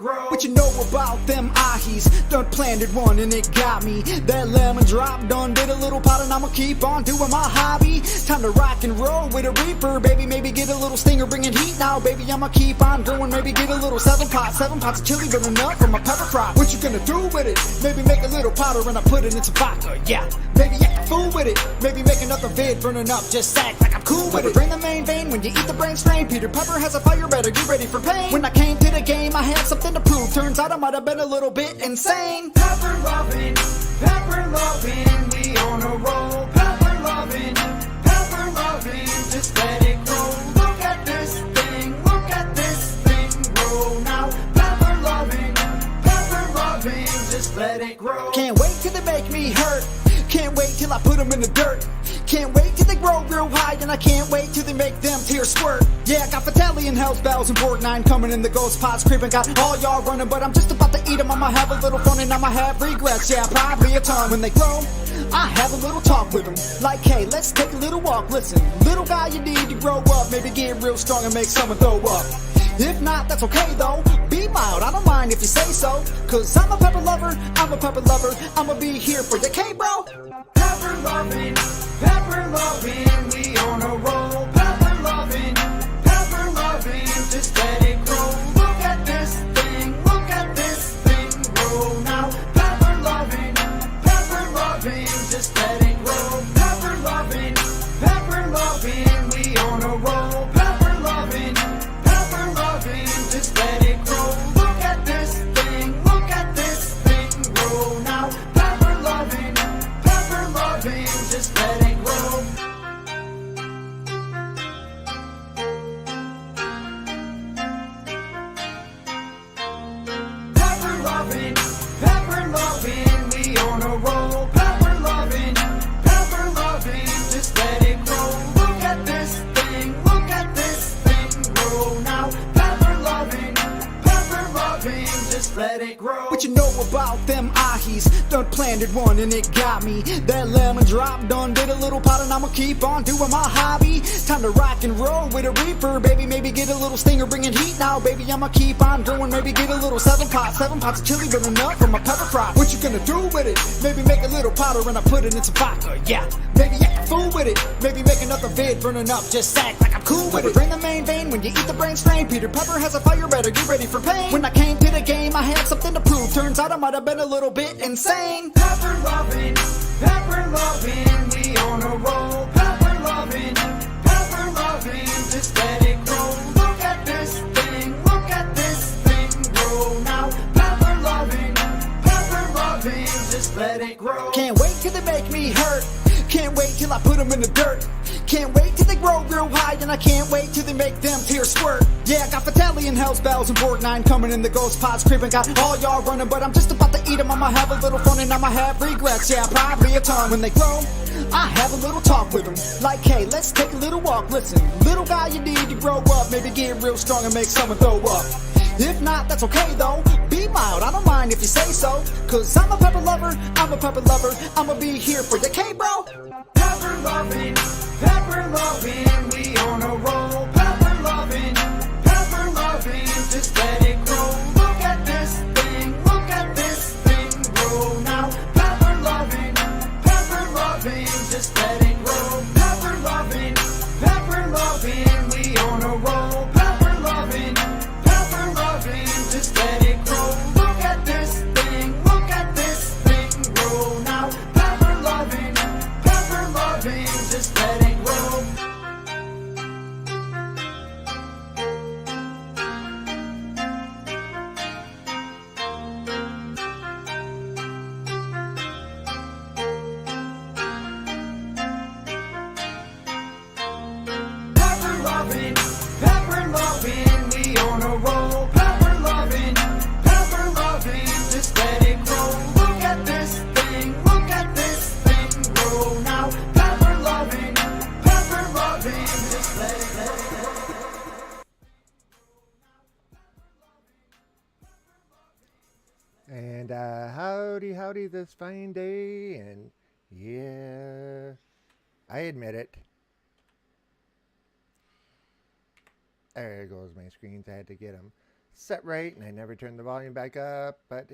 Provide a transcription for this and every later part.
grow. What you know about them ahies? Done planted one and it got me. That lemon drop done did a little pot and I'ma keep on doing my hobby. Time to rock and roll with a reaper, baby. Maybe get a little stinger, bringing heat now, baby. I'ma keep on going, maybe get a little 7 pots of chili burning up from a pepper crop. What you gonna do with it? Maybe make a little powder and I put it in some vodka, yeah. Maybe act a fool with it. Maybe make another vid burning up, just act like I'm cool with it. Drain the main vein when you eat the brain strain. Peter Pepper has a fire, better get ready for pain. When I came to the game, I had something to prove. Turns out I might have been a little bit insane. Pepper loving, we on a roll. Pepper loving, just let it grow. Look at this thing grow now. Pepper loving, just let it grow. Can't wait till they make me hurt. Can't wait till I put them in the dirt. Can't wait till they grow real high, and I can't wait till they make them tears squirt. Yeah, I got Vitelli and Hell's Bells and Pork 9 coming in the ghost pots creeping. Got all y'all running, but I'm just about to eat them. I'ma have a little fun and I'ma have regrets. Yeah, probably a ton. When they grow, I have a little talk with them. Like, hey, let's take a little walk. Listen, little guy, you need to grow up. Maybe get real strong and make someone throw up. If not, that's okay though. Be mild, I don't mind if you say so. Cause I'm a pepper lover, I'ma be here for you, K-bro. Pepper loving, we on a roll. Pepper loving, just let it grow. Look at this thing grow now. Pepper loving, just let it grow. Pepper loving, we on a roll. Pepper loving, just let it grow. Look at this thing grow now. Pepper loving, just let it grow. Pepper loving, we on a roll. Pepper loving, just let it grow. Look at this thing grow now. Pepper loving, just let it grow. What you know about them ahies? Done planted one and it got me. That lemon drop done did a little pot and I'ma keep on doing my hobby. Time to rock and roll with a reaper, baby. Maybe get a little stinger, bringing heat now, baby. I'ma keep on going, maybe get a little 7 pots of chili burning up from a pepper crop. What you gonna do with it? Maybe make a little powder and I put it in some vodka, yeah. Maybe act a fool with it. Maybe make another vid burning up, just act like I'm cool with it. Drain the main vein when you eat the brain strain. Peter Pepper has a fire, better get ready for pain. When I came to the game, I had something to prove. Turns out I might have been a little bit insane. Pepper loving, we on a roll. Pepper loving, just let it grow. Look at this thing grow now. Pepper loving, just let it grow. Can't wait till they make me hurt. Can't wait till I put them in the dirt. Can't wait till they grow real high, and I can't wait till they make them tears squirt. Yeah, I got Vitelli and Hell's Bells and Pork 9 coming in the ghost pots creeping. Got all y'all running, but I'm just about to eat them. I'ma have a little fun and I'ma have regrets. Yeah, probably a ton. When they grow, I have a little talk with them. Like, hey, let's take a little walk. Listen, little guy, you need to grow up. Maybe get real strong and make someone throw up. If not, that's okay though. Be mild, I don't mind if you say so. Cause I'm a pepper lover, I'ma be here for you, K-bro. Pepper loving, we on a roll. Pepper loving, just let it grow. Look at this thing grow now. Pepper loving, just let it grow. Pepper loving, we on a roll. Pepper loving, just let it grow. Look at this thing grow now. Pepper loving, just let it grow. Pepper loving, we on a roll. Pepper loving, just let it grow. Look at this thing grow now. Pepper loving, just let it grow. And howdy this fine day, and yeah, I admit it. There goes my screens. I had to get them set right, and I never turned the volume back up. But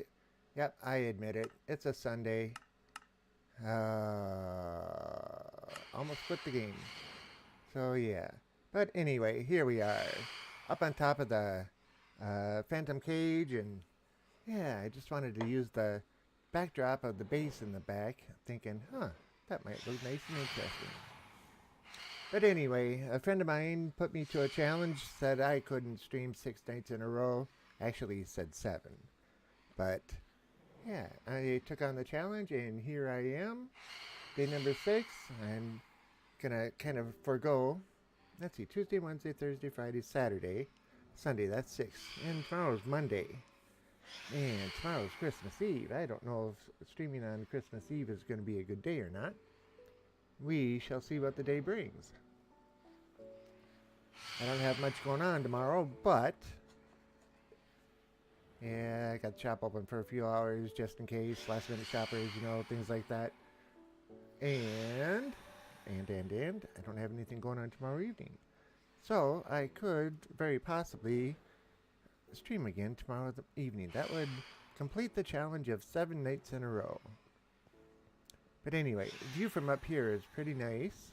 yep, I admit it. It's a Sunday. Almost quit the game. So yeah. But anyway, here we are, up on top of the Phantom Cage, and yeah, I just wanted to use the backdrop of the base in the back, thinking, that might look nice and interesting. But anyway, a friend of mine put me to a challenge, said I couldn't stream 6 nights in a row. Actually, he said 7. But yeah, I took on the challenge, and here I am. Day number 6. I'm gonna kind of forego, let's see, Tuesday, Wednesday, Thursday, Friday, Saturday, Sunday, that's 6. And tomorrow's Monday. And tomorrow's Christmas Eve. I don't know if streaming on Christmas Eve is going to be a good day or not. We shall see what the day brings. I don't have much going on tomorrow, but yeah, I got the shop open for a few hours just in case, last minute shoppers, things like that. And I don't have anything going on tomorrow evening. So I could very possibly stream again tomorrow evening. That would complete the challenge of 7 nights in a row. But anyway, view from up here is pretty nice.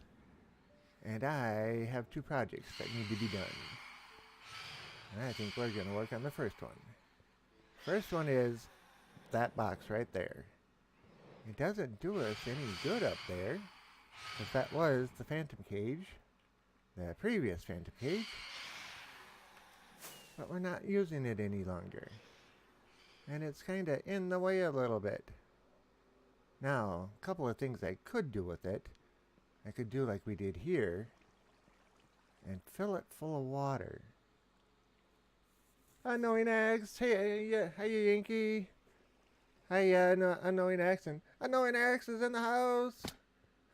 And I have 2 projects that need to be done. And I think we're going to work on the first one. First one is that box right there. It doesn't do us any good up there, because that was the Phantom Cage, the previous Phantom Cage. But we're not using it any longer. And it's kind of in the way a little bit. Now, a couple of things I could do with it. I could do like we did here and fill it full of water. Unknowing Axe, hey, Yankee. Hi, Unknowing Axe, and Unknowing Axe is in the house.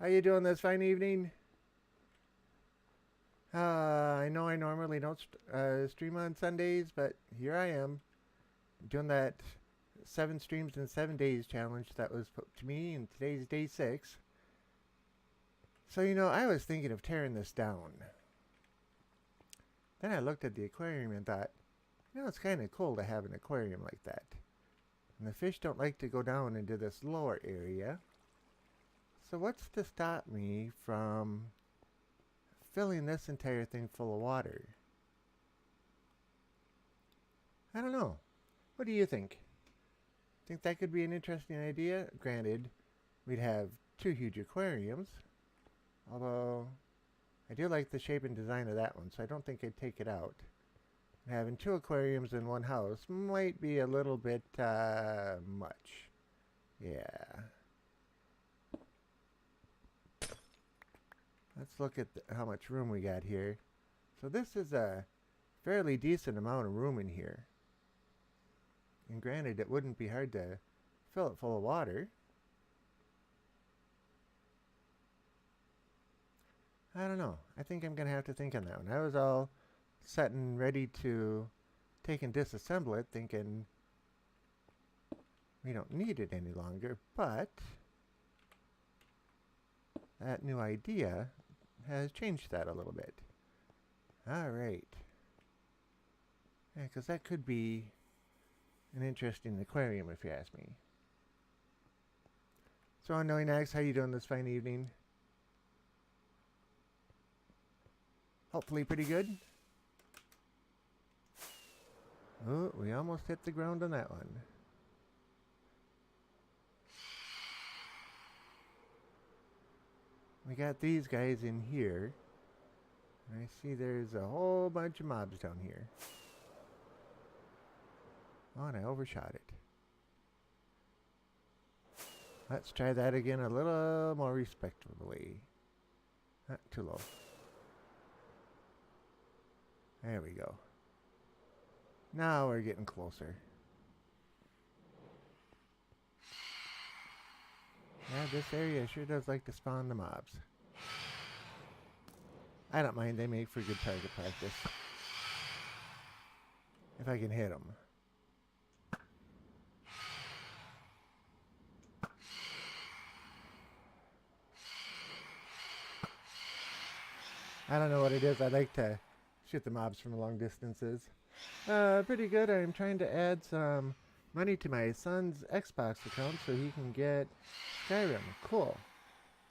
How you doing this fine evening? I know I normally don't stream on Sundays, but here I am doing that 7 streams in 7 days challenge that was put to me, and today's day 6. So, I was thinking of tearing this down. Then I looked at the aquarium and thought, it's kind of cool to have an aquarium like that. And the fish don't like to go down into this lower area. So what's to stop me from filling this entire thing full of water? I don't know. What do you think? Think that could be an interesting idea? Granted, we'd have 2 huge aquariums. Although, I do like the shape and design of that one, so I don't think I'd take it out. Having 2 aquariums in one house might be a little bit much. Yeah. Let's look at how much room we got here. So this is a fairly decent amount of room in here. And granted, it wouldn't be hard to fill it full of water. I don't know. I think I'm going to have to think on that one. I was all set and ready to take and disassemble it, thinking we don't need it any longer, but that new idea has changed that a little bit. Alright. Yeah, because that could be an interesting aquarium if you ask me. So, Unknowing Axe, how you doing this fine evening? Hopefully pretty good. Oh, we almost hit the ground on that one. We got these guys in here. I see there's a whole bunch of mobs down here. Oh, and I overshot it. Let's try that again a little more respectably. Not too low. There we go. Now we're getting closer. Yeah, this area sure does like to spawn the mobs. I don't mind, they make for good target practice. If I can hit them. I don't know what it is, I like to shoot the mobs from long distances. Pretty good. I'm trying to add some money to my son's Xbox account so he can get Skyrim. Cool.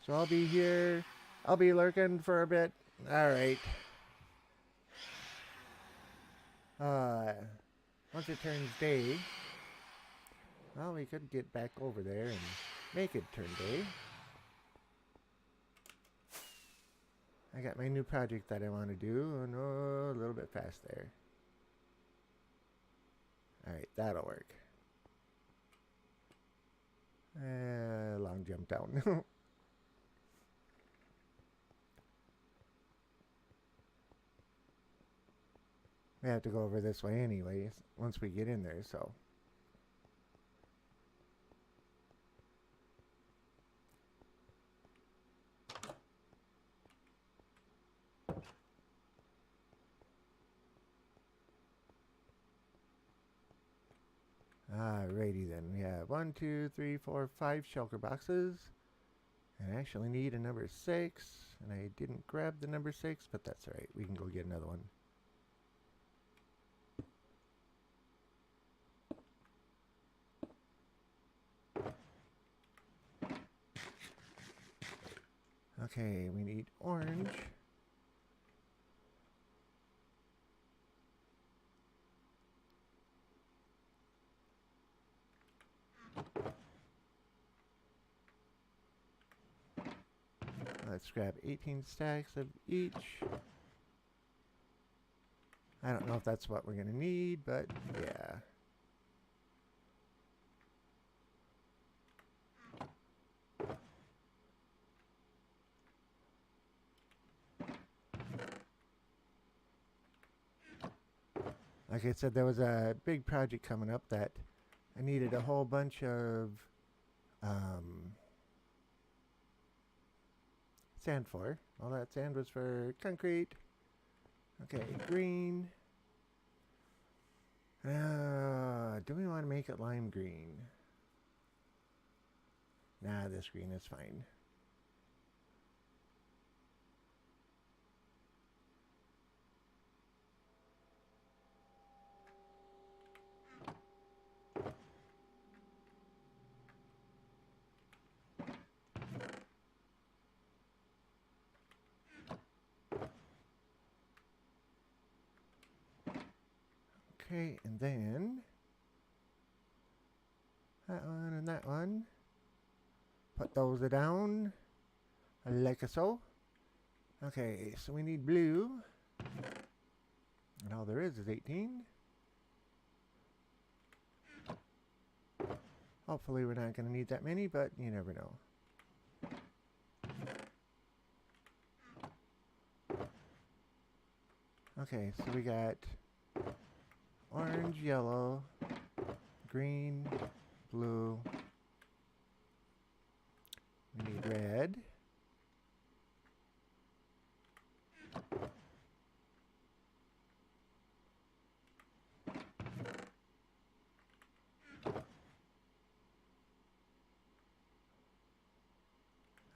So I'll be here. I'll be lurking for a bit. Alright. Once it turns day, well, we could get back over there and make it turn day. I got my new project that I want to do. Oh, no, a little bit fast there. Alright, that'll work. Long jump down. We have to go over this way anyways, once we get in there, so. Alrighty then, we have 1, 2, 3, 4, 5 shulker boxes. And I actually need a number 6, and I didn't grab the number 6, but that's alright, we can go get another one. Okay, we need orange. Let's grab 18 stacks of each. I don't know if that's what we're going to need, but yeah. Like I said, there was a big project coming up that I needed a whole bunch of sand for. All that sand was for concrete. Okay, green. Do we want to make it lime green? Nah, this green is fine. Okay, and then that one and that one. Put those down like so. Okay, so we need blue. And all there is 18. Hopefully we're not going to need that many, but you never know. Okay, so we got orange, yellow, green, blue. We need red.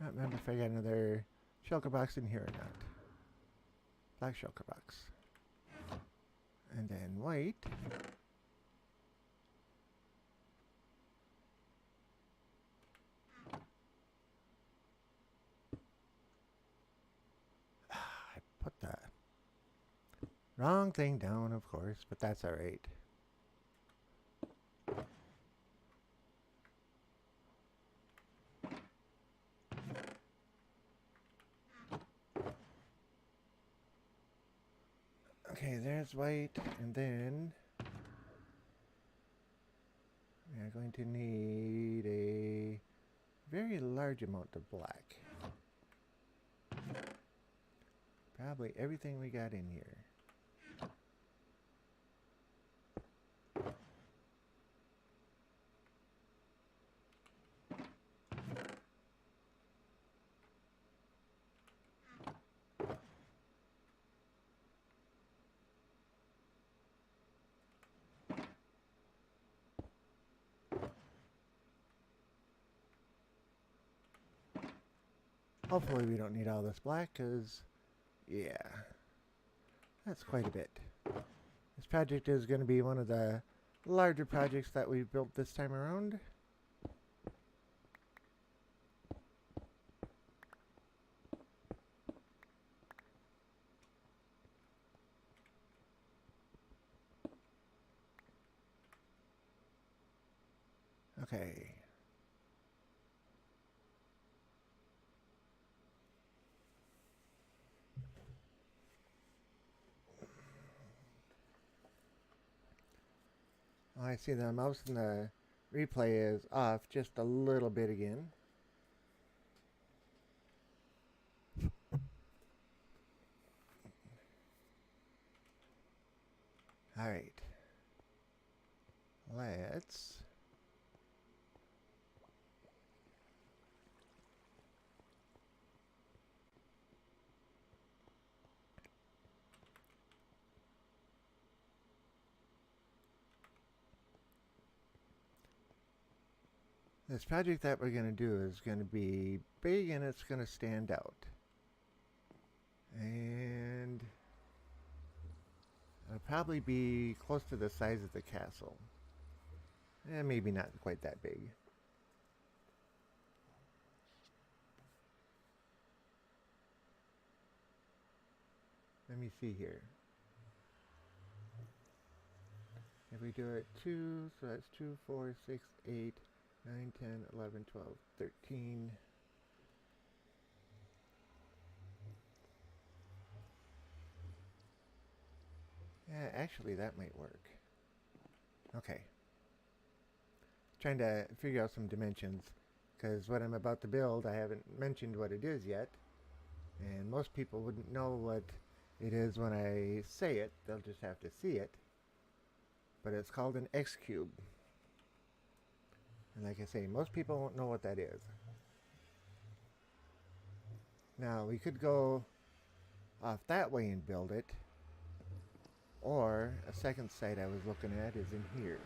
I don't remember if I got another shulker box in here or not. Black shulker box. And then white. I put the wrong thing down, of course, but that's alright. Okay, there's white, and then we are going to need a very large amount of black. Probably everything we got in here. Hopefully we don't need all this black, because, yeah, that's quite a bit. project is going to be one of the larger projects that we've built this time around. Okay. Oh, I see the mouse in the replay is off just a little bit again. Alright. Let's... This project that we're going to do is going to be big and it's going to stand out. And it'll probably be close to the size of the castle. And maybe not quite that big. Let me see here. If we do it 2, so that's 2, 4, 6, 8, 9, 10, 11, 12, 13. Yeah, actually that might work. Okay. Trying to figure out some dimensions, because what I'm about to build, I haven't mentioned what it is yet. And most people wouldn't know what it is when I say it. They'll just have to see it. But it's called an X cube. And like I say, most people won't know what that is. Now, we could go off that way and build it. Or, a second site I was looking at is in here.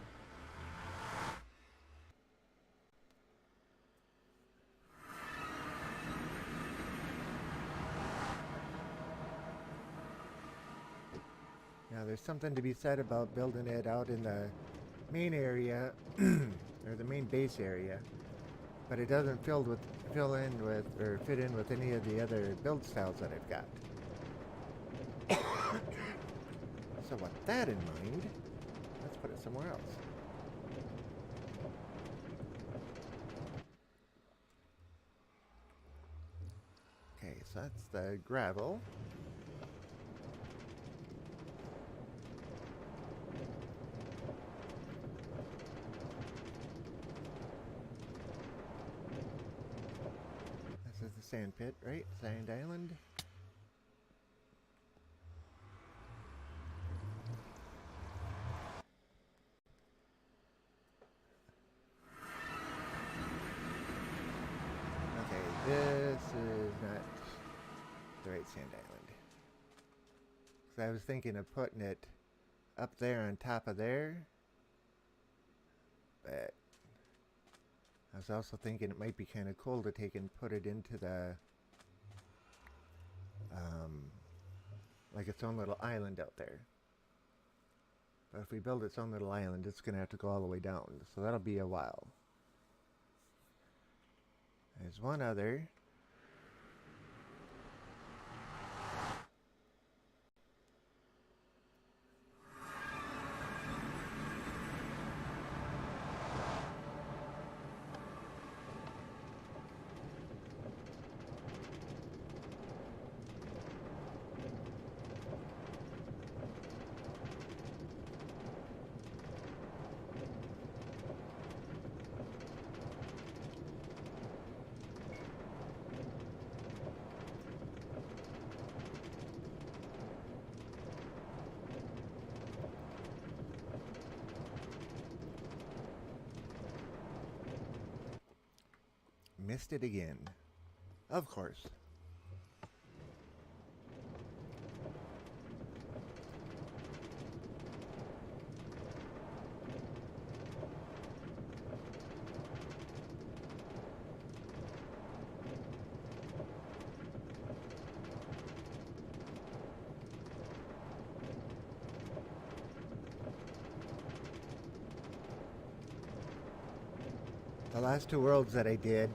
Now, there's something to be said about building it out in the main area, or the main base area, but it doesn't fit in with any of the other build styles that I've got. So with that in mind, let's put it somewhere else. Okay, so that's the gravel. This is the sand pit, right? Sand island. This is not the right sand island. Because I was thinking of putting it up there on top of there. But I was also thinking it might be kind of cool to take and put it into the like its own little island out there. But if we build its own little island, it's going to have to go all the way down. So that'll be a while. There's one other. Missed it again. Of course. The last 2 worlds that I did,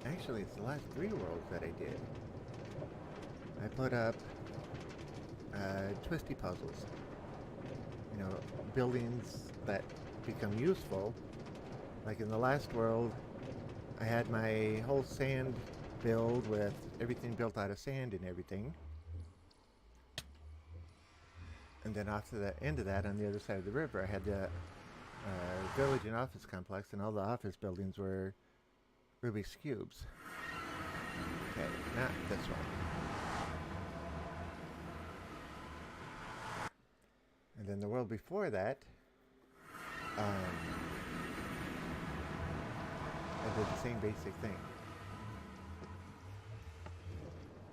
actually it's the last 3 worlds that I did, I put up twisty puzzles. You know, buildings that become useful. Like in the last world, I had my whole sand build with everything built out of sand and everything. And then off to the end of that, on the other side of the river, I had the village and office complex, and all the office buildings were Rubik's Cubes. Okay, not this one. And then the world before that, I did the same basic thing.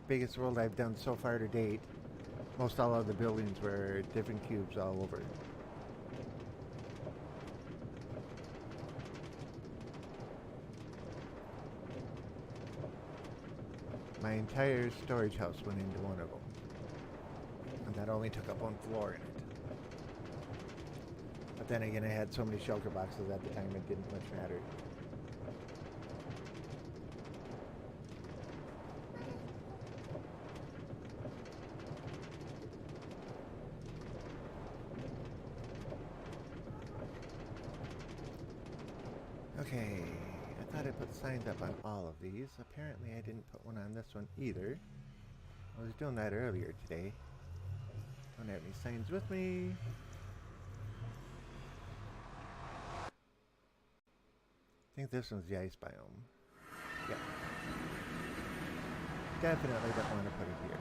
Biggest world I've done so far to date. Most all of the buildings were different cubes all over. My entire storage house went into one of them. And that only took up 1 floor in it. But then again, I had so many shelter boxes at the time it didn't much matter. Okay, I thought I put signs up on all of these. Apparently I didn't put one on this one either. I was doing that earlier today. Don't have any signs with me. I think this one's the ice biome. Yep. Definitely don't want to put it here.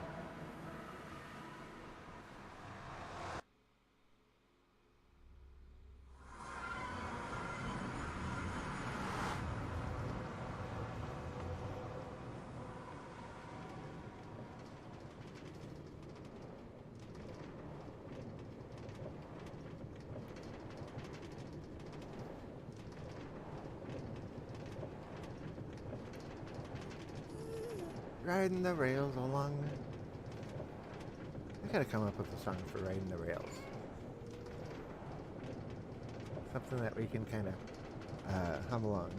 Riding the rails along. I gotta come up with a song for riding the rails. Something that we can kind of hum along.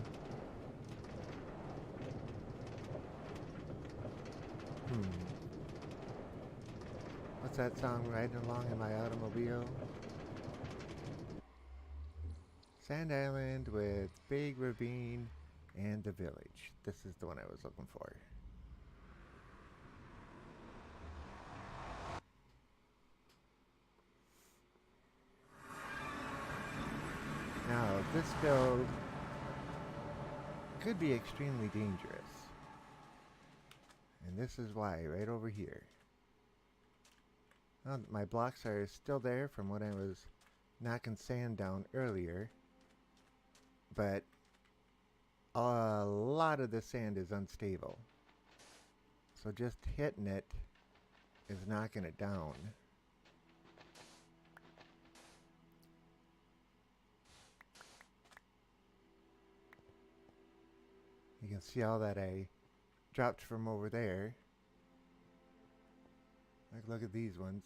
What's that song, Riding Along in My Automobile? Sand Island with Big Ravine and the Village. This is the one I was looking for. Now, this build could be extremely dangerous. And this is why, right over here. Well, my blocks are still there from when I was knocking sand down earlier. But a lot of the sand is unstable. So just hitting it is knocking it down. You can see all that I dropped from over there. Like, look at these ones.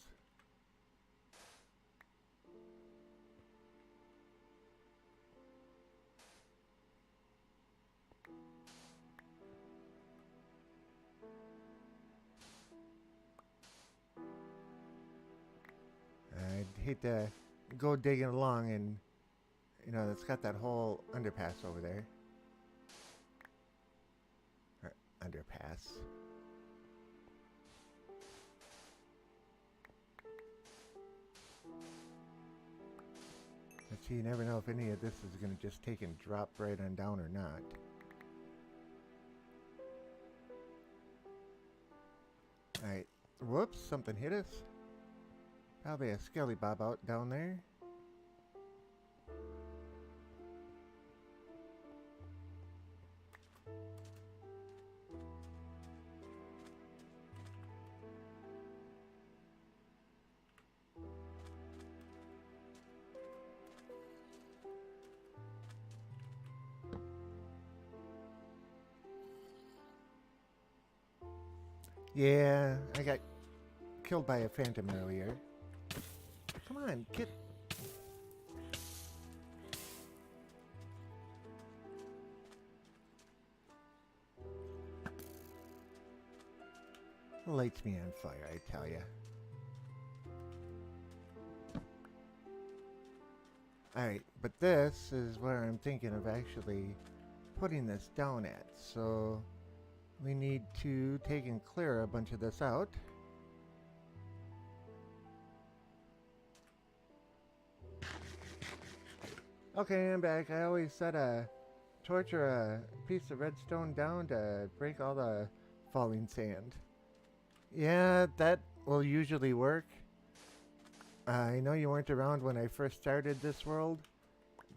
I'd hate to go digging along and, you know, it's got that whole underpass over there. Or underpass. But see, you never know if any of this is going to just take and drop right on down or not. Alright. Whoops, something hit us. Probably a skelly bob out down there. Yeah, I got killed by a phantom earlier. Come on, get... Lights me on fire, I tell ya. Alright, but this is where I'm thinking of actually putting this down at. So we need to take and clear a bunch of this out. Okay, I'm back. I always set a torch or a piece of redstone down to break all the falling sand. Yeah, that will usually work. I know you weren't around when I first started this world,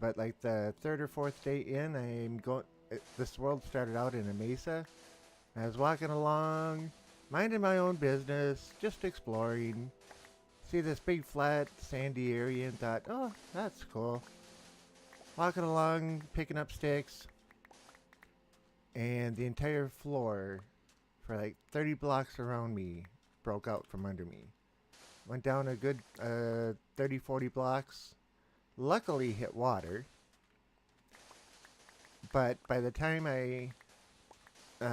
but like the third or fourth day in, this world started out in a mesa. I was walking along, minding my own business, just exploring. See this big flat sandy area and thought, oh, that's cool. Walking along, picking up sticks, and the entire floor for like 30 blocks around me broke out from under me. Went down a good 30, 40 blocks. Luckily hit water. But by the time I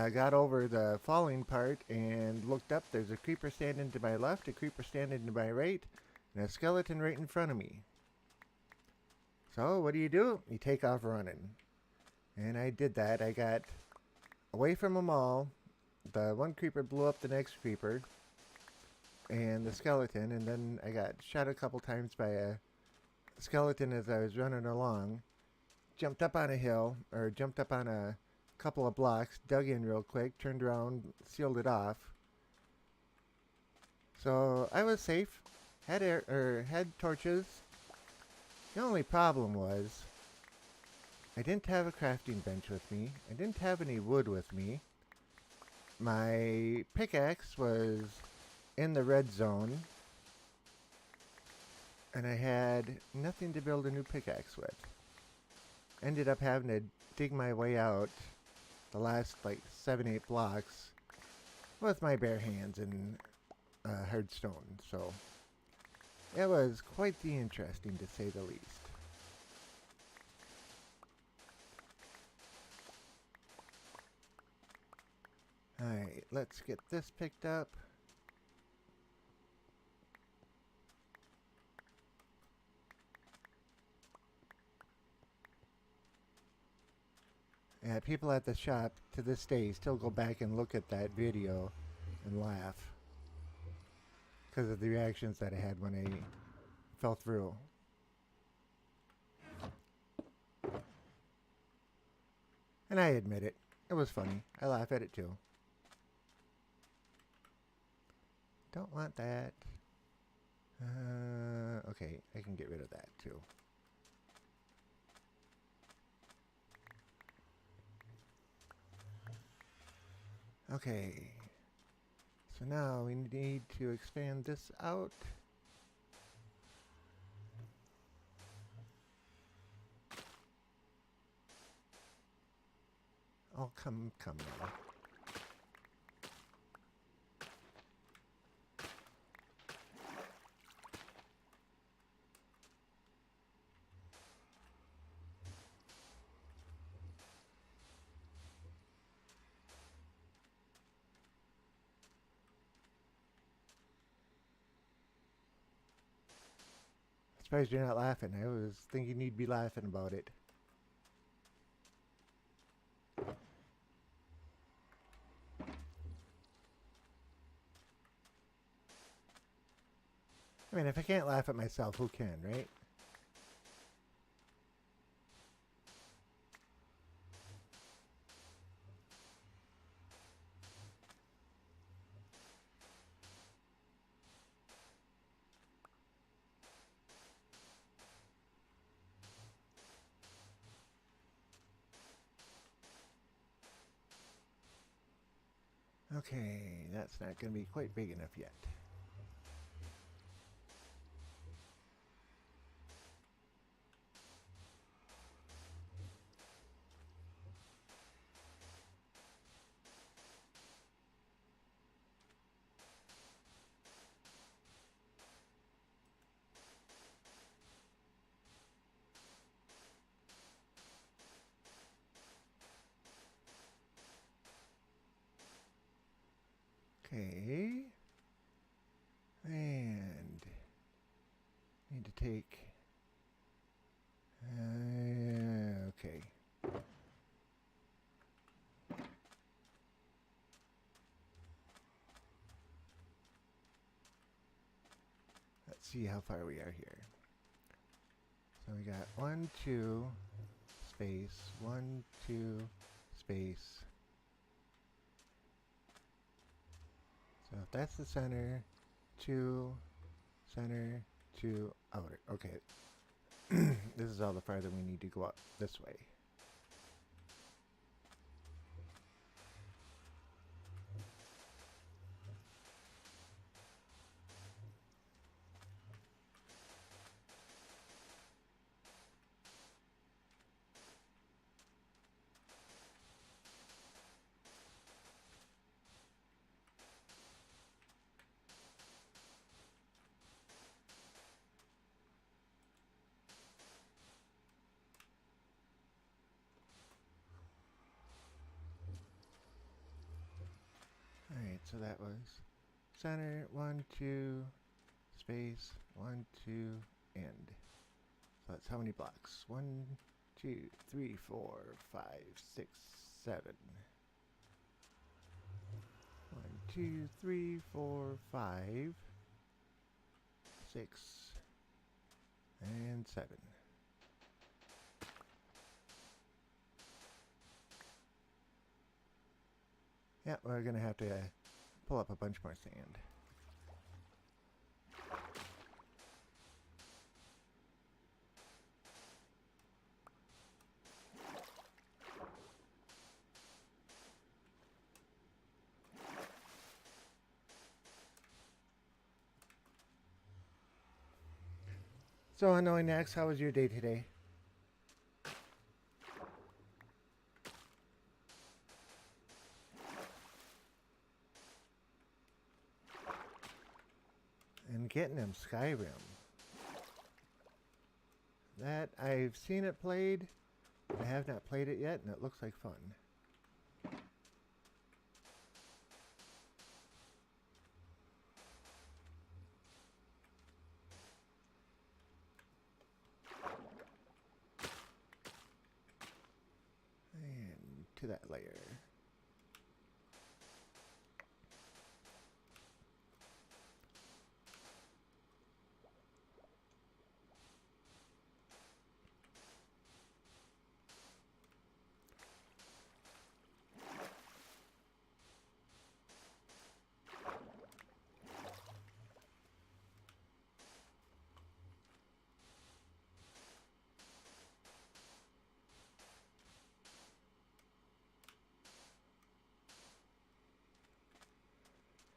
got over the falling part and looked up, there's a creeper standing to my left, a creeper standing to my right, and a skeleton right in front of me. So what do? You take off running. And I did that. I got away from them all. The one creeper blew up the next creeper and the skeleton, and then I got shot a couple times by a skeleton as I was running along. Jumped up on a hill, or jumped up on a couple of blocks, dug in real quick, turned around, sealed it off. So I was safe. Had torches. The only problem was I didn't have a crafting bench with me. I didn't have any wood with me. My pickaxe was in the red zone, and I had nothing to build a new pickaxe with. Ended up having to dig my way out the last like 7-8 blocks with my bare hands and hard stone. So it was quite the interesting, to say the least. Alright, let's get this picked up. Yeah, people at the shop to this day still go back and look at that video and laugh because of the reactions that I had when I fell through. And I admit it. It was funny. I laugh at it too. Don't want that. Okay, I can get rid of that too. Okay. So now we need to expand this out. Oh, come now. Surprised you're not laughing. I was thinking you'd be laughing about it. I mean, if I can't laugh at myself, who can, right? Okay, that's not going to be quite big enough yet. Okay. And need to take... okay. Let's see how far we are here. So we got 1, 2, space, 1, 2, space. So if that's the center, 2, center, 2, outer. Okay. This is all the farther we need to go up this way. Alright, so that was center, 1, 2, space, 1, 2, end. So that's how many blocks? 1, 2, 3, 4, 5, 6, 7. 1, 2, 3, 4, 5, 6, and 7. Yeah, we're gonna have to pull up a bunch more sand. So, Unknowing X, how was your day today? And getting him Skyrim. That, I've seen it played, but I have not played it yet, and it looks like fun. And to that layer.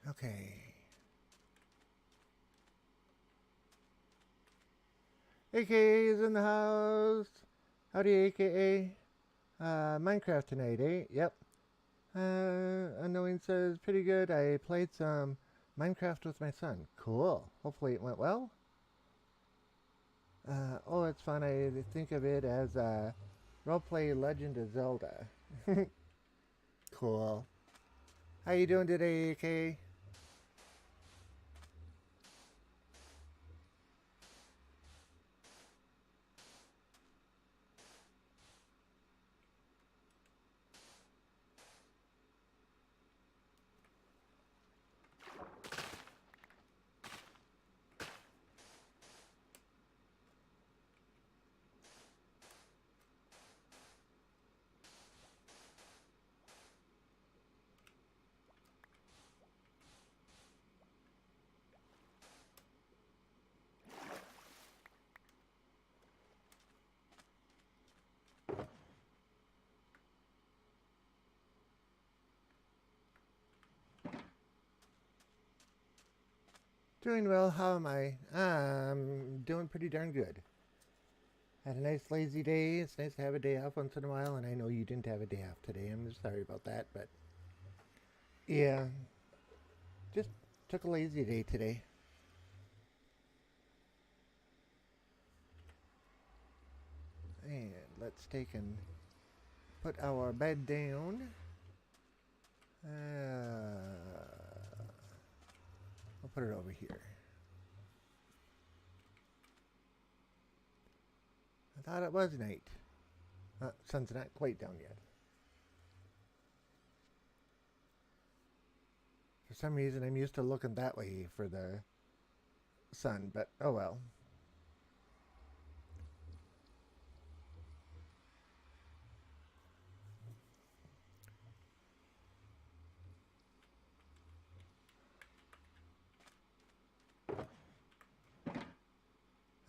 Okay. AKA is in the house. Howdy, AKA. Minecraft tonight, eh? Yep. Unknowing says, pretty good. I played some Minecraft with my son. Cool. Hopefully it went well. Oh, it's fun. I think of it as roleplay Legend of Zelda. Cool. How you doing today, AK? Doing well. How am I? I'm doing pretty darn good. Had a nice lazy day. It's nice to have a day off once in a while, and I know you didn't have a day off today. I'm just sorry about that, but yeah, just took a lazy day today. And let's take and put our bed down. I'll put it over here. I thought it was night. Sun's not quite down yet. For some reason, I'm used to looking that way for the sun, but oh well.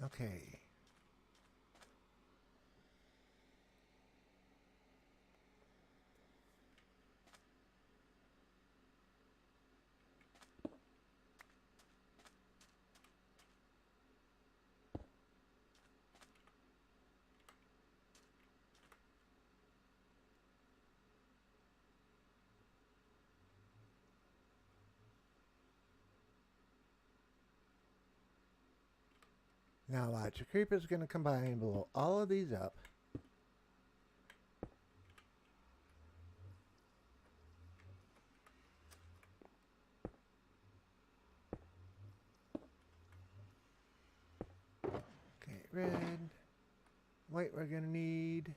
Okay. Now watch, a creeper's going to come by and blow all of these up. Okay, red, white we're going to need.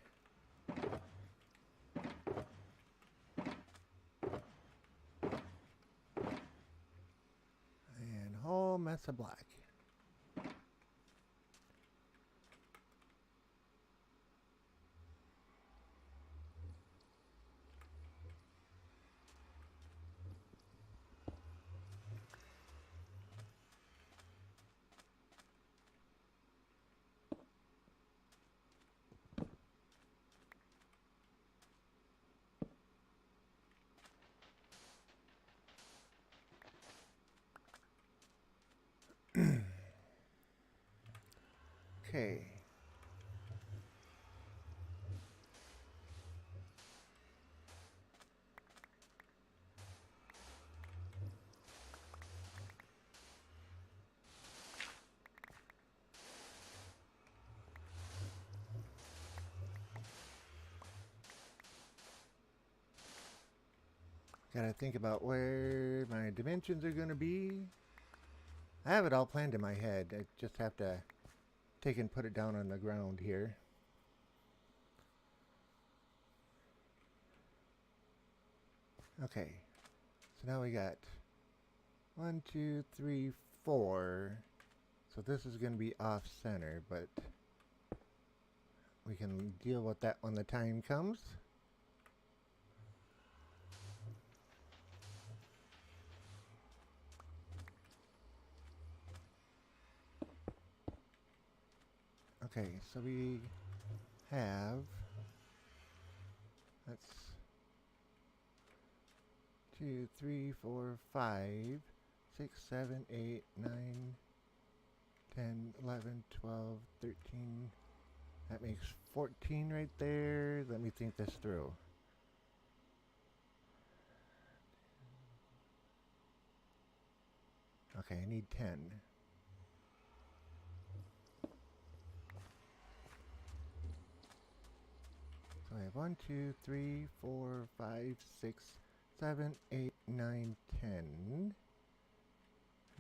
And a whole mess of black. Okay. Gotta think about where my dimensions are gonna be. I have it all planned in my head. I just have to take and put it down on the ground here. Okay, so now we got 1, 2, 3, 4. So this is going to be off center, but we can deal with that when the time comes. Okay, so we have, that's 2, 3, 4, 5, 6, 7, 8, 9, 10, 11, 12, 13. That makes 14 right there. Let me think this through. Okay, I need 10. So I have 1, 2, 3, 4, 5, 6, 7, 8, 9, 10.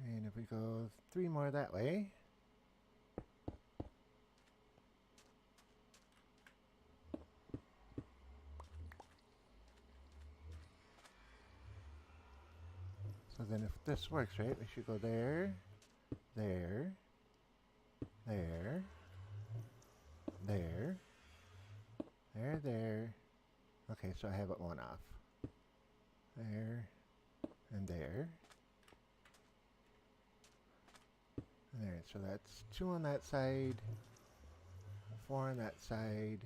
And if we go 3 more that way. So then if this works, right, we should go there, there, there, there, there. Okay, so I have it one off. There, and there. And there, so that's 2 on that side, 4 on that side.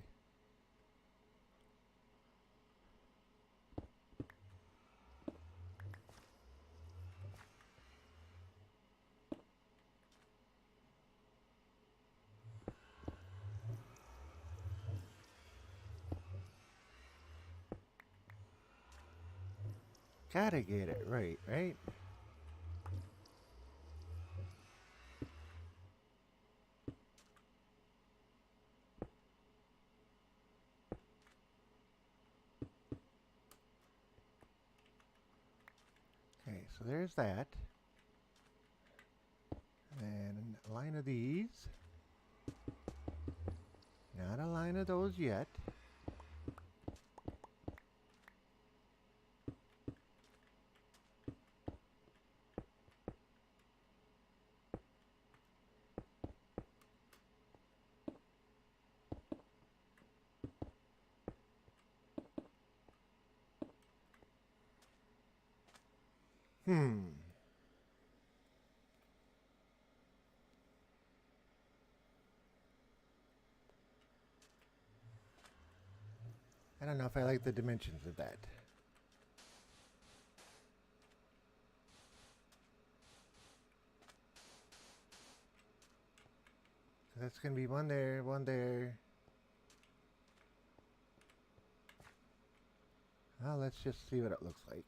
Gotta get it right, right? Okay, so there's that. And a line of these. Not a line of those yet. I don't know if I like the dimensions of that. So that's going to be one there, one there. Well, let's just see what it looks like.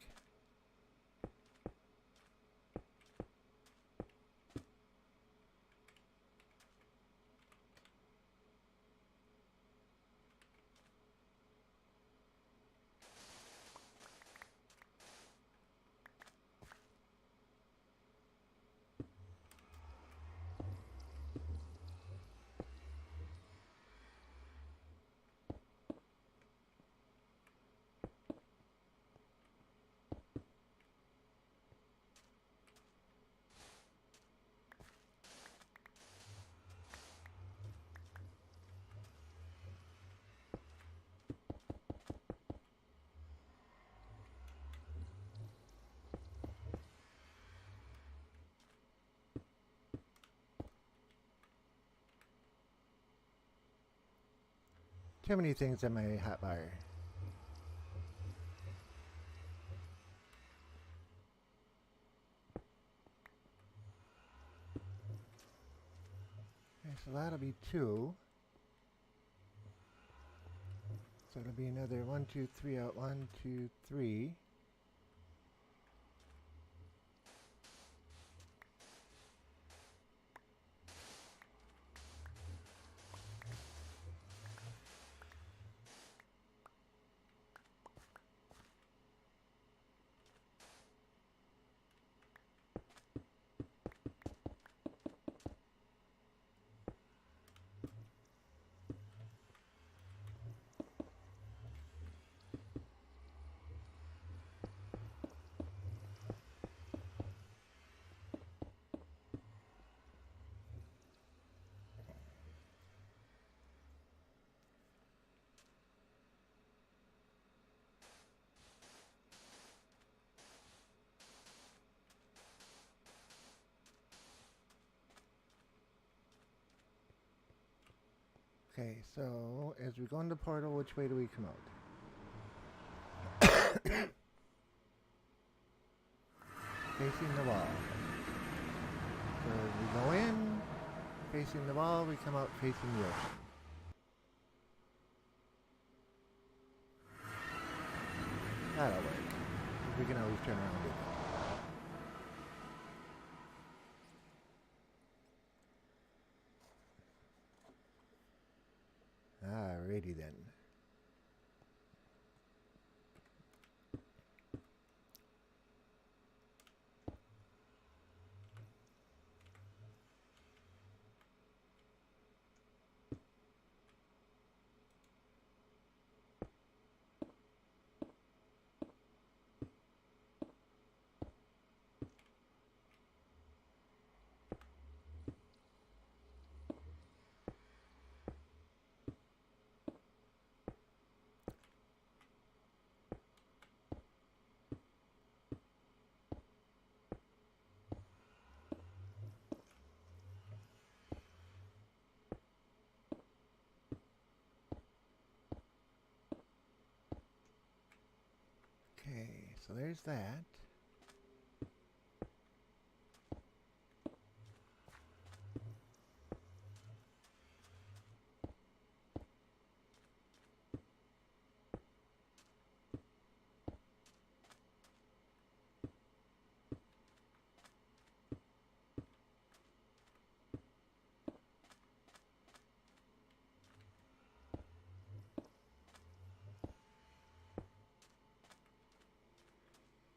Too many things in my hotbar. Okay, so that'll be 2. So it'll be another 1, 2, 3 out. 1, 2, 3. Okay, so as we go in the portal, which way do we come out? Facing the wall. So as we go in, facing the wall, we come out facing the ocean. That'll work. We can always turn around and do that. Alrighty then. Okay, so there's that.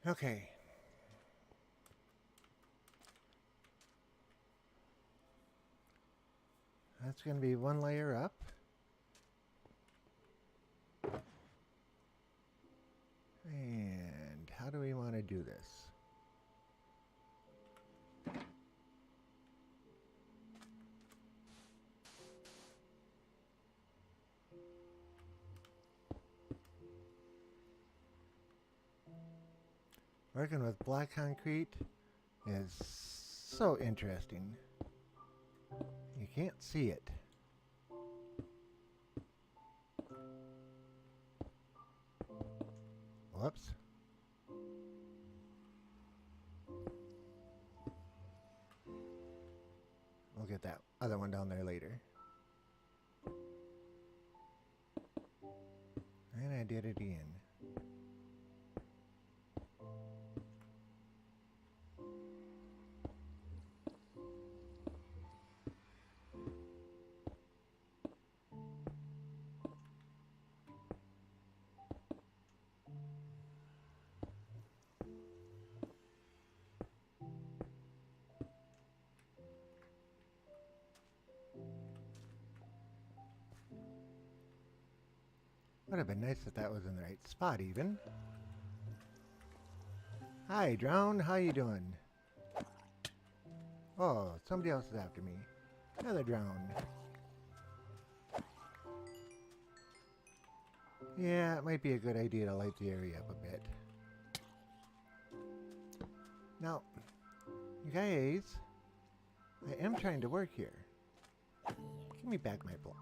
Okay. That's going to be one layer up. And how do we want to do this? Working with black concrete is so interesting. You can't see it. Whoops. We'll get that other one down there later. And I did it again. Would have been nice if that was in the right spot even. Hi, Drown. How you doing? Oh, somebody else is after me. Another Drown. Yeah, it might be a good idea to light the area up a bit. Now, you guys, I am trying to work here. Give me back my block.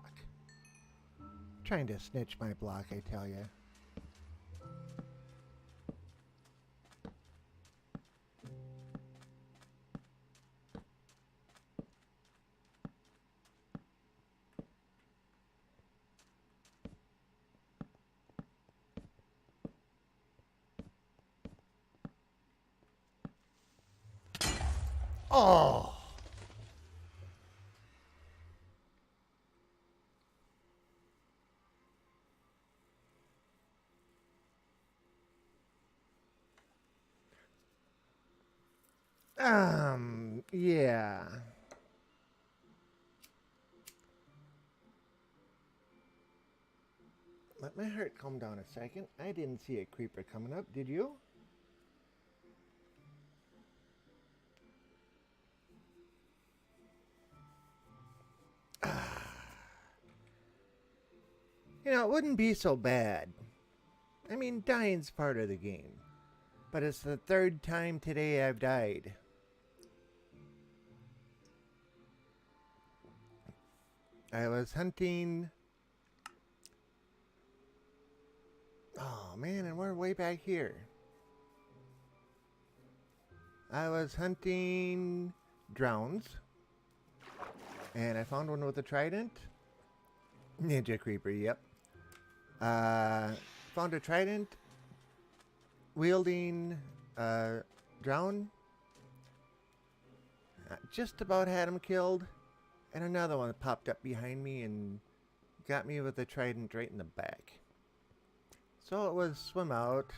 Trying to snitch my block, I tell ya. Oh! Yeah. Let my heart calm down a second. I didn't see a creeper coming up, did you? You know, it wouldn't be so bad. I mean, dying's part of the game. But it's the third time today I've died. I was hunting... Oh, man, and we're way back here. I was hunting drowns. And I found one with a trident. Ninja creeper, yep. Found a trident. Wielding drown. Just about had him killed. And another one popped up behind me and got me with a trident right in the back. So it was swim out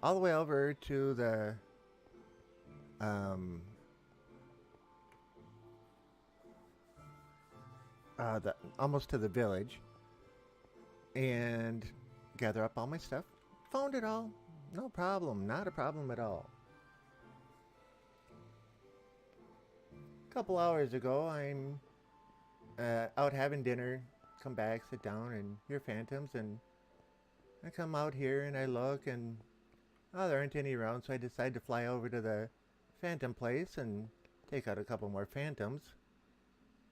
all the way over to the almost to the village and gather up all my stuff. Found it all. No problem. Not a problem at all. A couple hours ago, I'm out having dinner. Come back, sit down, and hear phantoms. And I come out here and I look, and oh, there aren't any around. So I decide to fly over to the phantom place and take out a couple more phantoms.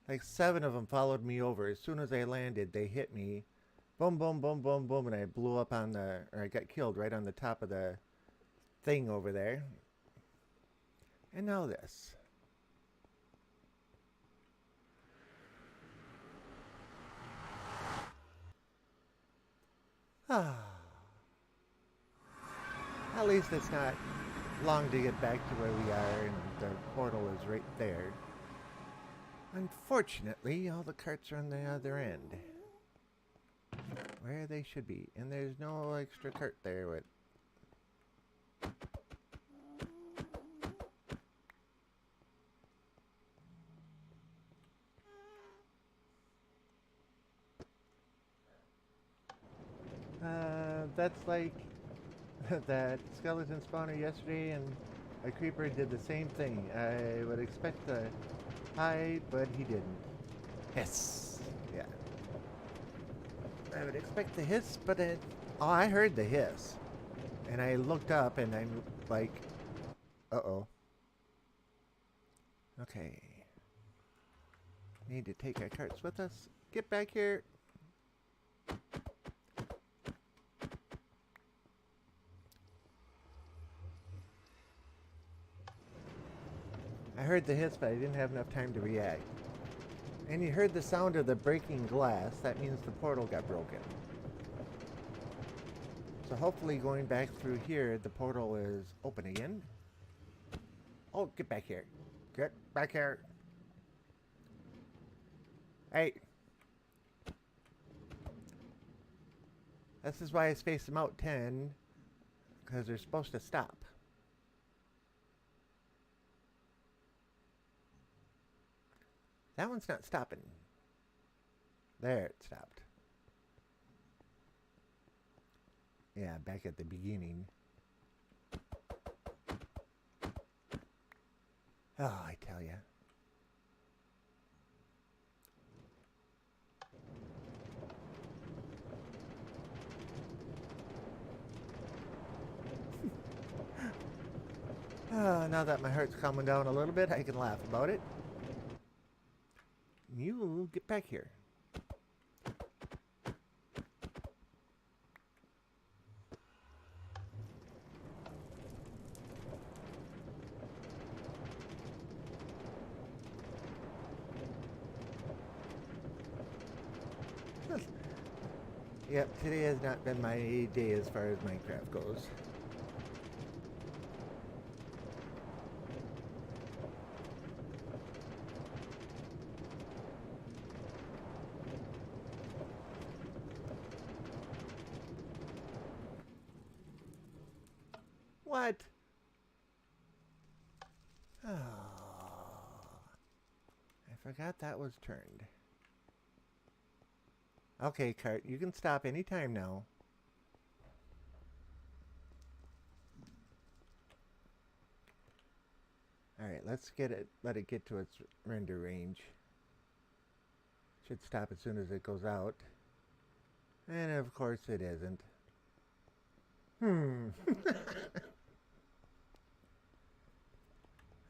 Like 7 of them followed me over. As soon as I landed, they hit me. Boom, boom, boom, boom, boom, and I blew up on the, or I got killed right on the top of the thing over there. And now this. Ah. At least it's not long to get back to where we are, and the portal is right there. Unfortunately, all the carts are on the other end. Where they should be. And there's no extra cart there with... That's like that skeleton spawner yesterday, and a creeper did the same thing. I would expect to hide, but he didn't. Hiss. Yeah. I would expect the hiss, but it... Oh, I heard the hiss. And I looked up, and I'm like... Uh-oh. Okay. Need to take our carts with us. Get back here. I heard the hiss, but I didn't have enough time to react. And you heard the sound of the breaking glass. That means the portal got broken. So hopefully going back through here, the portal is open again. Oh, get back here. Get back here. Hey. This is why I spaced them out 10. Because they're supposed to stop. That one's not stopping. There, it stopped. Yeah, back at the beginning. Oh, I tell ya. Now that my heart's calming down a little bit, I can laugh about it. You get back here. Yep, today has not been my day as far as Minecraft goes. What? Oh. I forgot that was turned. Okay, cart, you can stop anytime now. Alright, let's get it, let it get to its render range. Should stop as soon as it goes out. And of course it isn't.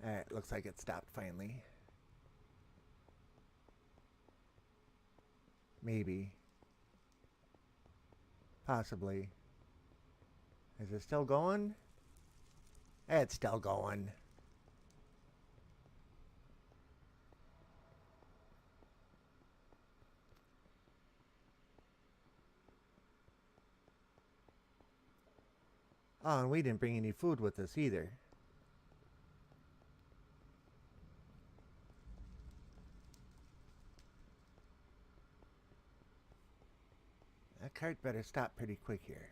Alright, looks like it stopped finally. Maybe. Possibly. Is it still going? It's still going. Oh, and we didn't bring any food with us either. That cart better stop pretty quick here.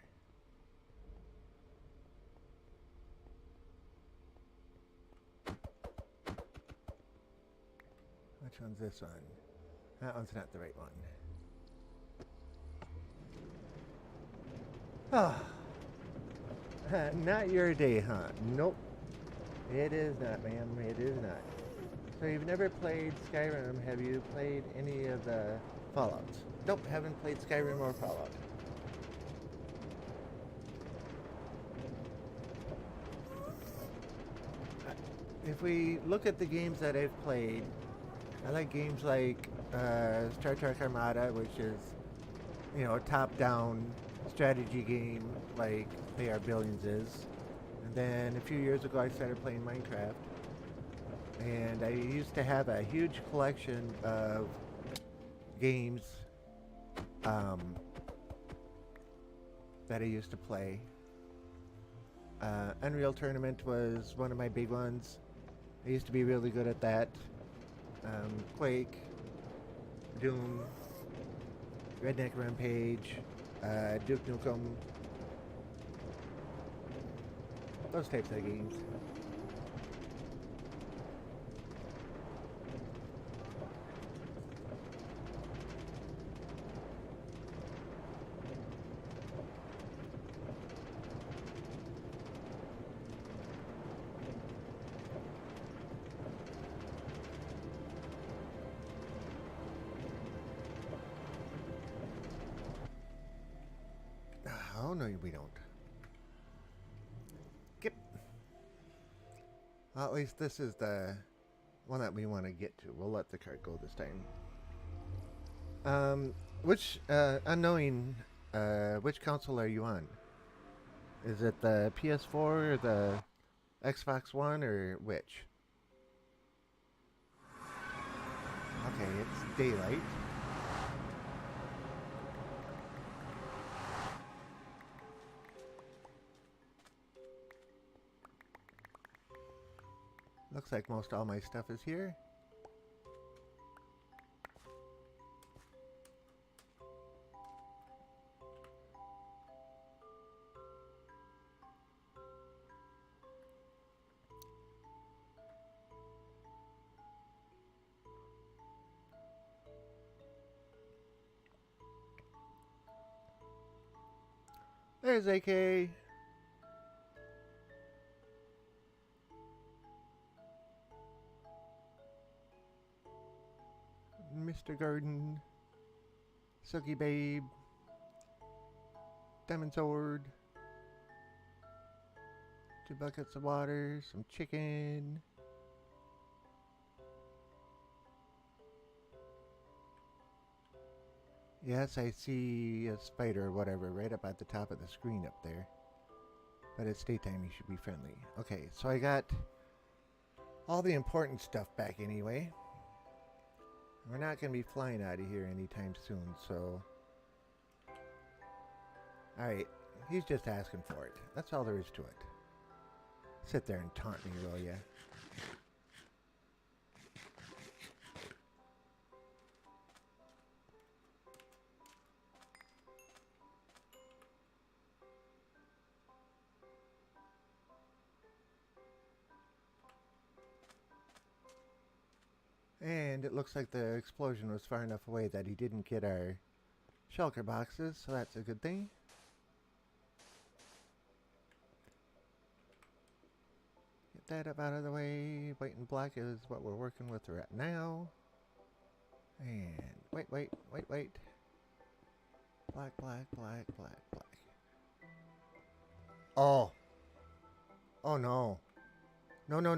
Which one's this one? That one's not the right one. Ah. Not your day, huh? Nope. It is not, ma'am. It is not. So you've never played Skyrim. Have you played any of the Fallouts? Nope, haven't played Skyrim or Fallout. If we look at the games that I've played, I like games like Star Trek Armada, which is, you know, a top-down strategy game like They Are Billions is. And then a few years ago I started playing Minecraft. And I used to have a huge collection of games that I used to play. Unreal Tournament was one of my big ones. I used to be really good at that. Quake, Doom, Redneck Rampage, Duke Nukem, those types of games. no, we don't. Skip. Well, at least this is the one that we want to get to. We'll let the cart go this time. Which, unknowing, which console are you on? Is it the PS4 or the Xbox One or which? Okay, it's daylight. Looks like most all my stuff is here. There's AK. Mr. Garden. Sucky Babe. Diamond Sword. 2 buckets of water. Some chicken. Yes, I see a spider or whatever right up at the top of the screen up there. But it's daytime, you should be friendly. Okay, so I got all the important stuff back anyway. We're not going to be flying out of here anytime soon, so... Alright, he's just asking for it. That's all there is to it. Sit there and taunt me, will ya? And it looks like the explosion was far enough away that he didn't get our shulker boxes, so that's a good thing. Get that up out of the way. White and black is what we're working with right now. And wait. Black. Oh. Oh no. No. No.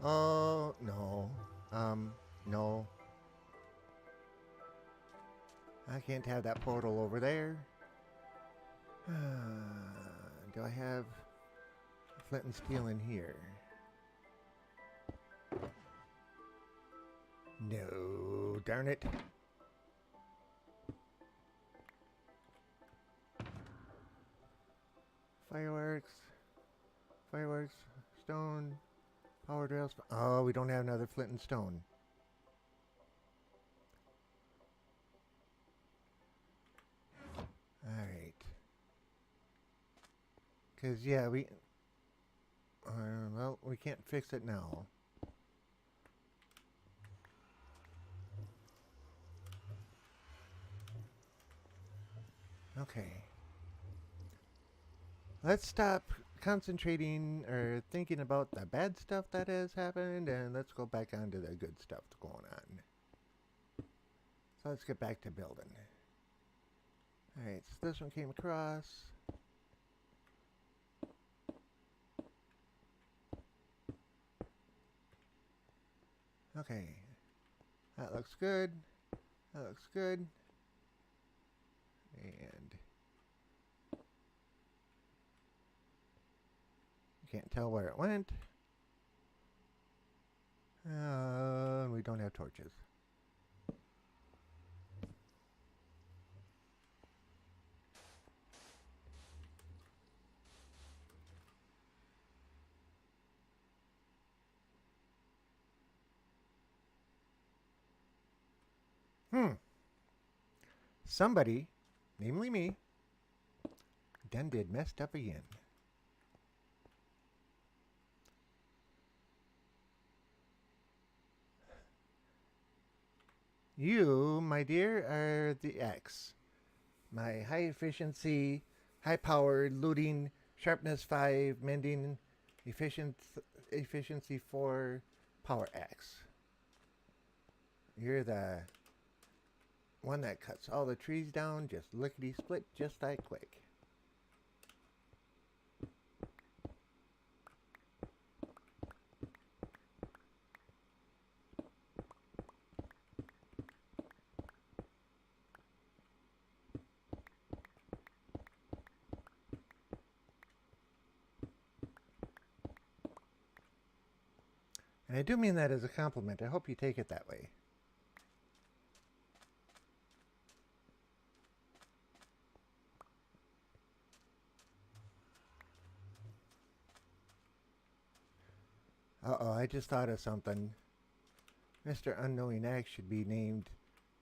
Oh no. No. I can't have that portal over there. Do I have flint and steel in here? No, darn it. Fireworks, stone, power drills. Oh, we don't have another flint and stone. Alright. Because, yeah, well, we can't fix it now. Okay. Let's stop concentrating or thinking about the bad stuff that has happened, and let's go back onto the good stuff that's going on. So let's get back to building. Alright, so this one came across. Okay. That looks good. That looks good. And can't tell where it went. We don't have torches. Somebody, namely me, done did messed up again. You, my dear, are the X. My high efficiency, high powered, looting, sharpness 5, mending, efficiency 4 power X. You're the one that cuts all the trees down just lickety-split just that quick. And I do mean that as a compliment. I hope you take it that way. Uh-oh, I just thought of something. Mr. Unknowing Axe should be named,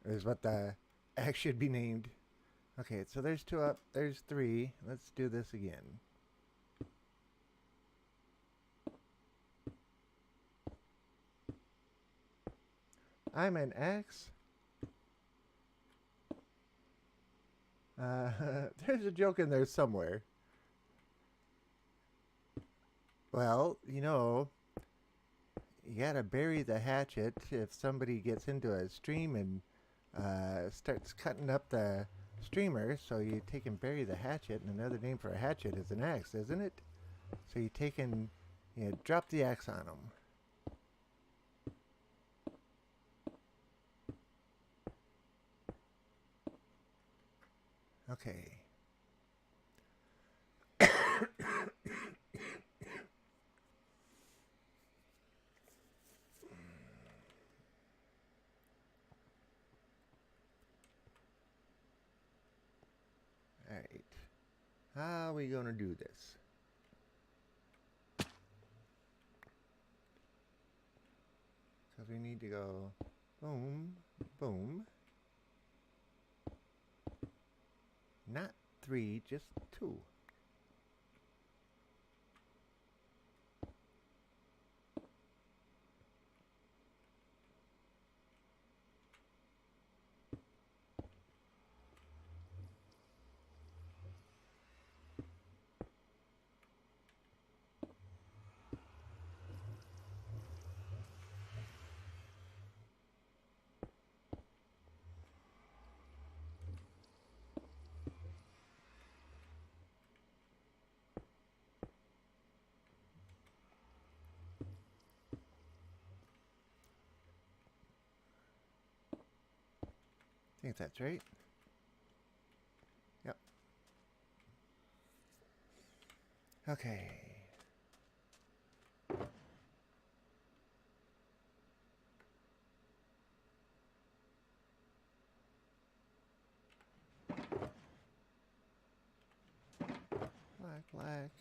is what the axe should be named. Okay, so there's 2 up, there's 3. Let's do this again. I'm an axe. There's a joke in there somewhere. Well, you know, you gotta bury the hatchet if somebody gets into a stream and starts cutting up the streamer. So you take and bury the hatchet, and another name for a hatchet is an axe, isn't it? So you take and drop the axe on them. Okay. Alright. How are we going to do this? Because we need to go boom, boom. Not 3, just 2. I think that's right. Yep. Okay. Black.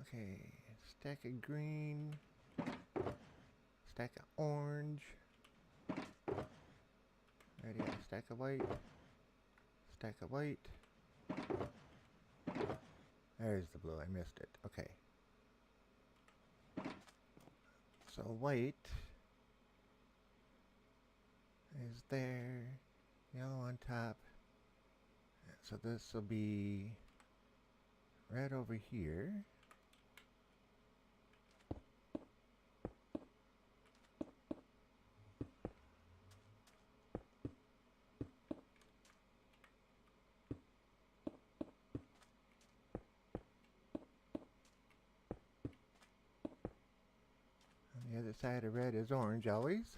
Okay. Stack of green. Stack of orange. Already got a stack of white. Stack of white. There's the blue. I missed it. Okay. So white is there. Yellow on top. So this will be red over here. On the other side of red is orange always.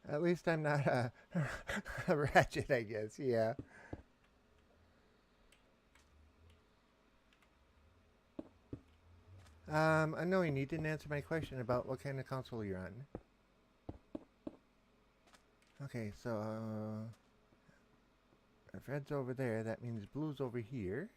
At least I'm not a, a ratchet, I guess. Yeah. Unknowing, you didn't answer my question about what kind of console you're on. Okay, so if red's over there, that means blue's over here.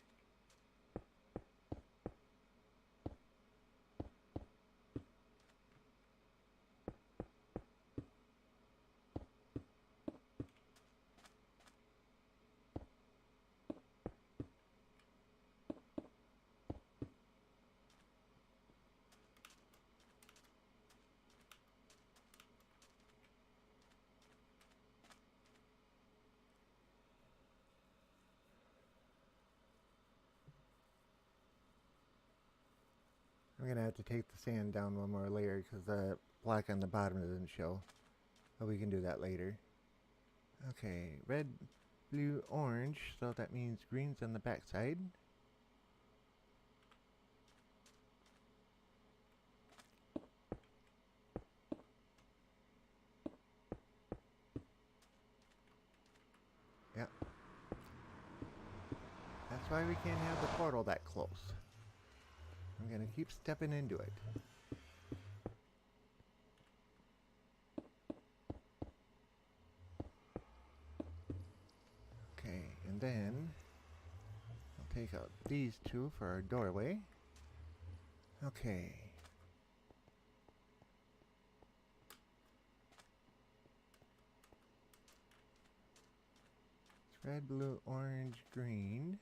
We're gonna have to take the sand down one more layer because the black on the bottom doesn't show. But we can do that later. Okay, red, blue, orange, so that means green's on the back side. Yep. That's why we can't have the portal that close. I'm gonna keep stepping into it. Okay, and then I'll take out these two for our doorway. Okay. It's red, blue, orange, green.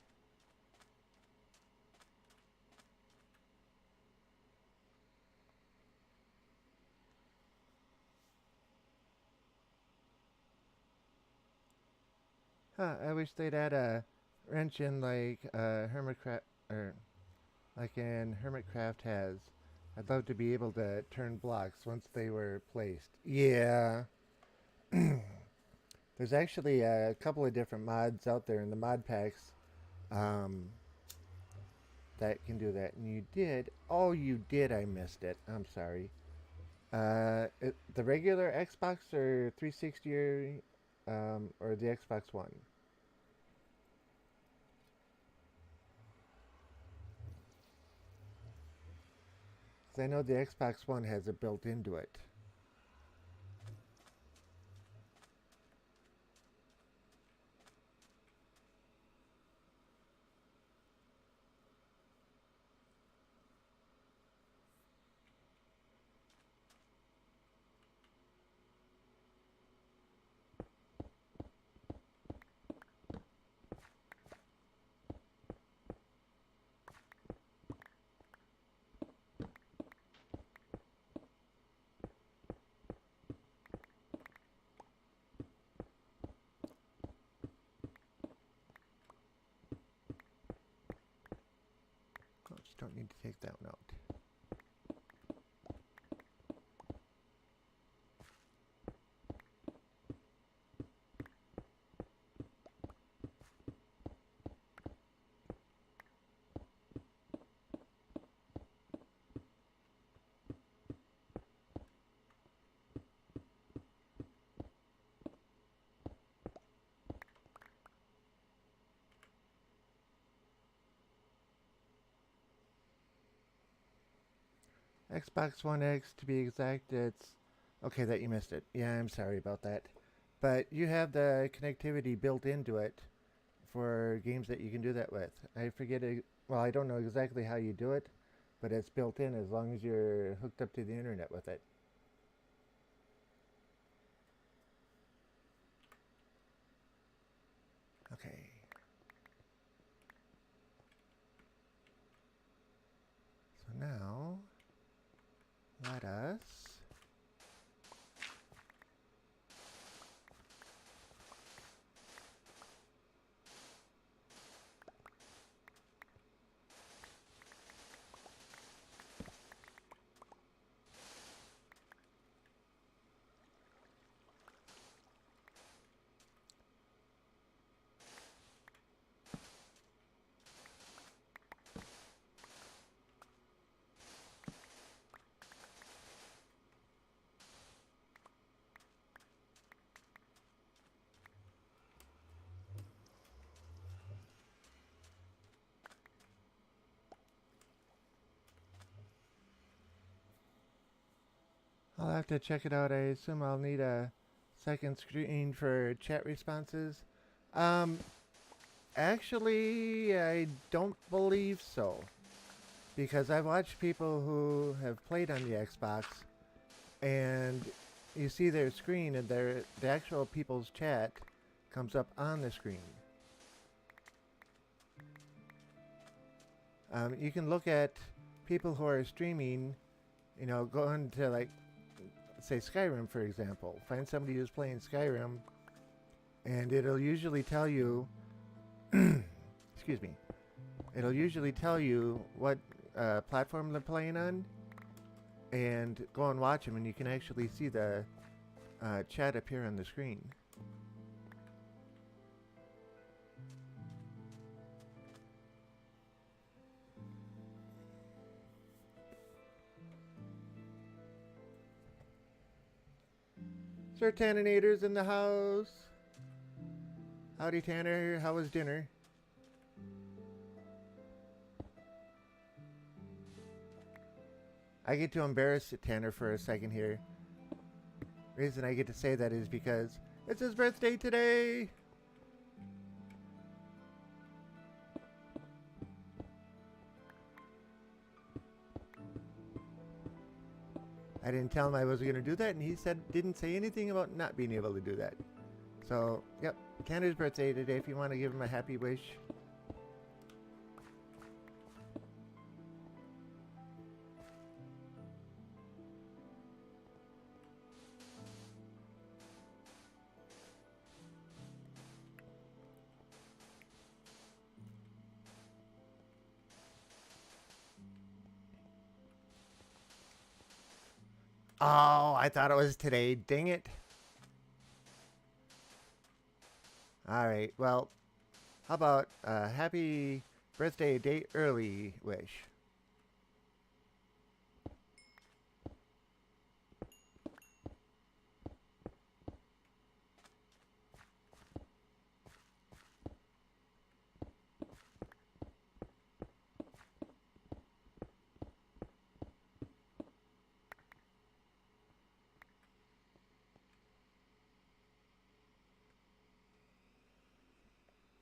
Huh, I wish they'd add a wrench in like Hermitcraft, or like in Hermitcraft has. I'd love to be able to turn blocks once they were placed. Yeah. There's actually a couple of different mods out there in the mod packs um, that can do that. And you did. Oh, you did. I missed it. I'm sorry. The regular Xbox or 360 or the Xbox One? 'Cause I know the Xbox One has it built into it. Oh, just don't need to take that one out. Xbox One X to be exact, it's okay that you missed it. Yeah, I'm sorry about that. But you have the connectivity built into it for games that you can do that with. I forget it, well, I don't know exactly how you do it, but it's built in as long as you're hooked up to the internet with it. Okay. So now let us I'll have to check it out. I assume I'll need a second screen for chat responses. Um, Actually, I don't believe so. Because I've watched people who have played on the Xbox, and you see their screen, and the actual people's chat comes up on the screen. You can look at people who are streaming, you know, go into like, say Skyrim for example. Find somebody who's playing Skyrim, and it'll usually tell you, excuse me, it'll usually tell you what platform they're playing on, and go and watch them, and you can actually see the chat appear on the screen. Sir Tanninator's in the house. Howdy, Tanner. How was dinner? I get to embarrass Tanner for a second here. Reason I get to say that is because it's his birthday today. I didn't tell him I was going to do that, and he didn't say anything about not being able to do that. So, yep, Tanner's birthday today. If you want to give him a happy wish. Oh, I thought it was today. Dang it. Alright, well, how about a happy birthday a day early wish?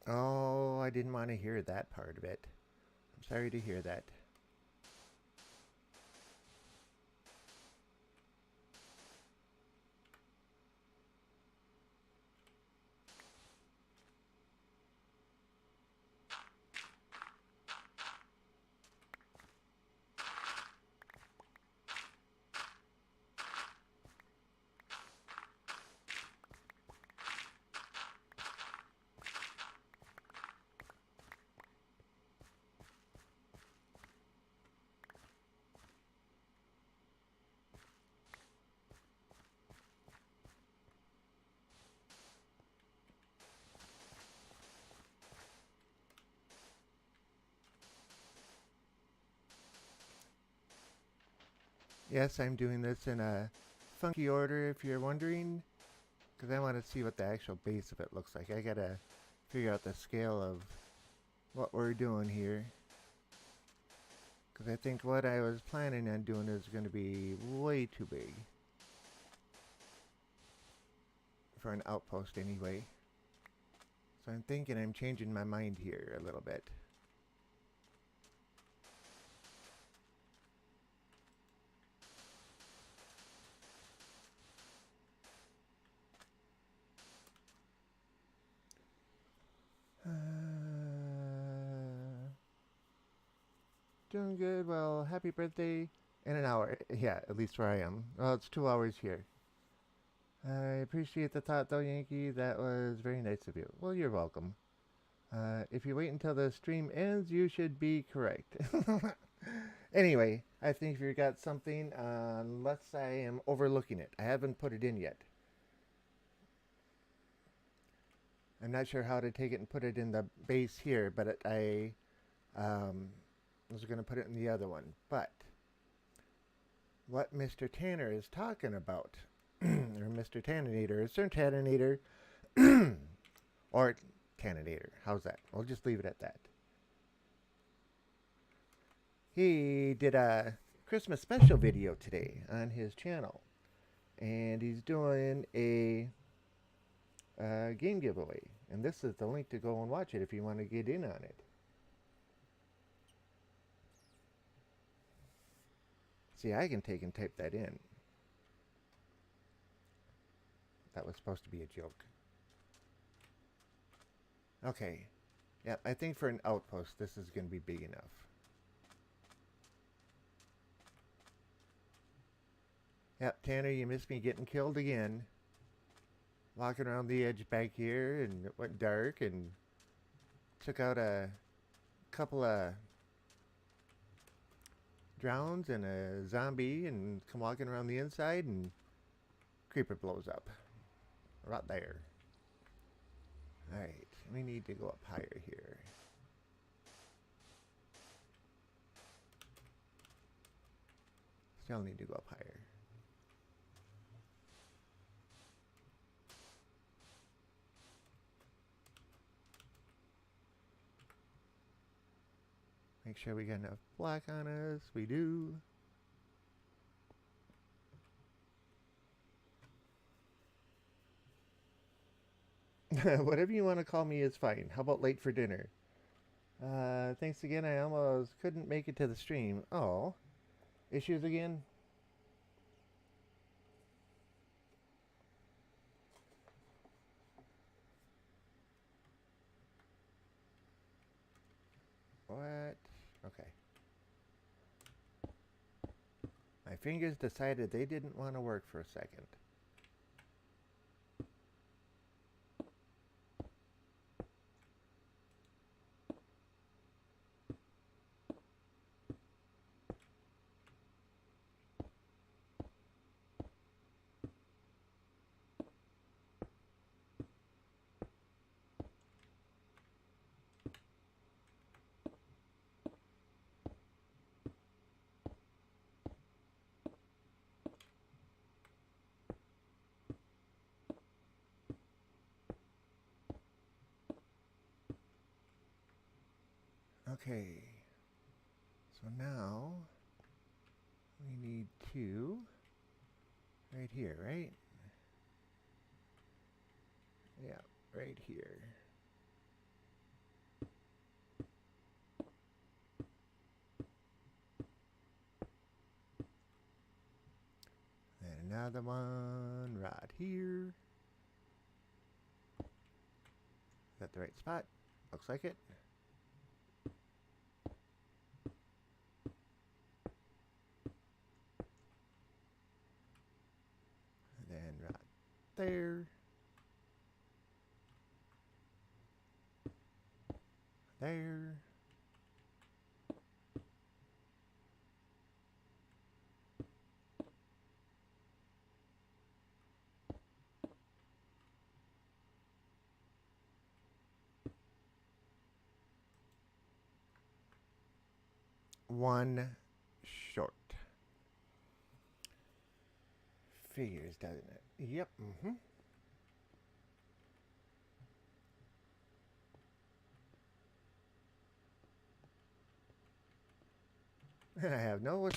Oh, I didn't want to hear that part of it. I'm sorry to hear that. Yes, I'm doing this in a funky order, if you're wondering, because I want to see what the actual base of it looks like. I gotta figure out the scale of what we're doing here, because I think what I was planning on doing is going to be way too big for an outpost anyway. So I'm thinking I'm changing my mind here a little bit. Doing good. Well, happy birthday in an hour. Yeah, at least where I am. Well, it's 2 hours here. I appreciate the thought, though, Yankee. That was very nice of you. Well, you're welcome. If you wait until the stream ends, you should be correct. Anyway, I think you got something, unless I am overlooking it. I haven't put it in yet. I'm not sure how to take it and put it in the base here, but I was going to put it in the other one. But what Mr. Tanner is talking about, or Mr. Tanninator, Sir Tanninator, or Tanninator, how's that? We'll just leave it at that. He did a Christmas special video today on his channel, and he's doing a game giveaway, and this is the link to go and watch it if you want to get in on it. See, I can take and type that in. That was supposed to be a joke. Okay. Yeah, I think for an outpost, this is going to be big enough. Yep, Tanner, you missed me getting killed again. Walking around the edge back here, and it went dark, and took out a couple of drowns in a zombie and come walking around the inside and creeper blows up. Right there. Alright, we need to go up higher here. Still need to go up higher. Make sure we got enough black on us. We do. Whatever you want to call me is fine. How about late for dinner? Thanks again. I almost couldn't make it to the stream. Oh. Issues again? What? Okay. My fingers decided they didn't want to work for a second. Okay, so now we need two right here, right? Yeah, right here. And another one right here. Is that the right spot? Looks like it. There. There. One short. Figures, doesn't it? Yep. I have no... I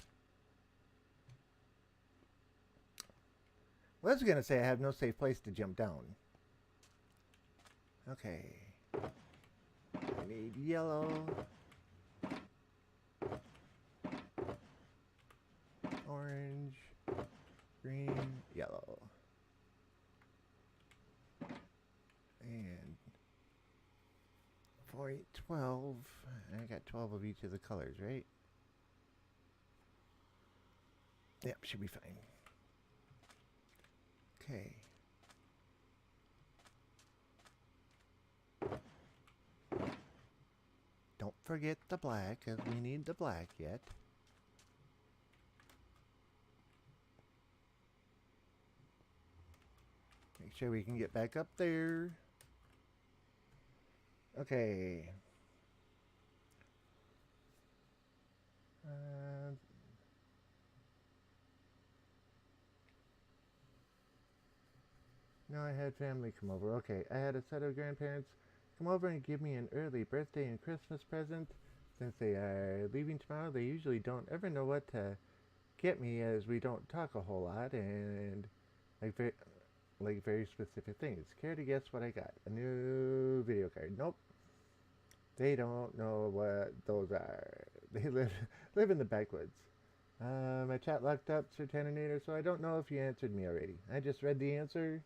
was going to say I have no safe place to jump down. Okay. I need yellow. Orange. Green. Yellow. And 4, 8, 12. I got 12 of each of the colors, right? Yep, should be fine. Okay. Don't forget the black, because we need the black yet. Make sure we can get back up there. Okay. No, I had family come over. Okay, I had a set of grandparents come over and give me an early birthday and Christmas present. Since they are leaving tomorrow, they usually don't ever know what to get me, as we don't talk a whole lot, and like very specific things. Care to guess what I got? A new video card. Nope. They don't know what those are. They live in the backwoods. My chat locked up, Friend Tanninator, so I don't know if you answered me already. I just read the answer.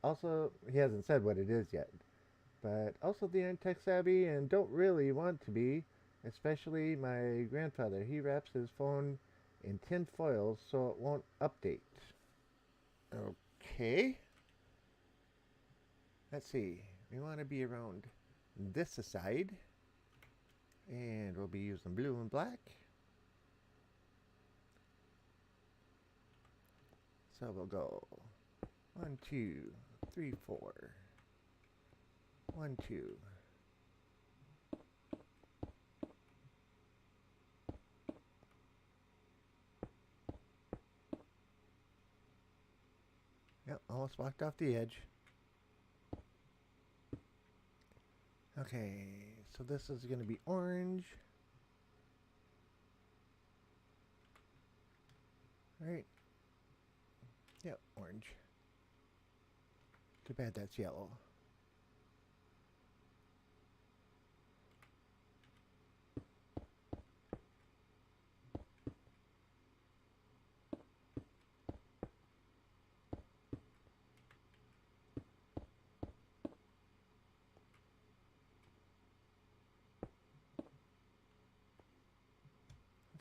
Also, he hasn't said what it is yet. But also they aren't tech savvy and don't really want to be. Especially my grandfather. He wraps his phone in tin foil so it won't update. Okay. Let's see. We want to be around this side. And we'll be using blue and black. So we'll go 1, 2, 3, 4. 1, 2. Yep, almost walked off the edge. Okay, so this is going to be orange. Right? Yep, orange. Too bad that's yellow.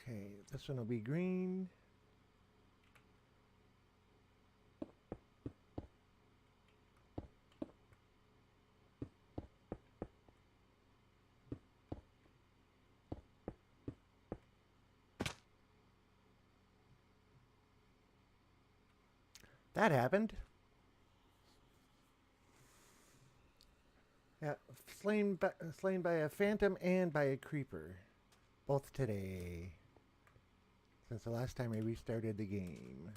Okay, this one will be green. That happened. Yeah, slain by a phantom and by a creeper. Both today. Since the last time I restarted the game.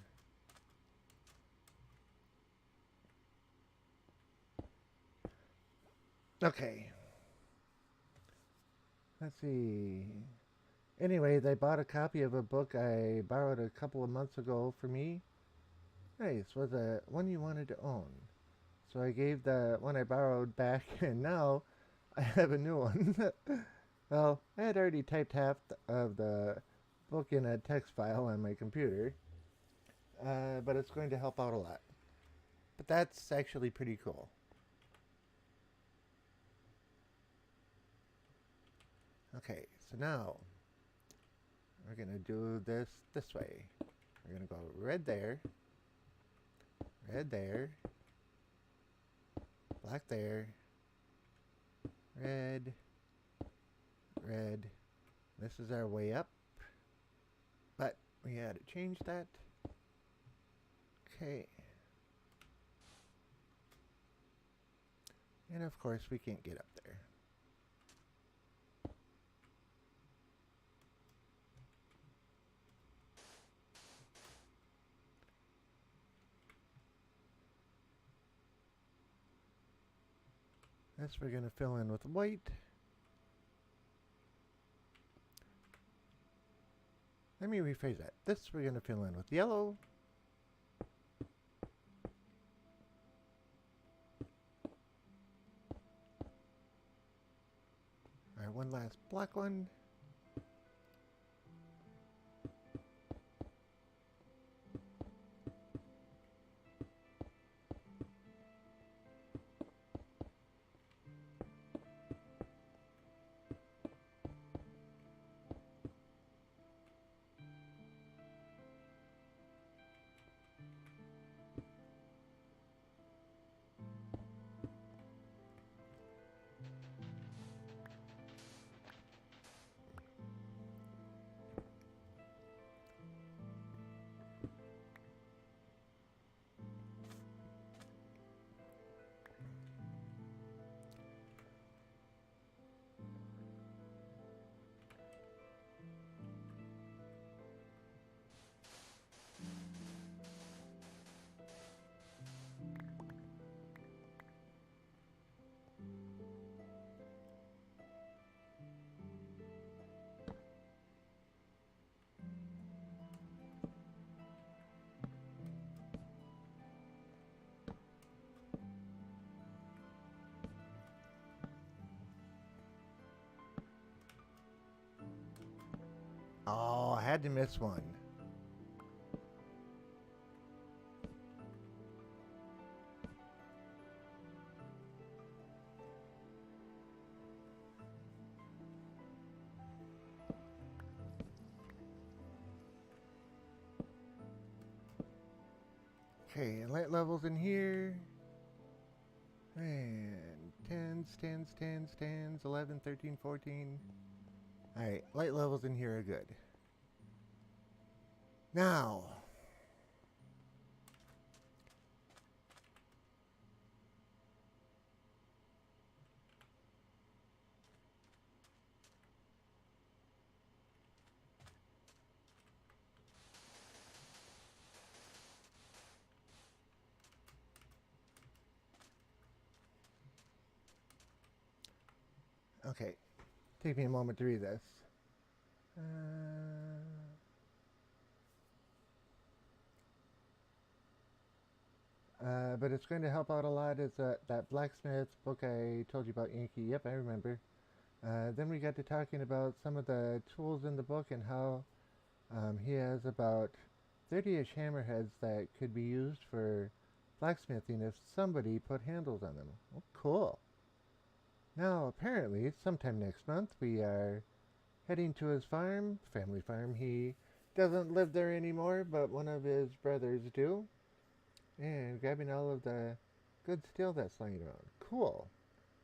Okay. Let's see. Anyway, they bought a copy of a book I borrowed a couple of months ago for me. Nice, was a one you wanted to own. So I gave the one I borrowed back, and now I have a new one. Well, I had already typed half of the book in a text file on my computer, but it's going to help out a lot. But that's actually pretty cool. Okay, so now we're going to do this way. We're going to go red there, black there, red, red. This is our way up, but we had to change that. Okay. And of course we can't get up there. This we're going to fill in with white. Let me rephrase that. This we're going to fill in with yellow. Alright, one last black one. Oh, I had to miss one. Okay, light levels in here. And 10s, 11, 13, 14. Alright, light levels in here are good. Now, Okay, take me a moment to read this. But it's going to help out a lot is that blacksmith book I told you about, Yankee. Yep, I remember. Then we got to talking about some of the tools in the book and how he has about 30-ish hammerheads that could be used for blacksmithing if somebody put handles on them. Oh, cool. Now, apparently, sometime next month, we are heading to his farm, family farm. He doesn't live there anymore, but one of his brothers do. And grabbing all of the good steel that's laying around. Cool.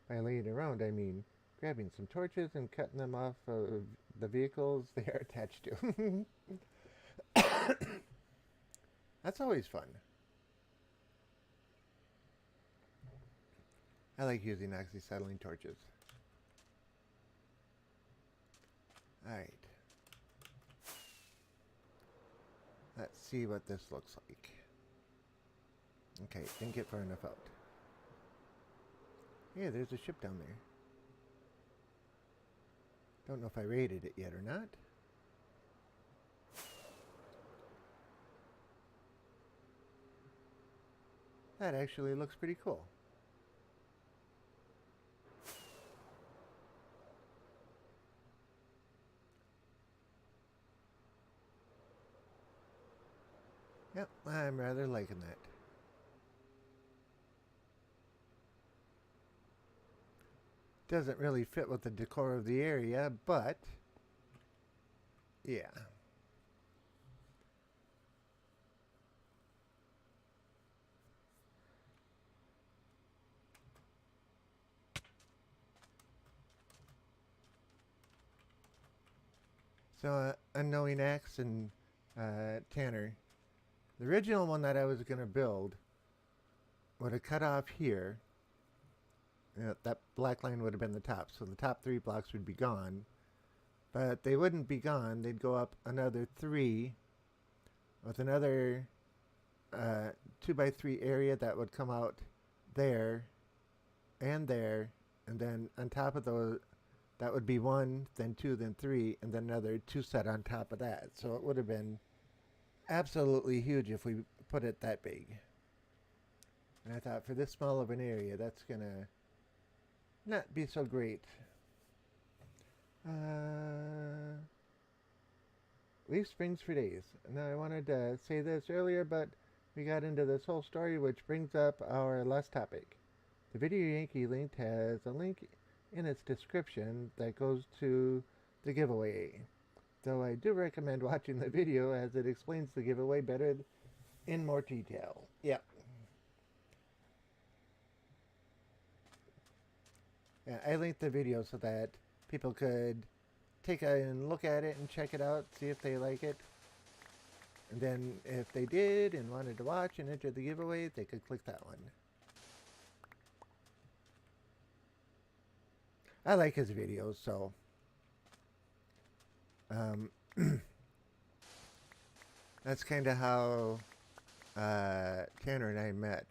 By laying around, I mean grabbing some torches and cutting them off of the vehicles they are attached to. That's always fun. I like using oxyacetylene torches. Alright. Let's see what this looks like. Okay, didn't get far enough out. Yeah, there's a ship down there. Don't know if I raided it yet or not. That actually looks pretty cool. Yep, I'm rather liking that. Doesn't really fit with the decor of the area, but yeah. So, Unknowing Axe and Tanner. The original one that I was going to build would have cut off here. That black line would have been the top. So the top 3 blocks would be gone. But they wouldn't be gone. They'd go up another 3 with another 2x3 area that would come out there and there. And then on top of those, that would be 1, then 2, then 3, and then another 2 set on top of that. So it would have been absolutely huge if we put it that big. And I thought for this small of an area, that's going to not be so great. Leaf springs for days. Now I wanted to say this earlier, but we got into this whole story, which brings up our last topic. The video Yankee linked has a link in its description that goes to the giveaway. Though I do recommend watching the video as it explains the giveaway better in more detail. Yep. Yeah, I linked the video so that people could take a look at it and check it out, see if they like it. And then if they did and wanted to watch and enter the giveaway, they could click that one. I like his videos, so that's kind of how Tanner and I met,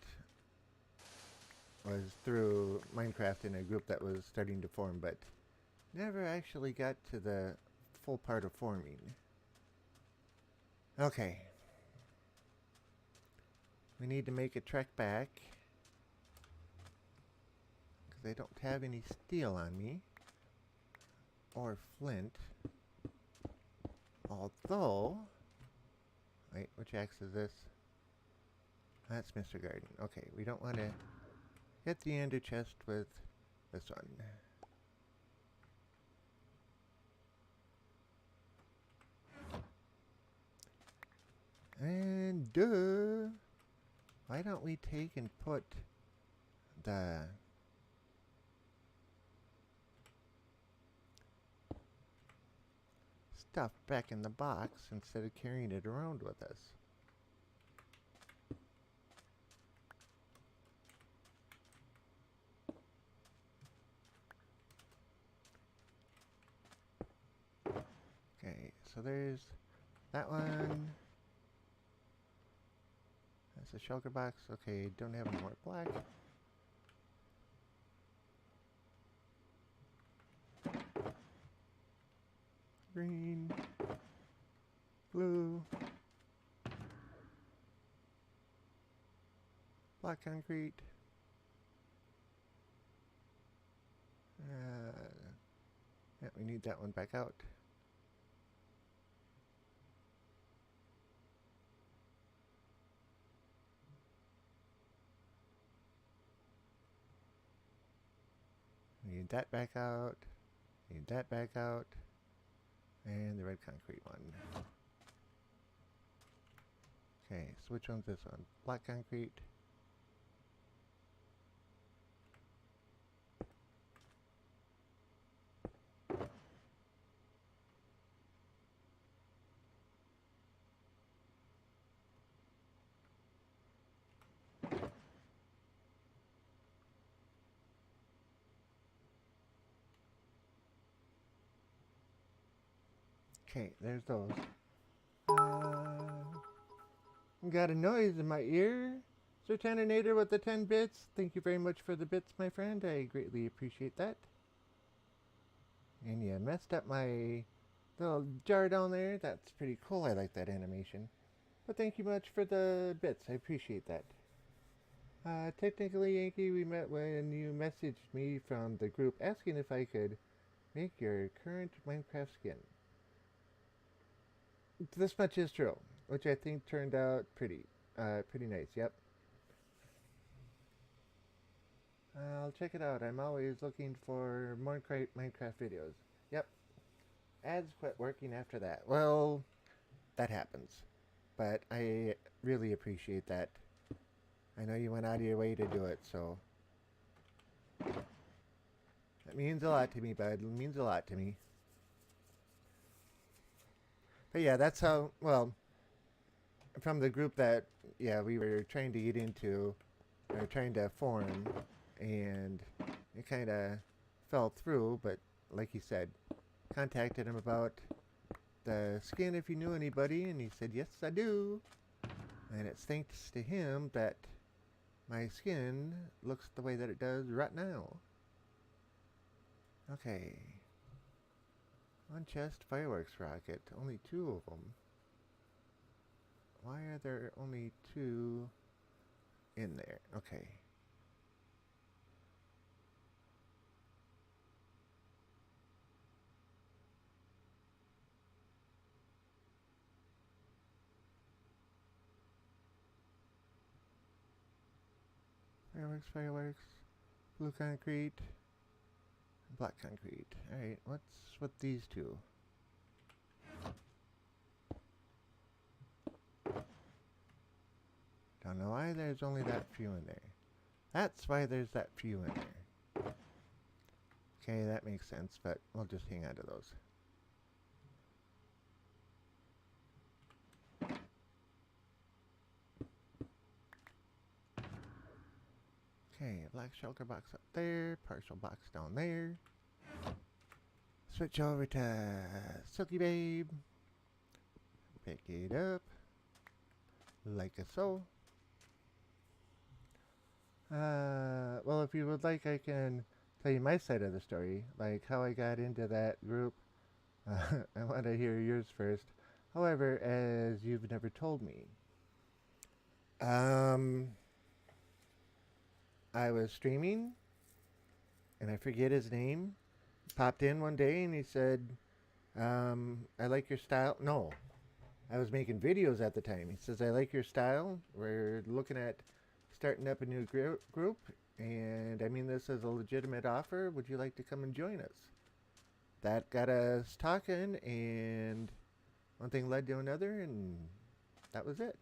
was through Minecraft in a group that was starting to form, but never actually got to the full part of forming. Okay. We need to make a trek back, because I don't have any steel on me, or flint. Although, wait, which axe is this? That's Mr. Garden. Okay, we don't want to hit the ender chest with this one. And why don't we take and put the stuff back in the box instead of carrying it around with us? Okay, so there's that one. That's a shulker box. Okay, don't have any more black. green, blue, black concrete. Yeah, we need that one back out. Need that back out. Need that back out. And the red concrete one. Okay, so which one's this one? Black concrete. Okay, there's those. Got a noise in my ear. Sir Tanninator with the 10 bits. Thank you very much for the bits, my friend. I greatly appreciate that. And you messed up my little jar down there. That's pretty cool. I like that animation. But thank you much for the bits. I appreciate that. Technically, Yankee, we met when you messaged me from the group asking if I could make your current Minecraft skin. This much is true, which I think turned out pretty nice. Yep. I'll check it out. I'm always looking for more Minecraft videos. Yep. Ads quit working after that. Well, that happens. But I really appreciate that. I know you went out of your way to do it, so that means a lot to me, bud. It means a lot to me. But yeah, that's how, well, from the group that, yeah, we were trying to get into, or trying to form, and it kind of fell through, but like he said, contacted him about the skin if he knew anybody, and he said, yes, I do. And it's thanks to him that my skin looks the way that it does right now. Okay. One chest fireworks rocket. Only 2 of them. Why are there only 2 in there? Okay. Fireworks, fireworks. Blue concrete. Black concrete. Alright, what's with these 2? Don't know why there's only that few in there. That's why there's that few in there. Okay, that makes sense, but we'll just hang on to those. Okay, black shulker box up there, partial box down there. Switch over to Silky Babe. Pick it up. Like so. Well, if you would like, I can tell you my side of the story, like how I got into that group. I want to hear yours first. However, as you've never told me. I was streaming, and I forget his name. Popped in one day, and he said, I like your style. No, I was making videos at the time. He says, I like your style. We're looking at starting up a new group, and I mean this is a legitimate offer. Would you like to come and join us? That got us talking, and one thing led to another, and that was it.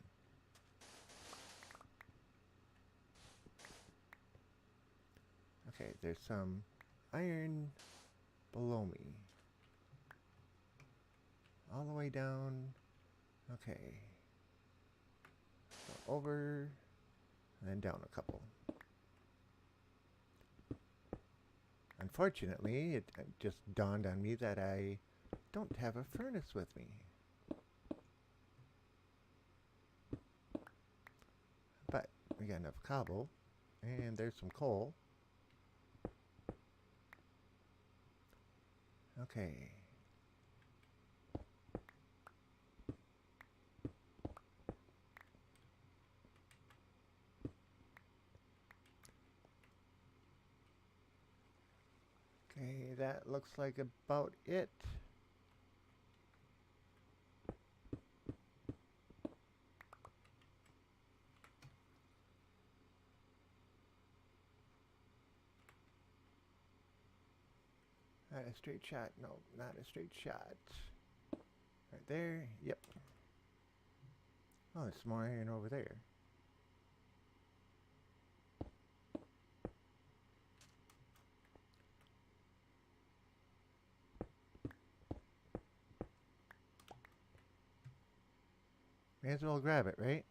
Okay, there's some iron below me. All the way down. Okay. So over, and then down a couple. Unfortunately, it just dawned on me that I don't have a furnace with me. But we got enough cobble, and there's some coal. Okay. that looks like about it. Not a straight shot. No, not a straight shot. Right there. Yep. Oh, there's some more iron over there. May as well grab it, right?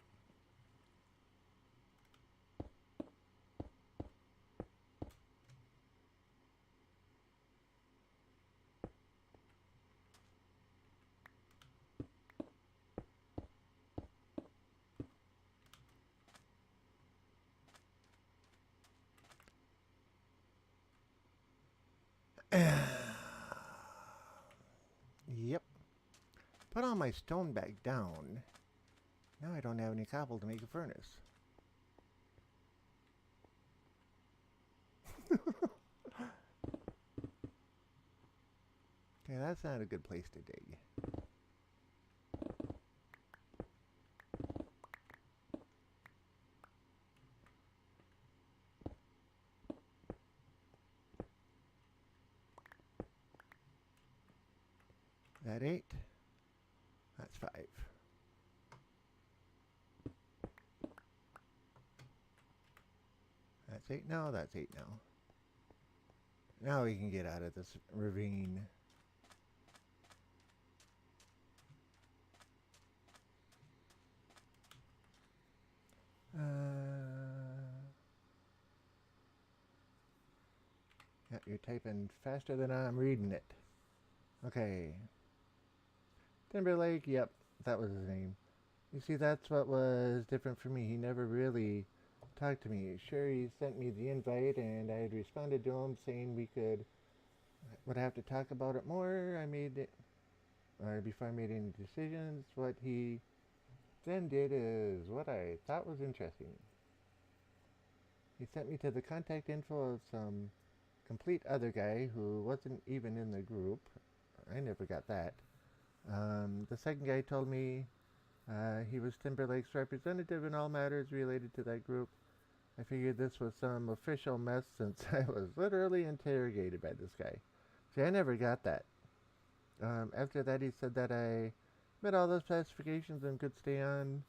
Yep. Put all my stone back down. Now I don't have any cobble to make a furnace. Okay, that's not a good place to dig. That 8? That's 5. That's 8 now, that's 8 now. Now we can get out of this ravine. Yeah, you're typing faster than I'm reading it. Okay. Timberlake, yep, that was his name. You see, that's what was different for me. He never really talked to me. Sure, he sent me the invite, and I had responded to him saying would have to talk about it more. Before I made any decisions. What he then did is what I thought was interesting. He sent me to the contact info of some complete other guy who wasn't even in the group. I never got that. The second guy told me he was Timberlake's representative in all matters related to that group. I figured this was some official mess since I was literally interrogated by this guy. See, I never got that. After that, he said that I met all those specifications and could stay on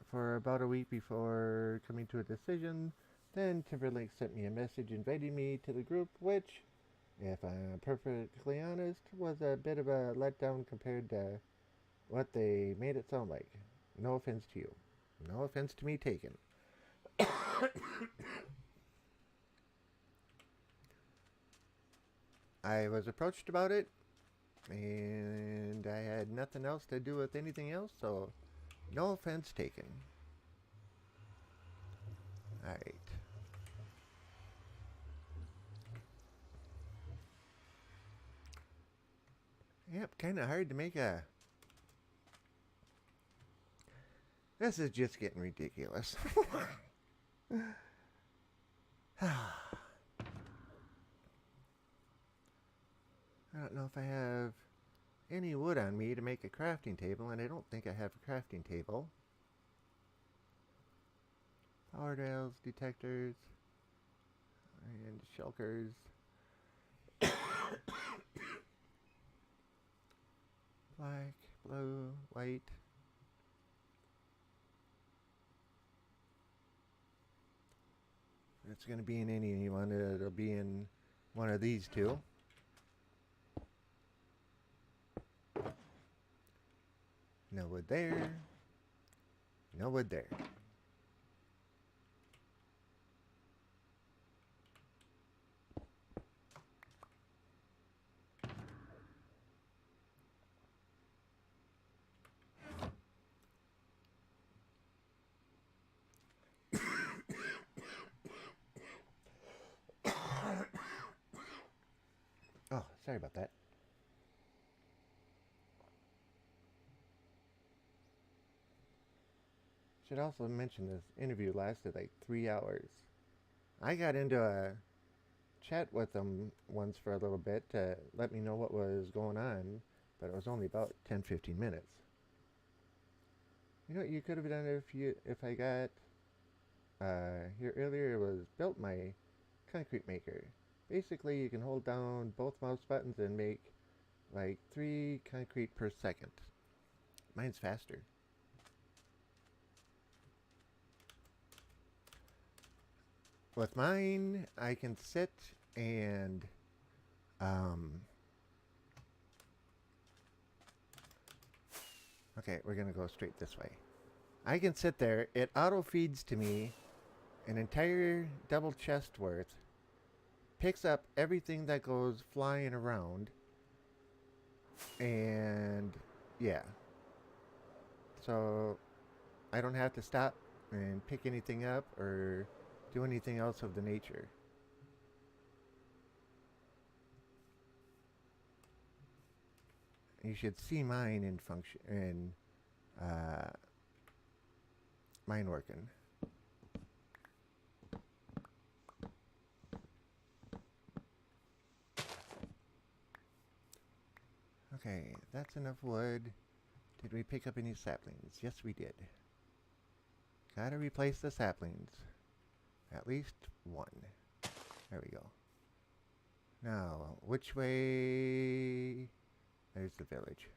for about a week before coming to a decision. Then Timberlake sent me a message inviting me to the group, which, if I'm perfectly honest, was a bit of a letdown compared to what they made it sound like. No offense to you. No offense to me taken. I was approached about it, and I had nothing else to do with anything else, so no offense taken. Alright. Yep, kind of hard to make a... This is just getting ridiculous. I don't know if I have any wood on me to make a crafting table, and I don't think I have a crafting table. Power rails, detectors, and shulkers. Black, blue, white. It's going to be in any one. It'll be in one of these two. No wood there. No wood there. Oh, sorry about that. Should also mention this interview lasted like 3 hours. I got into chat with them once for a little bit to let me know what was going on, but it was only about 10-15 minutes. You know what you could have done if I got here earlier was built my concrete maker. Basically, you can hold down both mouse buttons and make like 3 concrete per second. Mine's faster. With mine, I can sit and okay, we're gonna go straight this way. I can sit there, it auto feeds to me an entire double chest worth, picks up everything that goes flying around, and yeah. So I don't have to stop and pick anything up or do anything else of the nature. You should see mine in function in mine working. Okay, that's enough wood. Did we pick up any saplings? Yes, we did. Gotta replace the saplings. At least one. There we go. Now, which way? There's the village.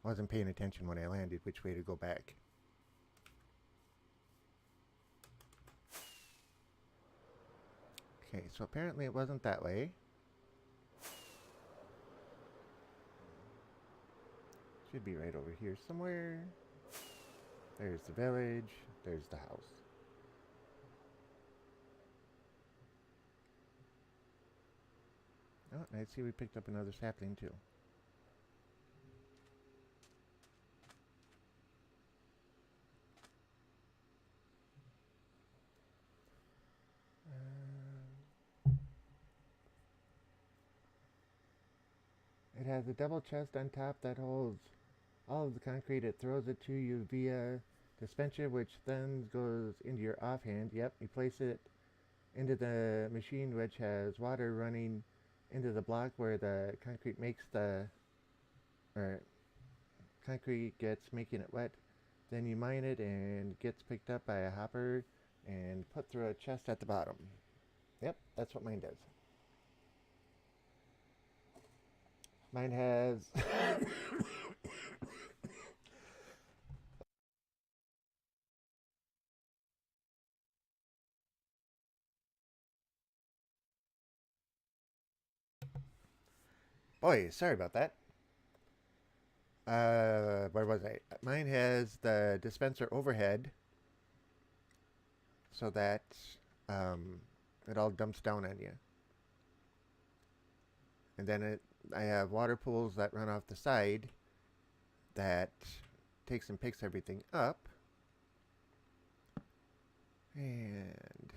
Wasn't paying attention when I landed which way to go back. Okay, so apparently it wasn't that way. Should be right over here somewhere. There's the village. There's the house. Oh, I see we picked up another sapling too. It has a double chest on top that holds all of the concrete. It throws it to you via dispenser, which then goes into your offhand. Yep, you place it into the machine, which has water running into the block where the concrete makes the, or concrete gets making it wet. Then you mine it and gets picked up by a hopper and put through a chest at the bottom. Yep, that's what mine does. Mine has boy, sorry about that. Where was I? Mine has the dispenser overhead so that it all dumps down on you. And then I have water pools that run off the side that takes and picks everything up. And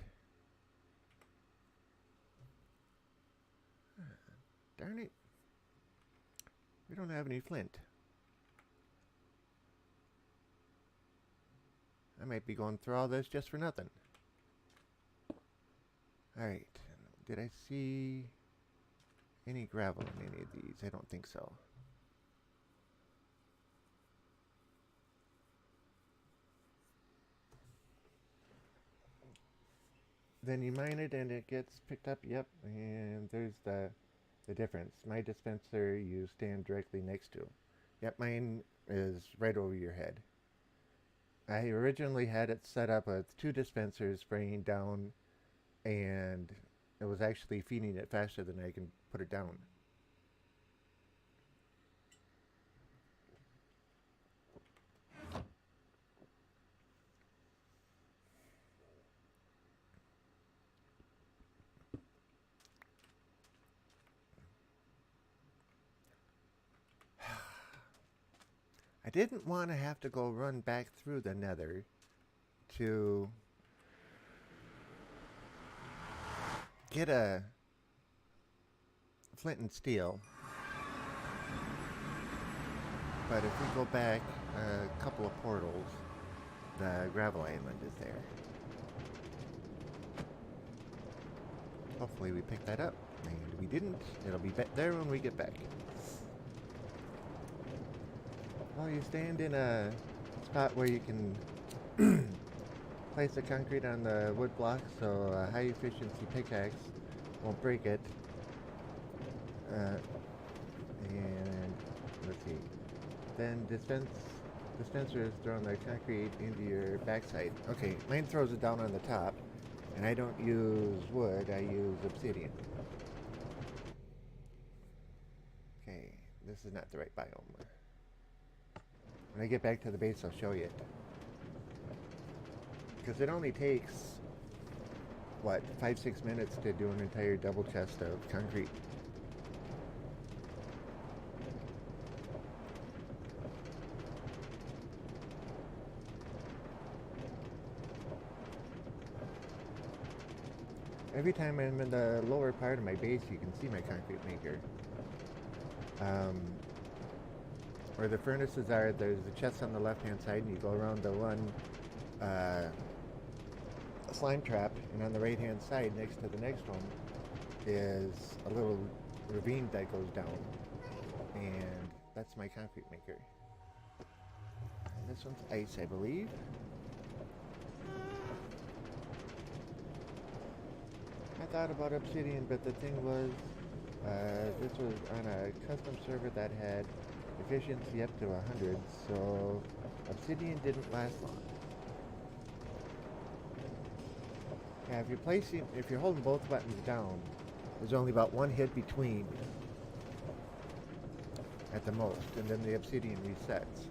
darn it, we don't have any flint. I might be going through all this just for nothing. Alright, did I see any gravel in any of these? I don't think so. Then you mine it and it gets picked up. Yep, and there's the difference. My dispenser you stand directly next to. Yep, mine is right over your head. I originally had it set up with 2 dispensers spraying down, and it was actually feeding it faster than I can put it down. I didn't want to have to go run back through the nether to get a flint and steel. But if we go back a couple of portals, the gravel island is there. Hopefully we picked that up. And we didn't. It'll be there when we get back. Well, you stand in a spot where you can place the concrete on the wood block so a high efficiency pickaxe won't break it. And let's see. Then dispenser is throwing the concrete into your backside. Okay, mine throws it down on the top, and I don't use wood, I use obsidian. Okay, this is not the right biome. When I get back to the base, I'll show you it. Because it only takes, what, 5-6 minutes to do an entire double chest of concrete. Every time I'm in the lower part of my base, you can see my concrete maker. Where the furnaces are, there's a chest on the left-hand side, and you go around the one slime trap, and on the right-hand side, next to the next one, is a little ravine that goes down, and that's my concrete maker. And this one's ice, I believe. I thought about obsidian, but the thing was, this was on a custom server that had efficiency up to 100, so obsidian didn't last long. Yeah, if you're holding both buttons down, there's only about one hit between at the most, and then the obsidian resets.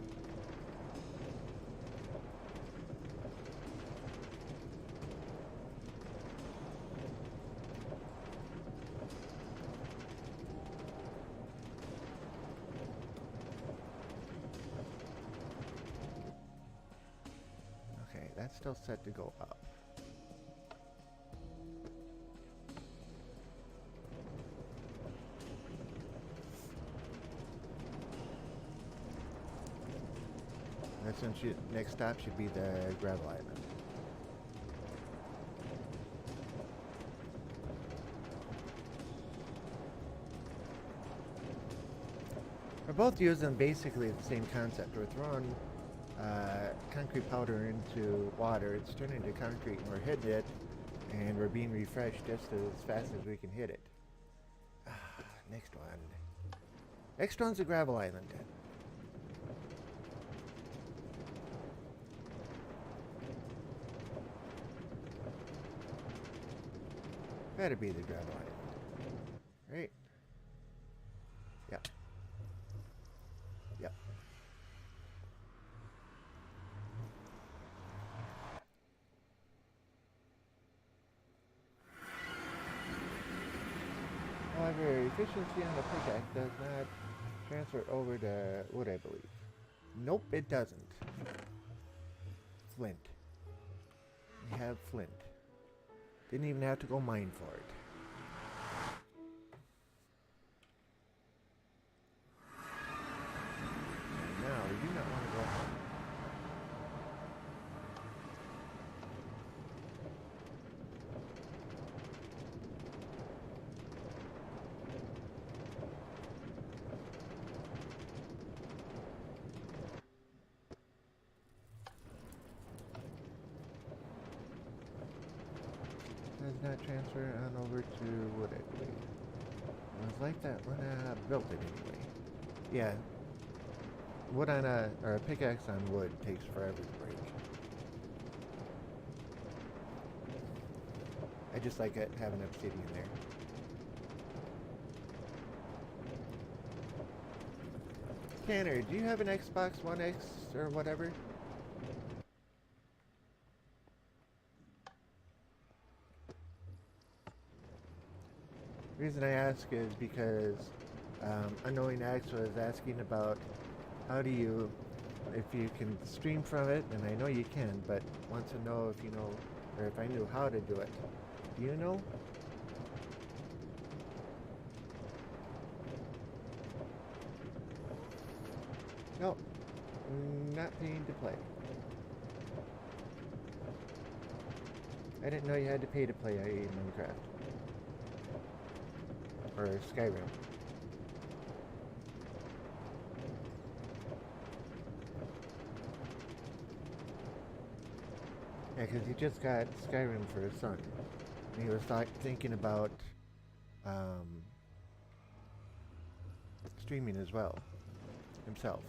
Okay, that's still set to go up. Next stop should be the gravel island. We're both using basically the same concept. We're throwing concrete powder into water. It's turning into concrete, and we're hitting it, and we're being refreshed just as fast as we can hit it. Next one. Next one's the gravel island. Better be the gravel island. Right? Yep. Yep. However, efficiency on the pickaxe does not transfer over to wood, I believe. Nope, it doesn't. Flint. We have flint. Didn't even have to go mine for it. Now, we do not want to go home. Does not transfer on over to wood, I believe. It was like that when I built it anyway. Yeah. Wood on or a pickaxe on wood takes forever to break. I just like it having obsidian there. Tanner, do you have an Xbox One X or whatever? The reason I ask is because Unknowing Axe was asking about how do you, if you can stream from it, and I know you can, but wants to know if you know, or if I knew how to do it. Do you know? No, not paying to play. I didn't know you had to pay to play Minecraft. or Skyrim. Yeah, because he just got Skyrim for his son. And he was thinking about um, streaming as well, himself.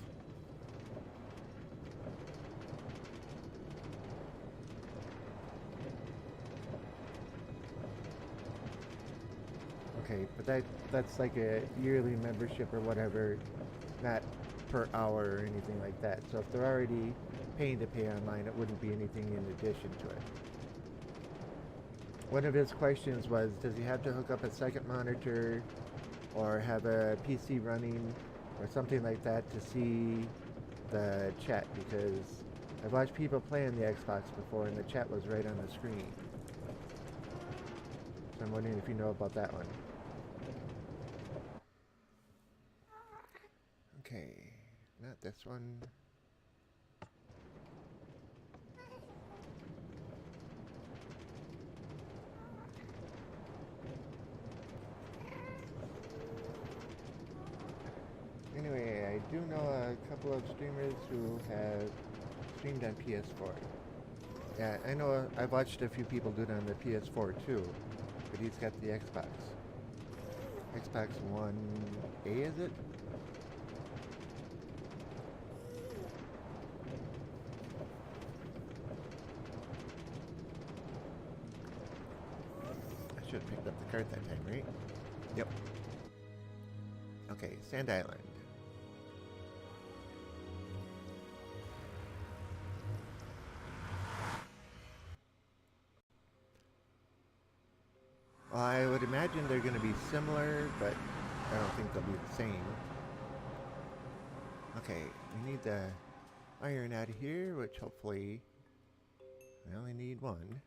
Okay, but that's like a yearly membership or whatever, not per hour or anything like that. So if they're already paying to pay online, it wouldn't be anything in addition to it. One of his questions was, does he have to hook up a second monitor or have a PC running or something like that to see the chat? Because I've watched people play on the Xbox before and the chat was right on the screen. So I'm wondering if you know about that one. Okay, not this one. Anyway, I do know a couple of streamers who have streamed on PS4. Yeah, I know I've watched a few people do it on the PS4 too, but he's got the Xbox. Xbox One A, is it? I should have picked up the card that time, right? Yep. Okay, Sand Island. Well, I would imagine they're going to be similar, but I don't think they'll be the same. Okay, we need the iron out of here, which hopefully I only need one.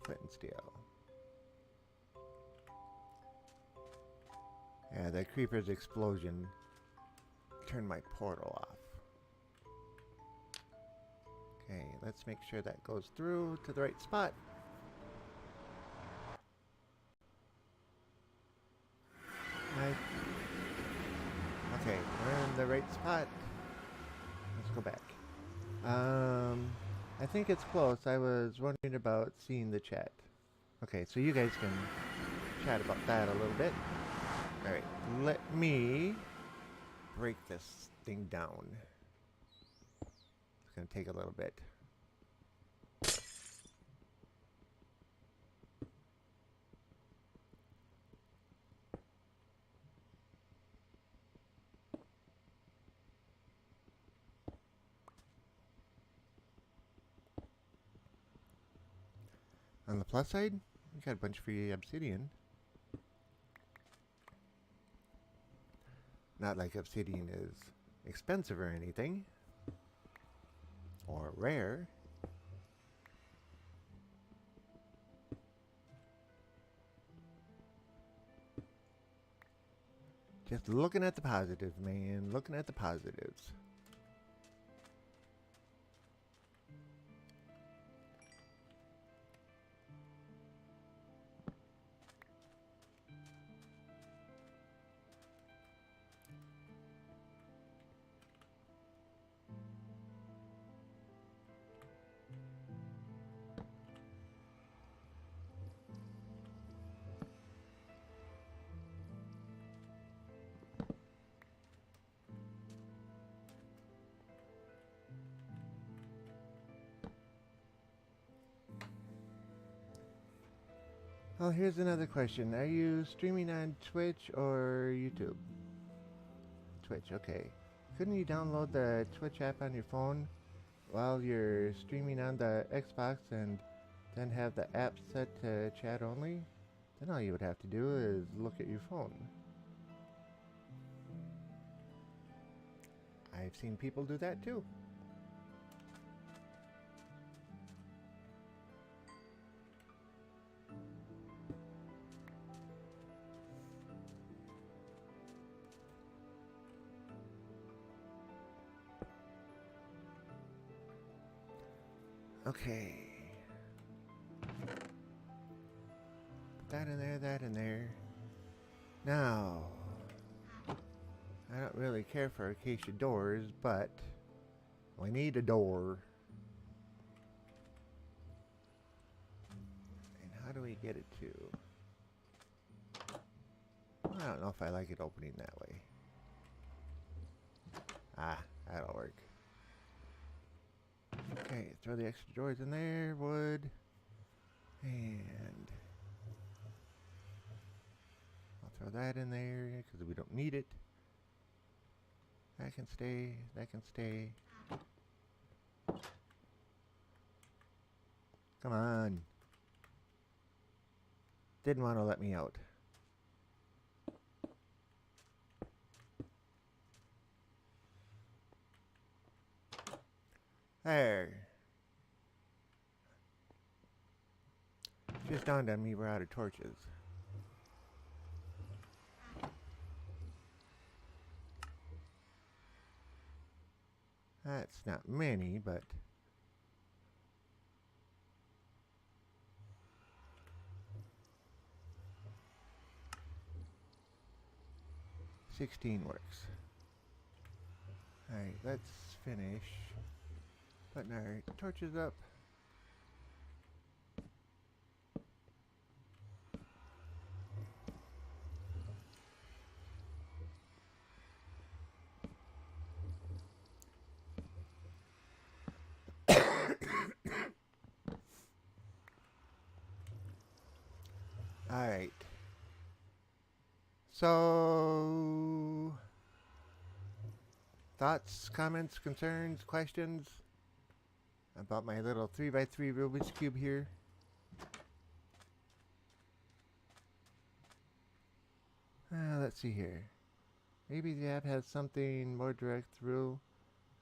Flint and steel. Yeah, that creeper's explosion turned my portal off. Okay, let's make sure that goes through to the right spot. Okay, we're in the right spot. Let's go back. I think it's close. I was wondering about seeing the chat. Okay, so you guys can chat about that a little bit. Alright, let me break this thing down. It's going to take a little bit. On the plus side, we got a bunch of free obsidian. Not like obsidian is expensive or anything. Or rare. Just looking at the positives, man. Looking at the positives. Well, here's another question. Are you streaming on Twitch or YouTube? Twitch, okay. Couldn't you download the Twitch app on your phone while you're streaming on the Xbox and then have the app set to chat only? Then all you would have to do is look at your phone. I've seen people do that too. Okay. That in there, that in there. Now, I don't really care for acacia doors, but we need a door. And how do we get it to? I don't know if I like it opening that way. Ah, that'll work. Okay, throw the extra doors in there, wood. And I'll throw that in there because we don't need it. That can stay, that can stay. Come on. Didn't want to let me out. There. Just dawned on me we're out of torches. That's not many, but... $16 works. Alright, let's finish putting our torches up. Alright. So... thoughts, comments, concerns, questions about my little 3x3 Rubik's Cube here? Let's see here. Maybe the app has something more direct through.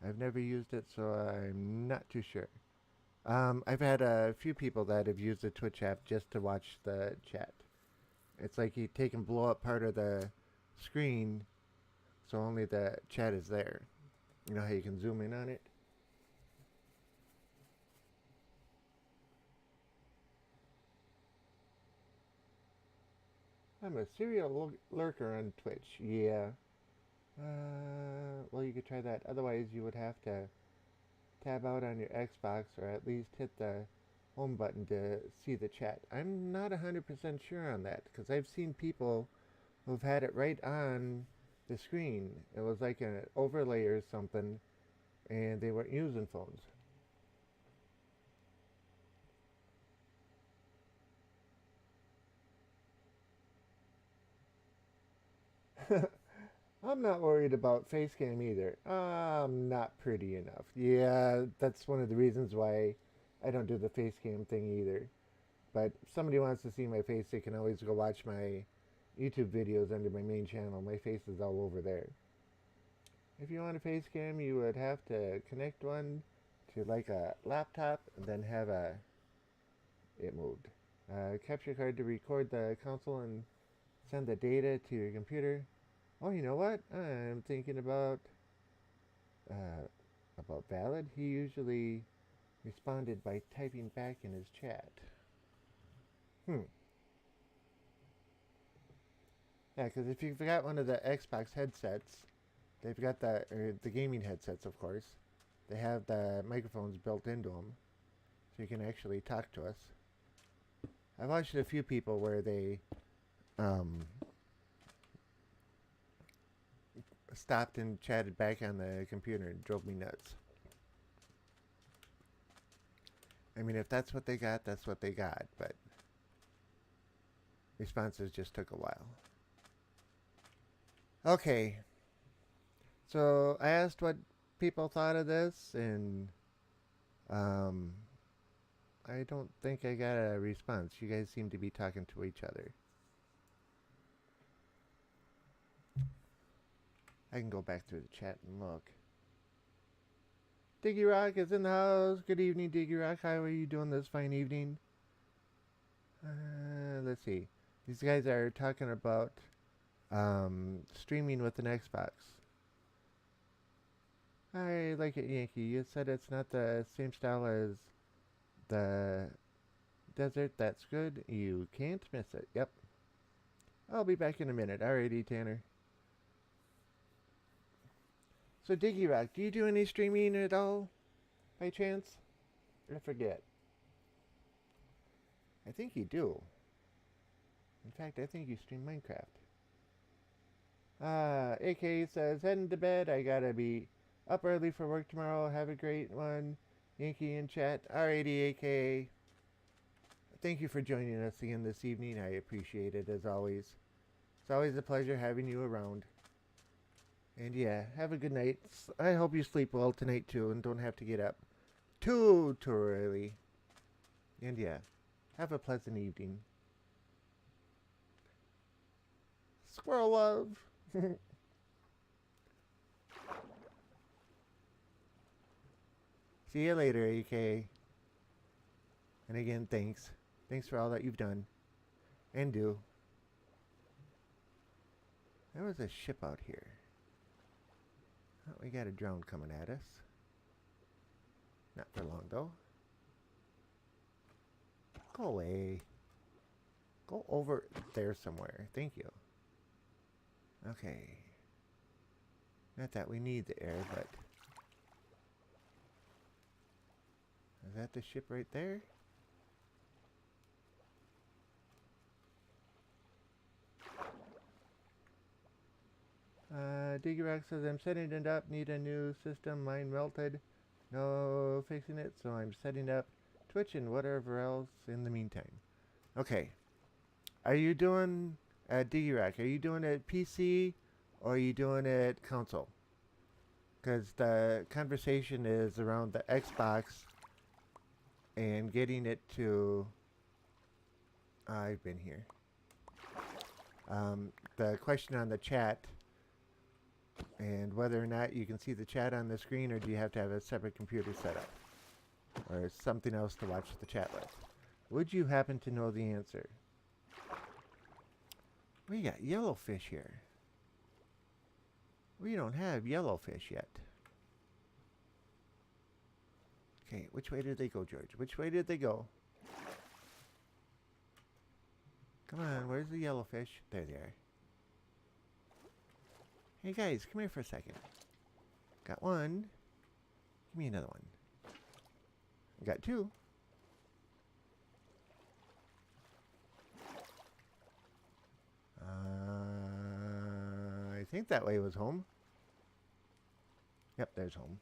I've never used it, so I'm not too sure. I've had a few people that have used the Twitch app just to watch the chat. It's like you take and blow up part of the screen so only the chat is there. You know how you can zoom in on it? I'm a serial lurker on Twitch. Yeah. Well, you could try that. Otherwise, you would have to tab out on your Xbox or at least hit the home button to see the chat. I'm not 100% sure on that because I've seen people who've had it right on the screen. It was like an overlay or something, and they weren't using phones. I'm not worried about face cam either. I'm not pretty enough. Yeah, that's one of the reasons why I don't do the face cam thing either. But if somebody wants to see my face, they can always go watch my YouTube videos under my main channel. My face is all over there. If you want a face cam, you would have to connect one to like a laptop and then have it moved. Capture card to record the console and send the data to your computer. Oh, you know what? I'm thinking about Valid. He usually responded by typing back in his chat. Yeah, because if you've got one of the Xbox headsets, they've got the gaming headsets, of course. They have the microphones built into them, so you can actually talk to us. I've watched a few people where they stopped and chatted back on the computer and drove me nuts. I mean, if that's what they got, that's what they got, but responses just took a while. Okay, so I asked what people thought of this, and I don't think I got a response. You guys seem to be talking to each other. I can go back through the chat and look. Diggy Rock is in the house. Good evening, Diggy Rock. How are you doing this fine evening? Let's see. These guys are talking about streaming with an Xbox. I like it, Yankee. You said it's not the same style as the desert. That's good. You can't miss it. Yep. I'll be back in a minute. Alrighty, Tanner. So, Diggy Rock, do you do any streaming at all? By chance? I forget. I think you do. In fact, I think you stream Minecraft. AK says, heading to bed. I gotta be up early for work tomorrow. Have a great one. Yankee in chat. Alrighty, AK. Thank you for joining us again this evening. I appreciate it as always. It's always a pleasure having you around. And yeah, have a good night. I hope you sleep well tonight too and don't have to get up too early. And yeah, have a pleasant evening. Squirrel love. See you later, AK. And again, thanks. Thanks for all that you've done. And do. There was a ship out here. Oh, we got a drone coming at us. Not for long, though. Go away. Go over there somewhere. Thank you. Okay. Not that we need the air, but... Is that the ship right there? Diggyrock says, I'm setting it up, need a new system, mine melted. No fixing it, so I'm setting up Twitch and whatever else in the meantime. Okay. Are you doing, Diggyrock, are you doing it PC or are you doing it console? Because the conversation is around the Xbox and getting it to... I've been here. The question on the chat and whether or not you can see the chat on the screen or do you have to have a separate computer set up or something else to watch the chat with. Would you happen to know the answer? We got yellowfish here. We don't have yellowfish yet. Okay, which way did they go, George? Which way did they go? Come on, where's the yellowfish? There they are. Hey guys, come here for a second. Got one. Give me another one. Got two. I think that way was home. Yep, there's home.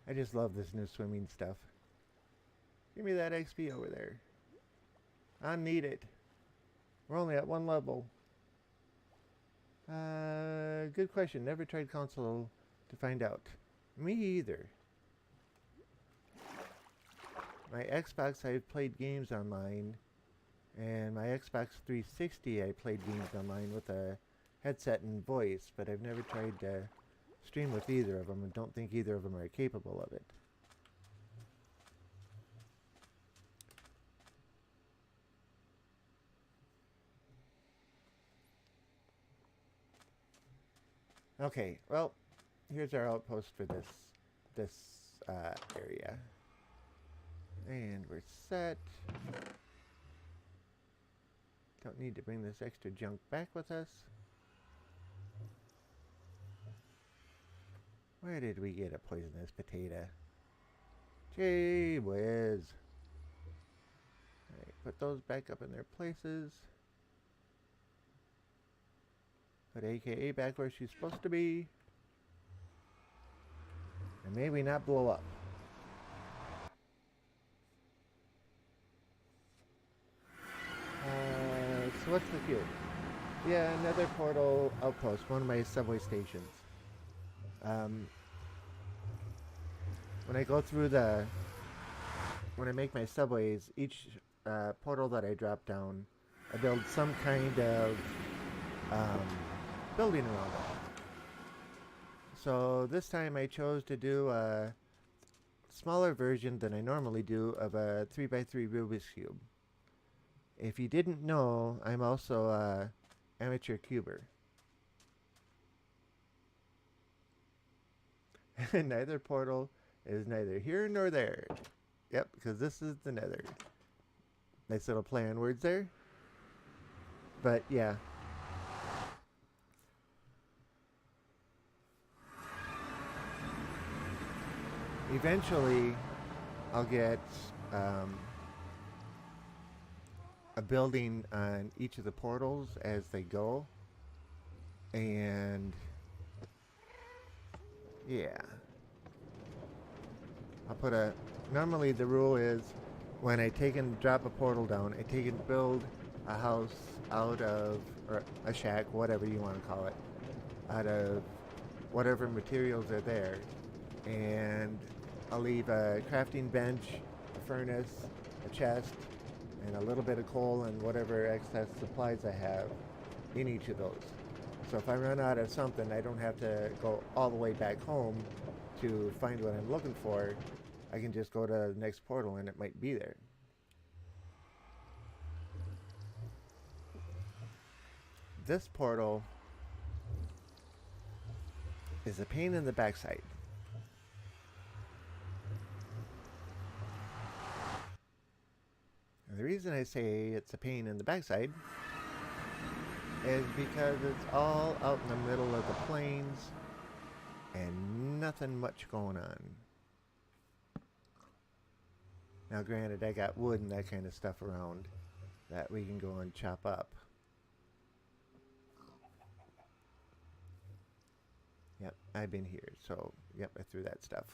I just love this new swimming stuff. Give me that XP over there. I need it. We're only at one level. Good question. Never tried console to find out. Me either. My Xbox, I've played games online. And my Xbox 360, I played games online with a headset and voice. But I've never tried to stream with either of them and don't think either of them are capable of it. Okay, well, here's our outpost for this area. And we're set. Don't need to bring this extra junk back with us. Where did we get a poisonous potato? Gee whiz. Alright, put those back up in their places. Put AKA back where she's supposed to be. And maybe not blow up. So what's the queue? Yeah, another portal outpost, one of my subway stations. When I go through when I make my subways, each portal that I drop down, I build some kind of building around it. So this time I chose to do a smaller version than I normally do of a 3x3 Rubik's Cube. If you didn't know, I'm also amateur cuber. Neither portal is neither here nor there. Yep, because this is the nether. Nice little play on words there. But yeah. Eventually, I'll get a building on each of the portals as they go. And yeah. I'll put a... Normally the rule is when I take and drop a portal down, I take and build a house out of, or a shack, whatever you want to call it, out of whatever materials are there. And I'll leave a crafting bench, a furnace, a chest, and a little bit of coal and whatever excess supplies I have in each of those. So if I run out of something, I don't have to go all the way back home to find what I'm looking for. I can just go to the next portal and it might be there. This portal is a pain in the backside. And the reason I say it's a pain in the backside is because it's all out in the middle of the plains and nothing much going on. Now granted, I got wood and that kind of stuff around that we can go and chop up. Yep, I've been here, so yep, I threw that stuff.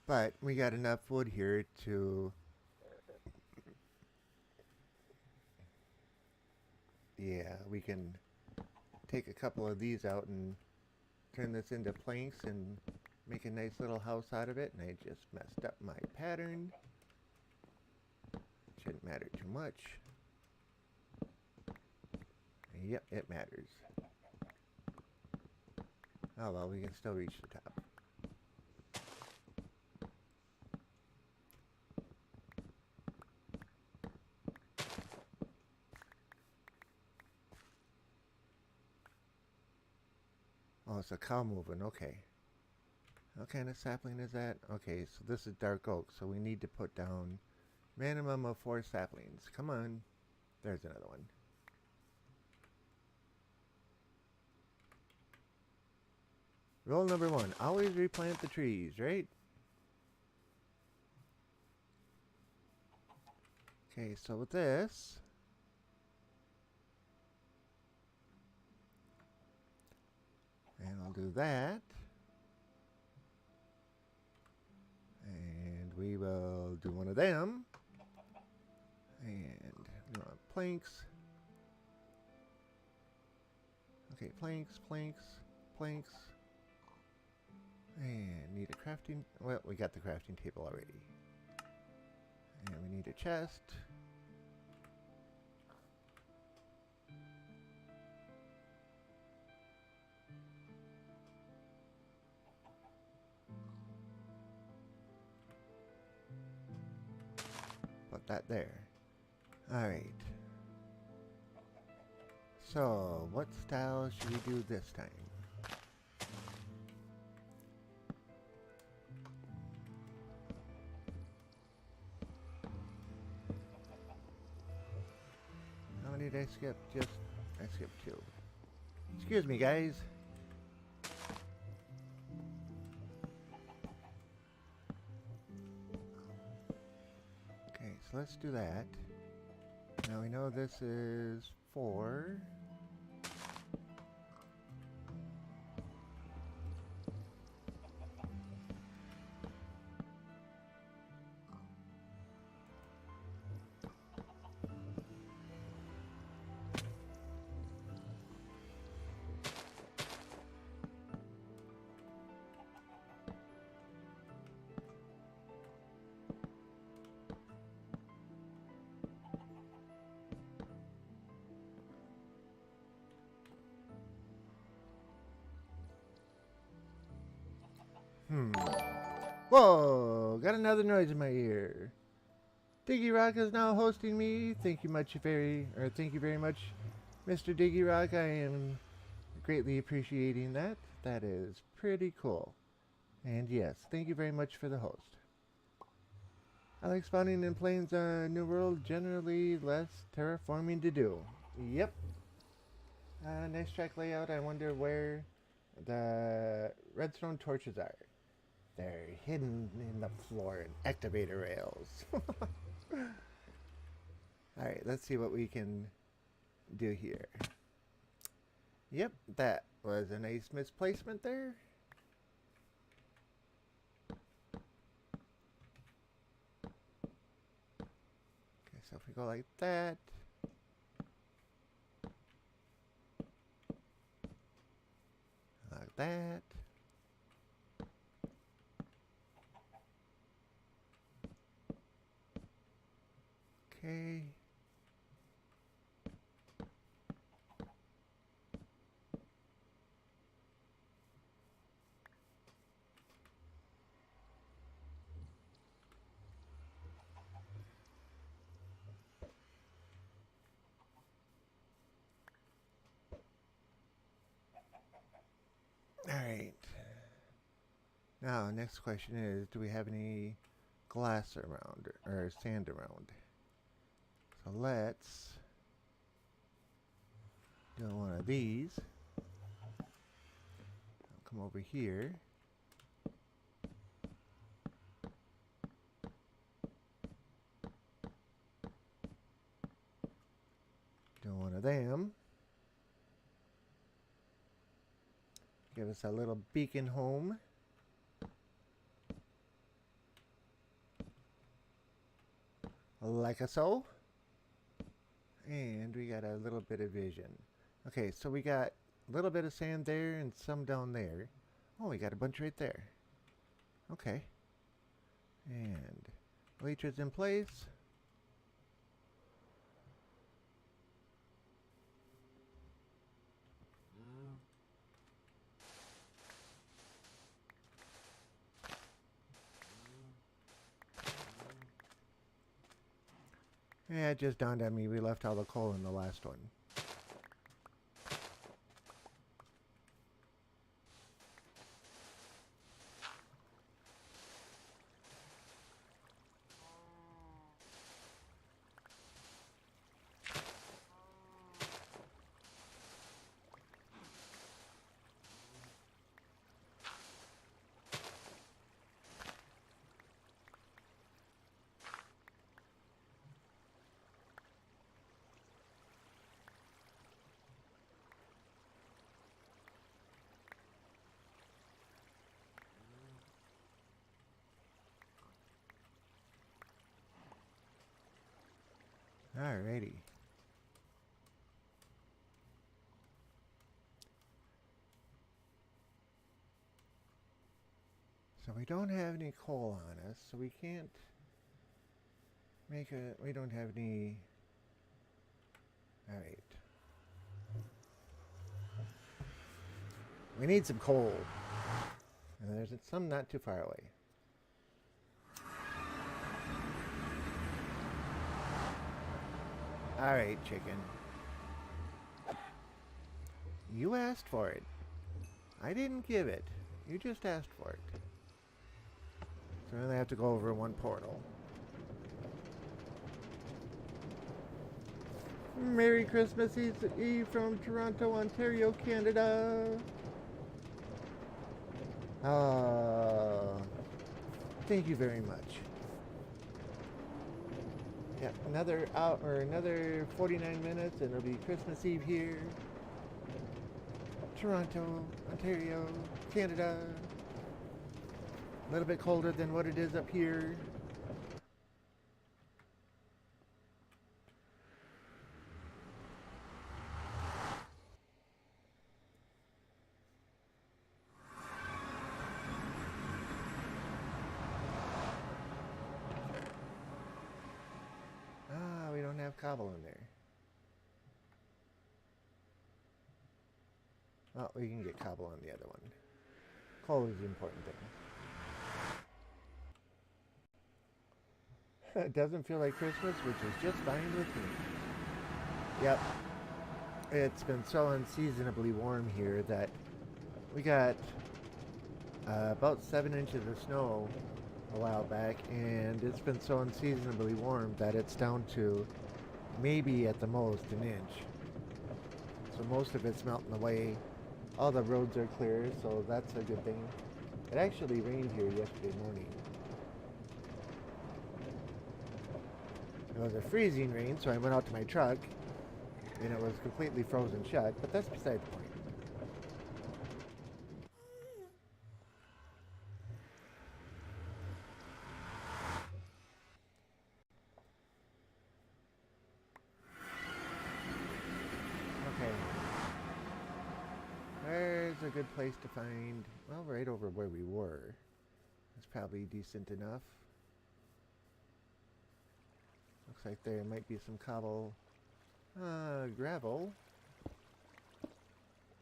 But we got enough wood here to... Yeah, we can take a couple of these out and turn this into planks and make a nice little house out of it. And I just messed up my pattern. Shouldn't matter too much. Yep, it matters. Oh well, we can still reach the top. Oh, it's a cow moving, okay. What kind of sapling is that? Okay, so this is dark oak, so we need to put down minimum of 4 saplings. Come on. There's another one. Rule number 1, always replant the trees, right? Okay, so with this, and I'll do that. And we will do one of them. And we want planks. Okay, planks, planks, planks. And need a crafting... Well, we got the crafting table already. And we need a chest. Put that there. Alright. So, what style should we do this time? How many did I skip? I skipped 2. Excuse me, guys. Okay, so let's do that. Now we know this is 4. Whoa! Got another noise in my ear. Diggy Rock is now hosting me. Thank you very much, Mr. Diggy Rock. I am greatly appreciating that. That is pretty cool. And yes, thank you very much for the host. I like spawning in planes on New World, generally less terraforming to do. Yep. Nice track layout. I wonder where the redstone torches are. They're hidden in the floor and activator rails. Alright, let's see what we can do here. Yep, that was a nice misplacement there. Okay, so if we go like that. Like that. Okay. Alright. Now, next question is, do we have any glass around or sand around? So let's do one of these. I'll come over here. Do one of them. Give us a little beacon home. Like a so. And we got a little bit of vision. Okay, so we got a little bit of sand there and some down there. Oh, we got a bunch right there. Okay. And leeches in place. Yeah, it just dawned on me we left all the coal in the last one. Alrighty. So we don't have any coal on us, so we can't make a... We don't have any... Alright. We need some coal. And there's some not too far away. Alright, chicken. You asked for it. I didn't give it. You just asked for it. So then I have to go over one portal. Merry Christmas Eve from Toronto, Ontario, Canada. Thank you very much. Yeah, another hour or another 49 minutes and it'll be Christmas Eve here. Toronto, Ontario, Canada. A little bit colder than what it is up here. We don't have cobble in there. Well, we can get cobble on the other one. Coal is the important thing. It doesn't feel like Christmas, which is just fine with me. Yep, it's been so unseasonably warm here that we got about 7 inches of snow a while back, and it's been so unseasonably warm that it's down to maybe at the most an inch. So most of it's melting away. All the roads are clear, so that's a good thing. It actually rained here yesterday morning. It was a freezing rain, so I went out to my truck, and it was completely frozen shut, but that's beside the point. Okay. Where's a good place to find... Well, right over where we were. That's probably decent enough. Looks like there might be some gravel.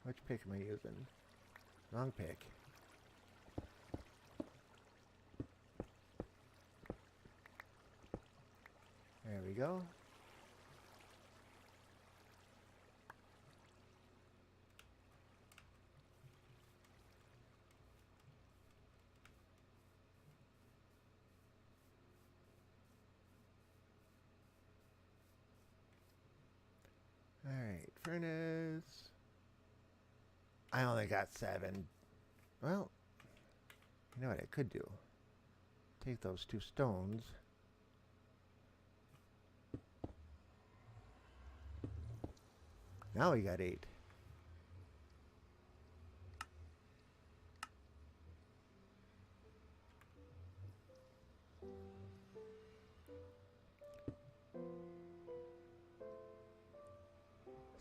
Which pick am I using? Wrong pick. There we go. Alright, furnace. I only got 7. Well, you know what I could do? Take those 2 stones. Now we got 8.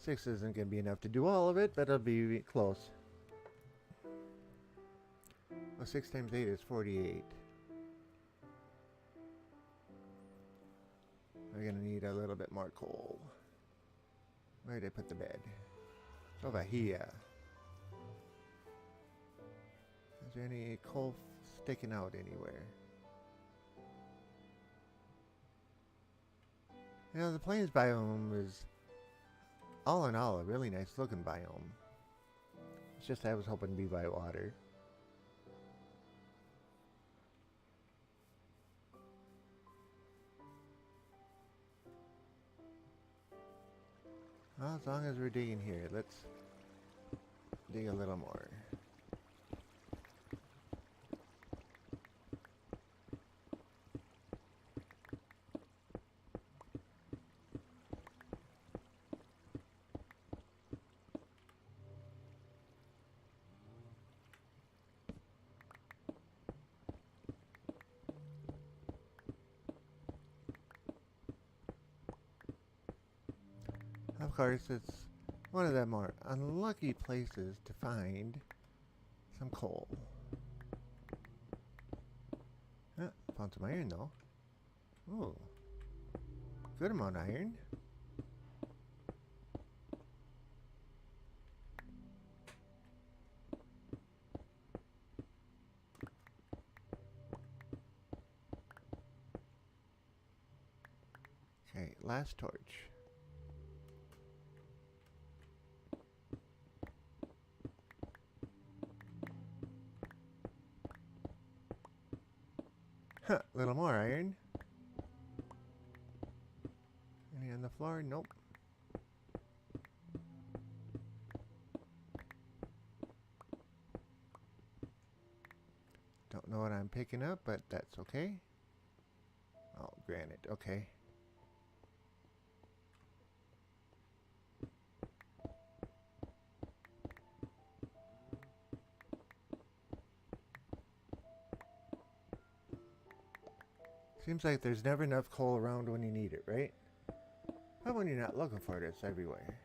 Six isn't going to be enough to do all of it, but it'll be close. Well, 6 times 8 is 48. We're going to need a little bit more coal. Where did I put the bed? It's over here. Is there any coal sticking out anywhere? You know, the plains biome is, all in all, a really nice looking biome. It's just I was hoping to be by water. Well, as long as we're digging here, let's dig a little more. Of course, it's one of the more unlucky places to find some coal. Found some iron though. Ooh, good amount of iron. Okay, last torch. Little more iron. Any on the floor? Nope. Don't know what I'm picking up, but that's okay. Oh, granite. Okay. Seems like there's never enough coal around when you need it, right? But when you're not looking for it, it's everywhere.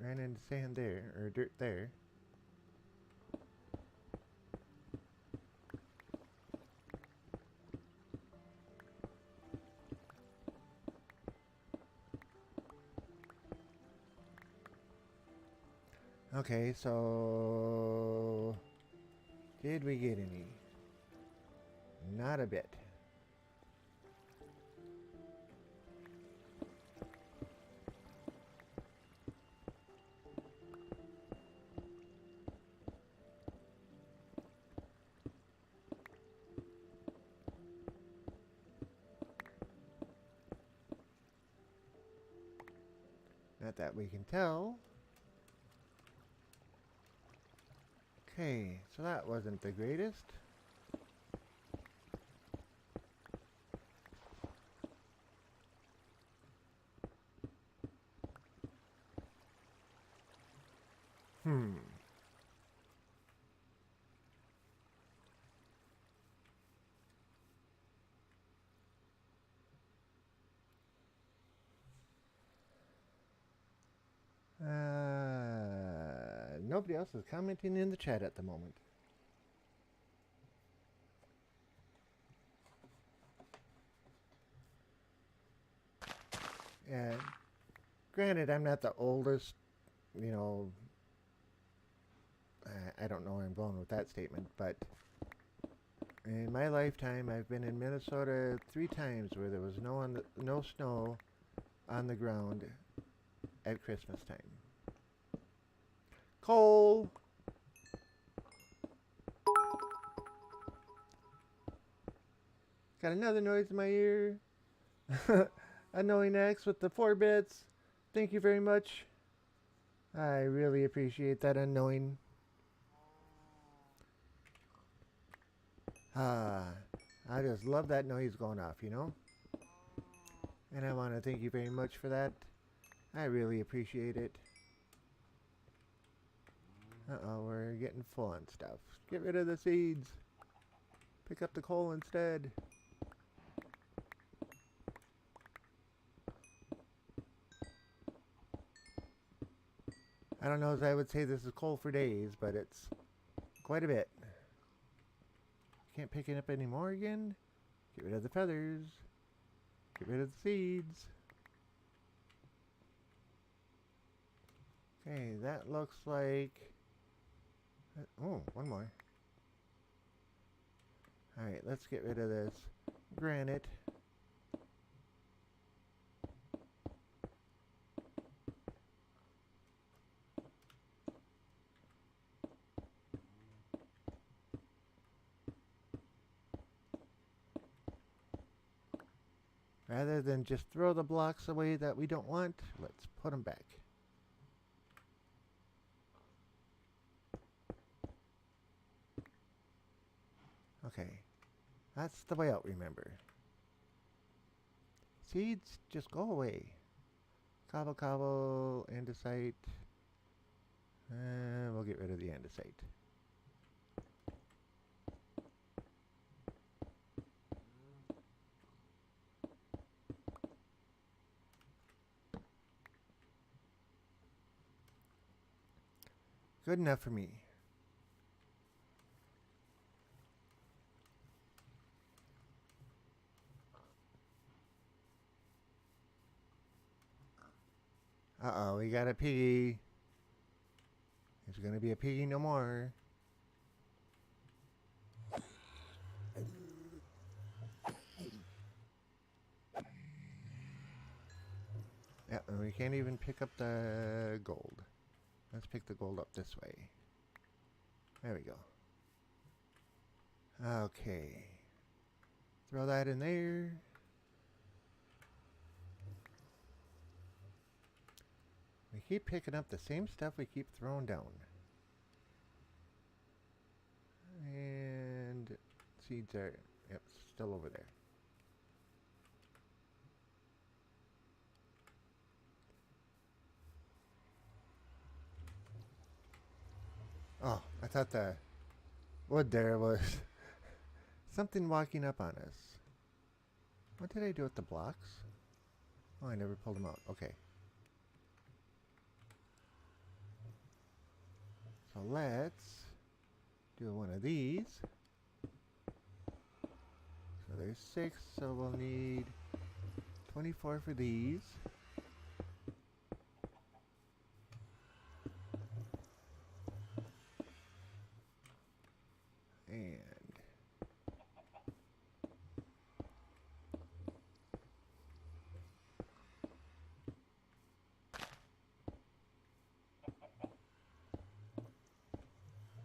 ran into sand there, or dirt there. Okay, so did we get any? Not a bit. Not that we can tell. Okay, so that wasn't the greatest. Hmm. Nobody else is commenting in the chat at the moment. And granted, I'm not the oldest, you know, I don't know where I'm going with that statement, but in my lifetime, I've been in Minnesota 3 times where there was no snow on the ground at Christmas time. Cole! Got another noise in my ear. Annoying X with the 4 bits. Thank you very much. I really appreciate that unknowing. I just love that noise going off, you know? And I want to thank you very much for that. I really appreciate it. Uh-oh, we're getting full on stuff. Get rid of the seeds. Pick up the coal instead. I don't know if I would say this is coal for days, but it's quite a bit. Can't pick it up anymore again. Get rid of the feathers. Get rid of the seeds. Okay, that looks like... Oh, one more. Alright, let's get rid of this granite. Rather than just throw the blocks away that we don't want, let's put them back. Okay, that's the way out, remember. Seeds, just go away. Cobble, cobble, andesite. We'll get rid of the andesite. Good enough for me. Uh-oh, we got a piggy. There's gonna be a piggy no more. Yeah, and we can't even pick up the gold. Let's pick the gold up this way. There we go. Okay. Throw that in there. We keep picking up the same stuff we keep throwing down. And seeds are, yep, still over there. Oh, I thought the wood there was something walking up on us. What did I do with the blocks? Oh, I never pulled them out. Okay. So let's do one of these. So there's 6, so we'll need 24 for these. And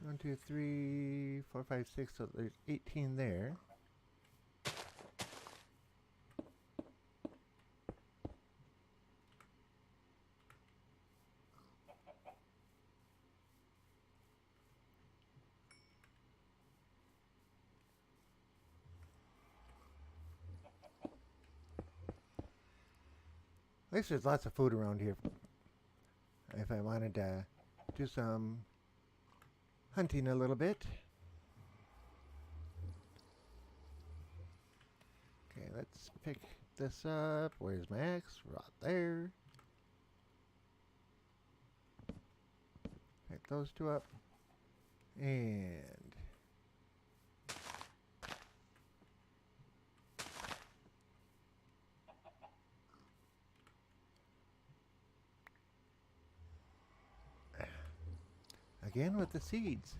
1, 2, 3, 4, 5, 6, so there's 18 there. At least there's lots of food around here. If I wanted to do some hunting a little bit. Okay, let's pick this up. Where's my axe? Right there. Pick those two up. And again with the seeds.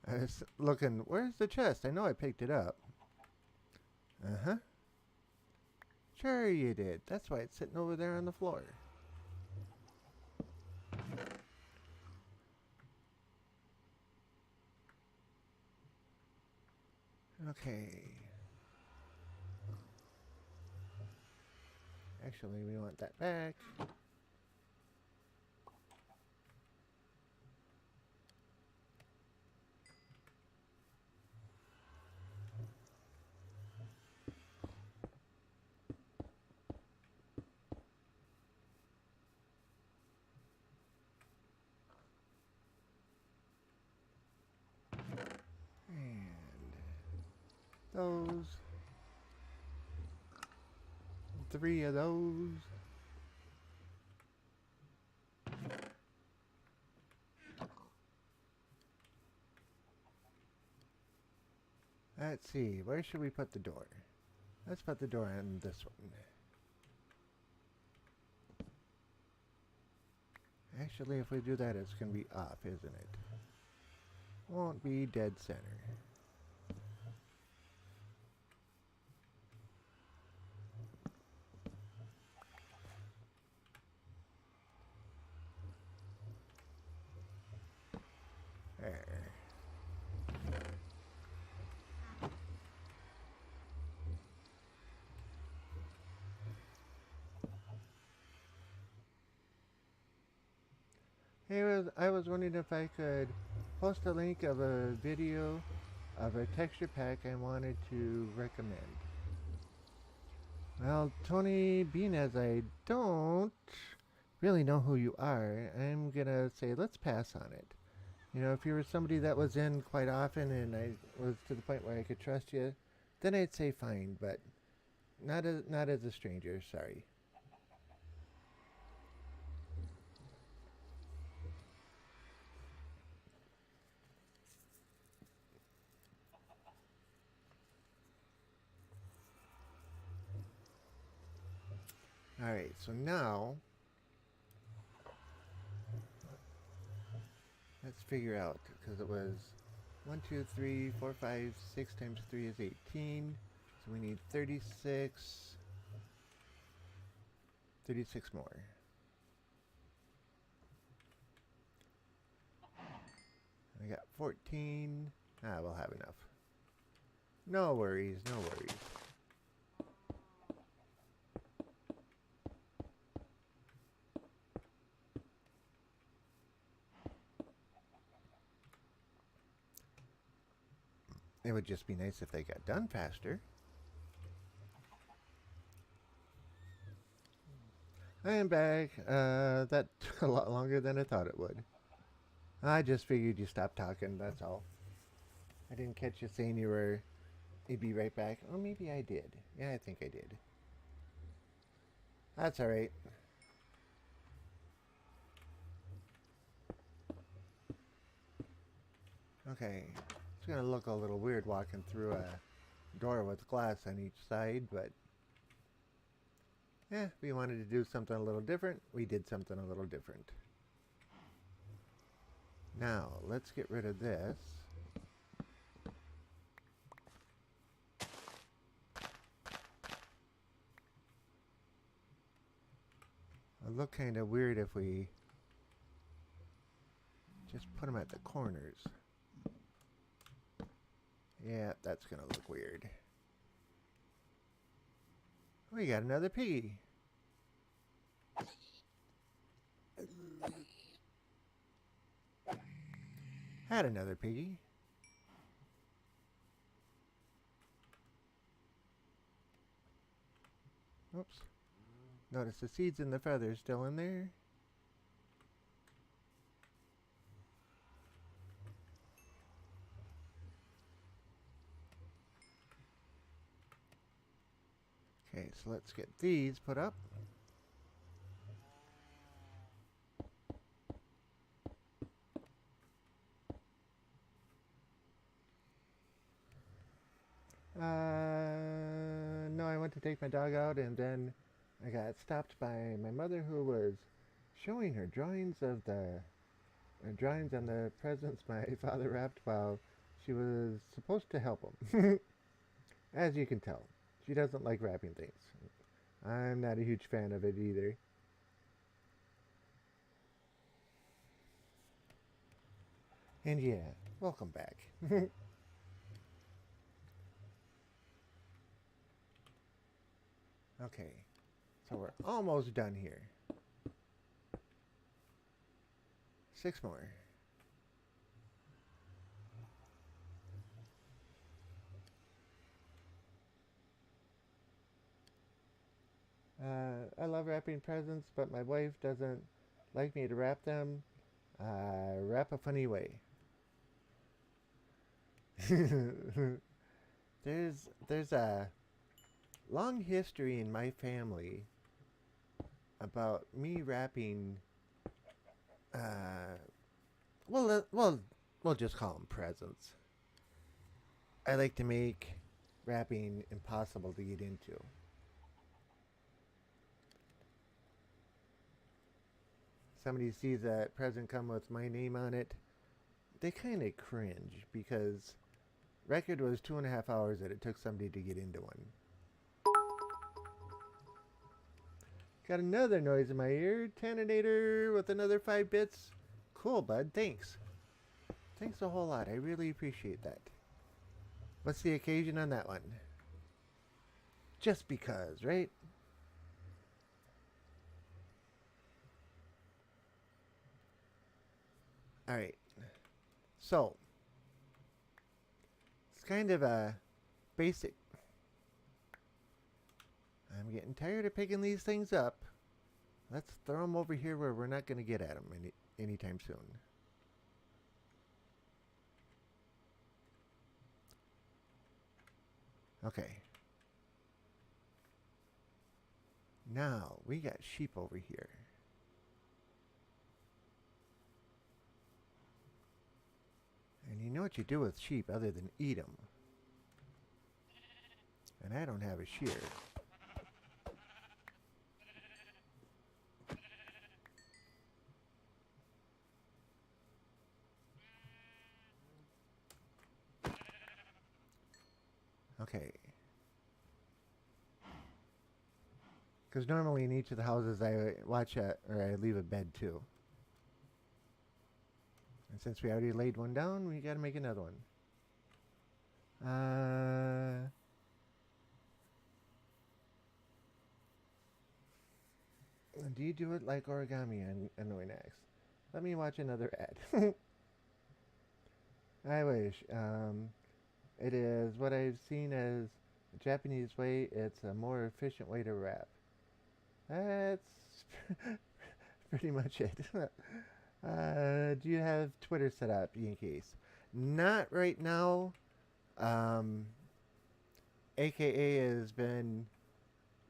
I was looking, where's the chest? I know I picked it up. Uh-huh. Sure you did. That's why it's sitting over there on the floor. Okay. Actually, we want that back. Those. 3 of those. Let's see, where should we put the door? Let's put the door on this one. Actually, if we do that, it's going to be off, isn't it? Won't be dead center. There. Hey, I was wondering if I could post a link of a video of a texture pack I wanted to recommend. Well, Tony, being as I don't really know who you are, I'm gonna say let's pass on it. You know, if you were somebody that was in quite often and I was to the point where I could trust you, then I'd say fine, but not as a stranger, sorry. Alright, so now let's figure out, because it was 1, 2, 3, 4, 5, 6 times 3 is 18. So we need 36 more. I got 14. We'll have enough. No worries, no worries. It would just be nice if they got done faster. I am back. That took a lot longer than I thought it would. I just figured you stopped talking, that's all. I didn't catch you saying you were He'd be right back. Or maybe I did. Yeah, I think I did. That's alright. Okay. It's gonna look a little weird walking through a door with glass on each side, but yeah, we wanted to do something a little different. We did something a little different. Now, let's get rid of this. It'll look kind of weird if we just put them at the corners. Yeah, that's gonna look weird. We got another piggy. Had another piggy. Oops. Notice the seeds and the feathers still in there. Okay, so let's get these put up. No, I went to take my dog out and then I got stopped by my mother who was showing her drawings of the drawings on the presents my father wrapped while she was supposed to help him. As you can tell, she doesn't like wrapping things. I'm not a huge fan of it either. And yeah, welcome back. Okay, so we're almost done here. 6 more. I love wrapping presents, but my wife doesn't like me to wrap them. Wrap a funny way. there's a long history in my family about me wrapping. We'll just call them presents. I like to make wrapping impossible to get into. Somebody sees a present come with my name on it, they kind of cringe because record was 2.5 hours that it took somebody to get into one. Got another noise in my ear. Tanninator with another 5 bits. Cool, bud. Thanks. Thanks a whole lot. I really appreciate that. What's the occasion on that one? Just because, right? Alright. So, it's kind of a basic. I'm getting tired of picking these things up. Let's throw them over here where we're not going to get at them anytime soon. Okay. Now, we got sheep over here. And you know what you do with sheep other than eat them. And I don't have a shear. Okay. Because normally in each of the houses I watch or I leave a bed too. And since we already laid one down, we gotta make another one. Do you do it like origami on Annoying X? Let me watch another ad. I wish. It is what I've seen as a Japanese way. It's a more efficient way to wrap. That's pretty much it. Do you have Twitter set up in case? Not right now. AKA has been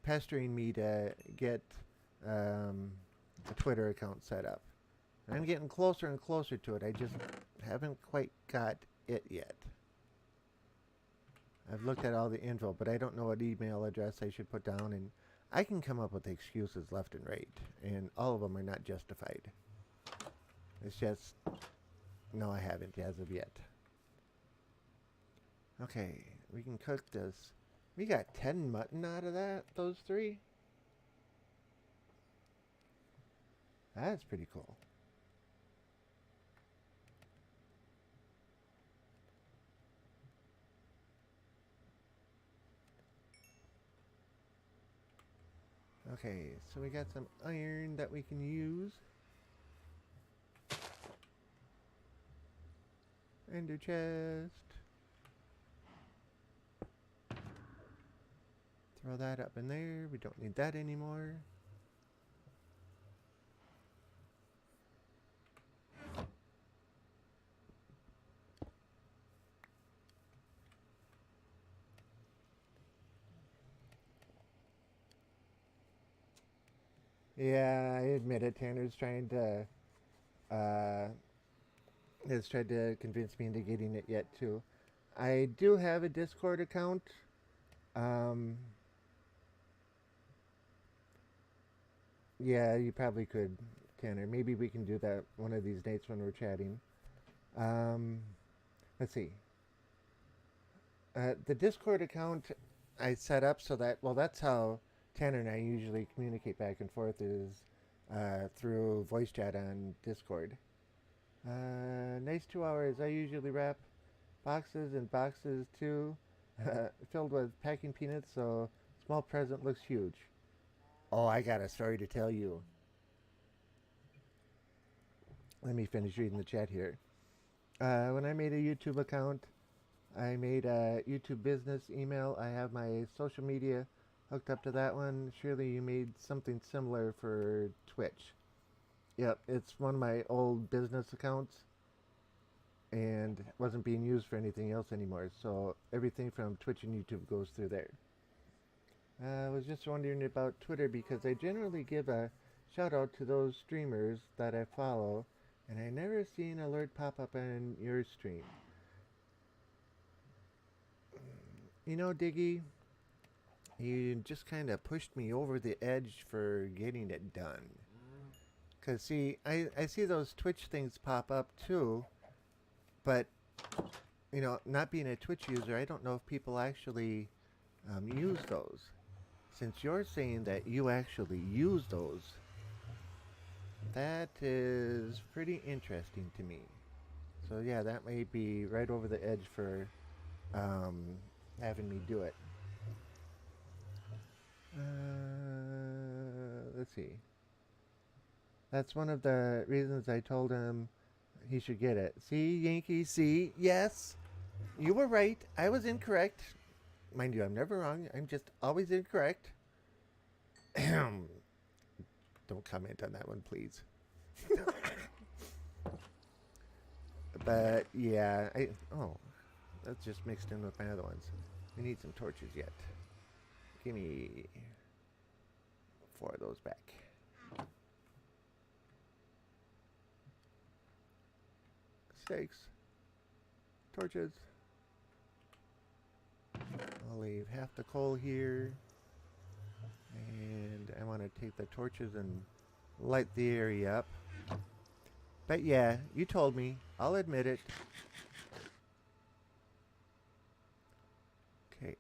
pestering me to get a Twitter account set up. I'm getting closer and closer to it. I just haven't quite got it yet. I've looked at all the info, but I don't know what email address I should put down, and I can come up with excuses left and right, and all of them are not justified. It's just, no, I haven't as of yet. Okay, we can cook this. We got 10 mutton out of those 3? That's pretty cool. Okay, so we got some iron that we can use. Ender chest. Throw that up in there. We don't need that anymore. Yeah, I admit it. Tanner's trying to has tried to convince me into getting it yet too. I do have a Discord account. Um, yeah, you probably could, Tanner. Maybe we can do that one of these nights when we're chatting. Um, let's see. The Discord account I set up so that, well, that's how Tanner and I usually communicate back and forth is through voice chat on Discord. Nice 2 hours. I usually wrap boxes and boxes too, filled with packing peanuts, so small present looks huge. Oh, I got a story to tell you. Let me finish reading the chat here. When I made a YouTube account, I made a YouTube business email. I have my social media hooked up to that one. Surely you made something similar for Twitch. Yep, it's one of my old business accounts and wasn't being used for anything else anymore. So everything from Twitch and YouTube goes through there. I was just wondering about Twitter because I generally give a shout out to those streamers that I follow, and I never see an alert pop up on your stream. You know, Diggy, you just kind of pushed me over the edge for getting it done. Because, see, I see those Twitch things pop up too, but, you know, not being a Twitch user, I don't know if people actually use those. Since you're saying that you actually use those, that is pretty interesting to me. So, yeah, that may be right over the edge for having me do it. Let's see. That's one of the reasons I told him he should get it. See, Yankee, see? Yes, you were right. I was incorrect. Mind you, I'm never wrong. I'm just always incorrect. Don't comment on that one, please. But, yeah. That's just mixed in with my other ones. We need some torches yet. Give me 4 of those back. Steaks. Torches. I'll leave half the coal here. And I want to take the torches and light the area up. But yeah, you told me. I'll admit it. Okay.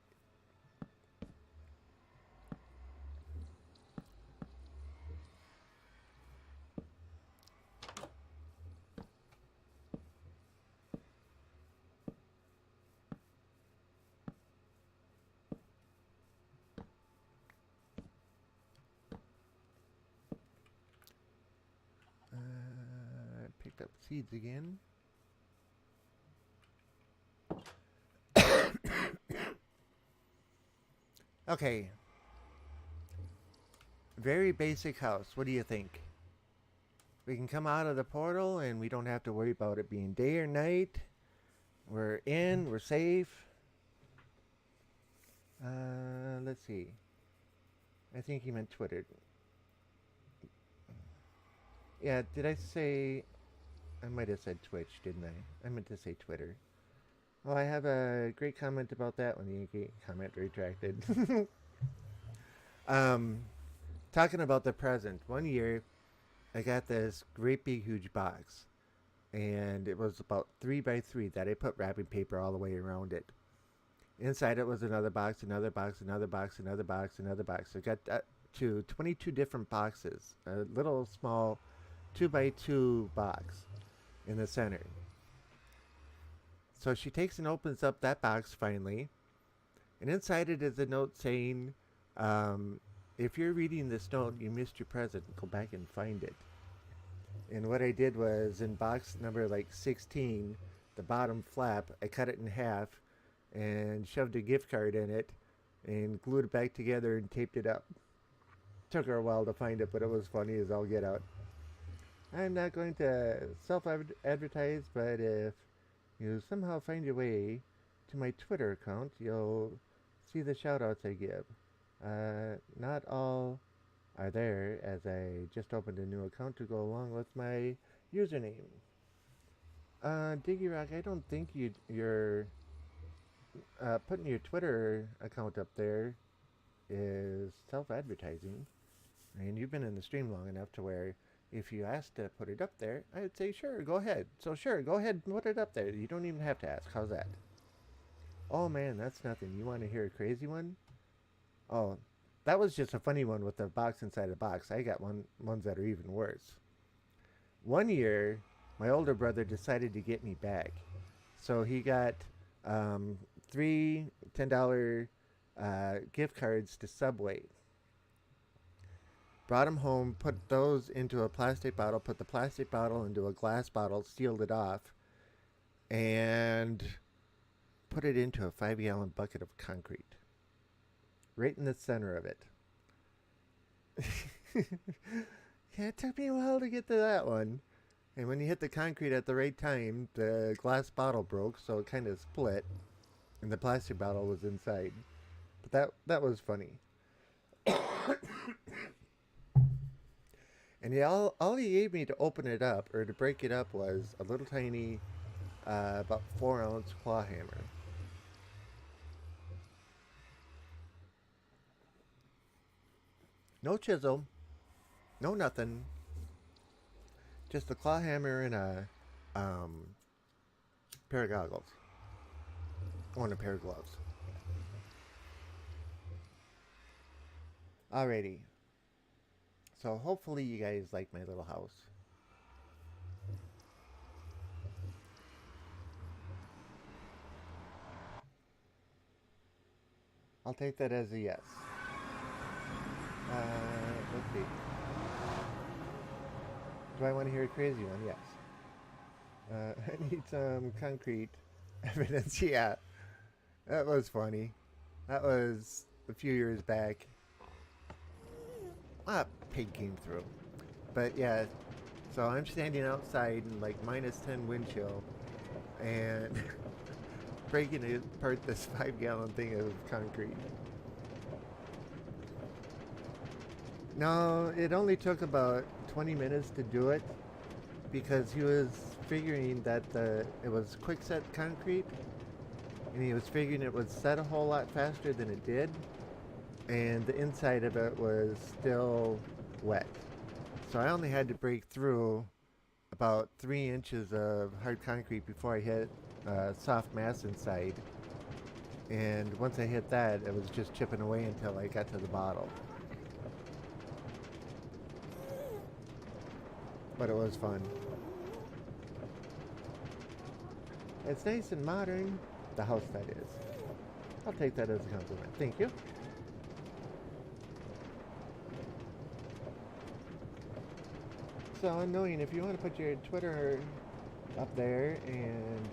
Picked up seeds again. Okay. Very basic house. What do you think? We can come out of the portal and we don't have to worry about it being day or night. We're in, we're safe. Let's see. I think he meant Twitter. Yeah, did I say... I might have said Twitch, didn't I? I meant to say Twitter. Well, I have a great comment about that one. The comment retracted. um, talking about the present. One year, I got this great big huge box. And it was about 3x3 that I put wrapping paper all the way around it. Inside it was another box, another box, another box, another box, another box. I got to 22 different boxes. A little small 2x2 box in the center. So she takes and opens up that box finally. And inside it is a note saying, if you're reading this note, you missed your present. Go back and find it. And what I did was in box number like 16, the bottom flap, I cut it in half and shoved a gift card in it and glued it back together and taped it up. Took her a while to find it, but it was funny as all get out. I'm not going to self-advertise, but if you somehow find your way to my Twitter account, you'll see the shout-outs I give. Not all are there, as I just opened a new account to go along with my username. Diggy Rock, I don't think you're putting your Twitter account up there is self-advertising. And you've been in the stream long enough to where if you asked to put it up there, I would say, sure, go ahead. So sure, go ahead and put it up there. You don't even have to ask. How's that? Oh man, that's nothing. You want to hear a crazy one? Oh, that was just a funny one with the box inside a box. I got ones that are even worse. One year, my older brother decided to get me back. So he got 3 $10 gift cards to Subway. Brought them home, put those into a plastic bottle, put the plastic bottle into a glass bottle, sealed it off, and put it into a 5-gallon bucket of concrete. Right in the center of it. Yeah, it took me a while to get to that one. And when you hit the concrete at the right time, the glass bottle broke, so it kind of split, and the plastic bottle was inside. But that was funny. And all he gave me to open it up, or to break it up, was a little tiny, about 4-ounce claw hammer. No chisel, no nothing. Just a claw hammer and a pair of goggles. Or a pair of gloves. Alrighty. So hopefully you guys like my little house. I'll take that as a yes. Let's see. Do I want to hear a crazy one? Yes. I need some concrete evidence. Yeah. That was funny. That was a few years back. Pig came through. But yeah, so I'm standing outside in like -10 wind chill and breaking apart this 5-gallon thing of concrete. No, it only took about 20 minutes to do it because he was figuring that it was quick set concrete, and he was figuring it would set a whole lot faster than it did, and the inside of it was still wet. So I only had to break through about 3 inches of hard concrete before I hit soft mass inside, and once I hit that, it was just chipping away until I got to the bottle. But it was fun. It's nice and modern. The house, that is. I'll take that as a compliment. Thank you. So, annoying. If you want to put your Twitter up there and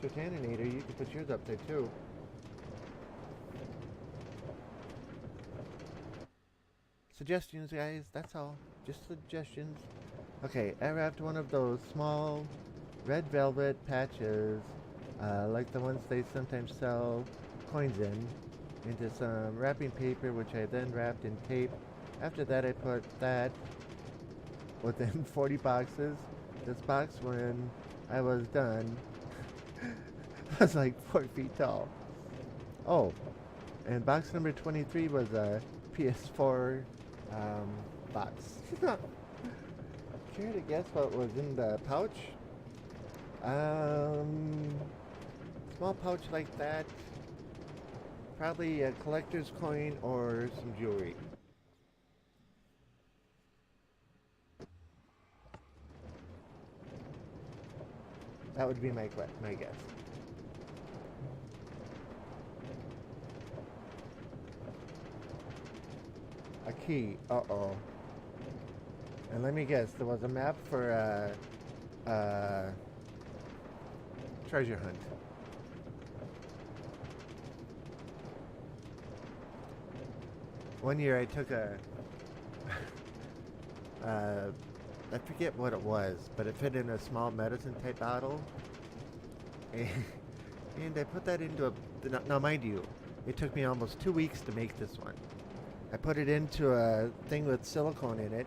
Friend Tanninator, you can put yours up there too. Suggestions, guys. That's all. Just suggestions. Okay, I wrapped one of those small red velvet patches, like the ones they sometimes sell coins in, into some wrapping paper, which I then wrapped in tape. After that, I put that within 40 boxes. This box, when I was done, was like 4 feet tall. Oh, and box number 23 was a PS4 box. Care to guess what was in the pouch? Small pouch like that. Probably a collector's coin or some jewelry. That would be my guess. A key. Uh-oh. And let me guess, there was a map for a treasure hunt. One year I took a I forget what it was, but it fit in a small medicine type bottle. And I put that into a... Now mind you, it took me almost 2 weeks to make this one. I put it into a thing with silicone in it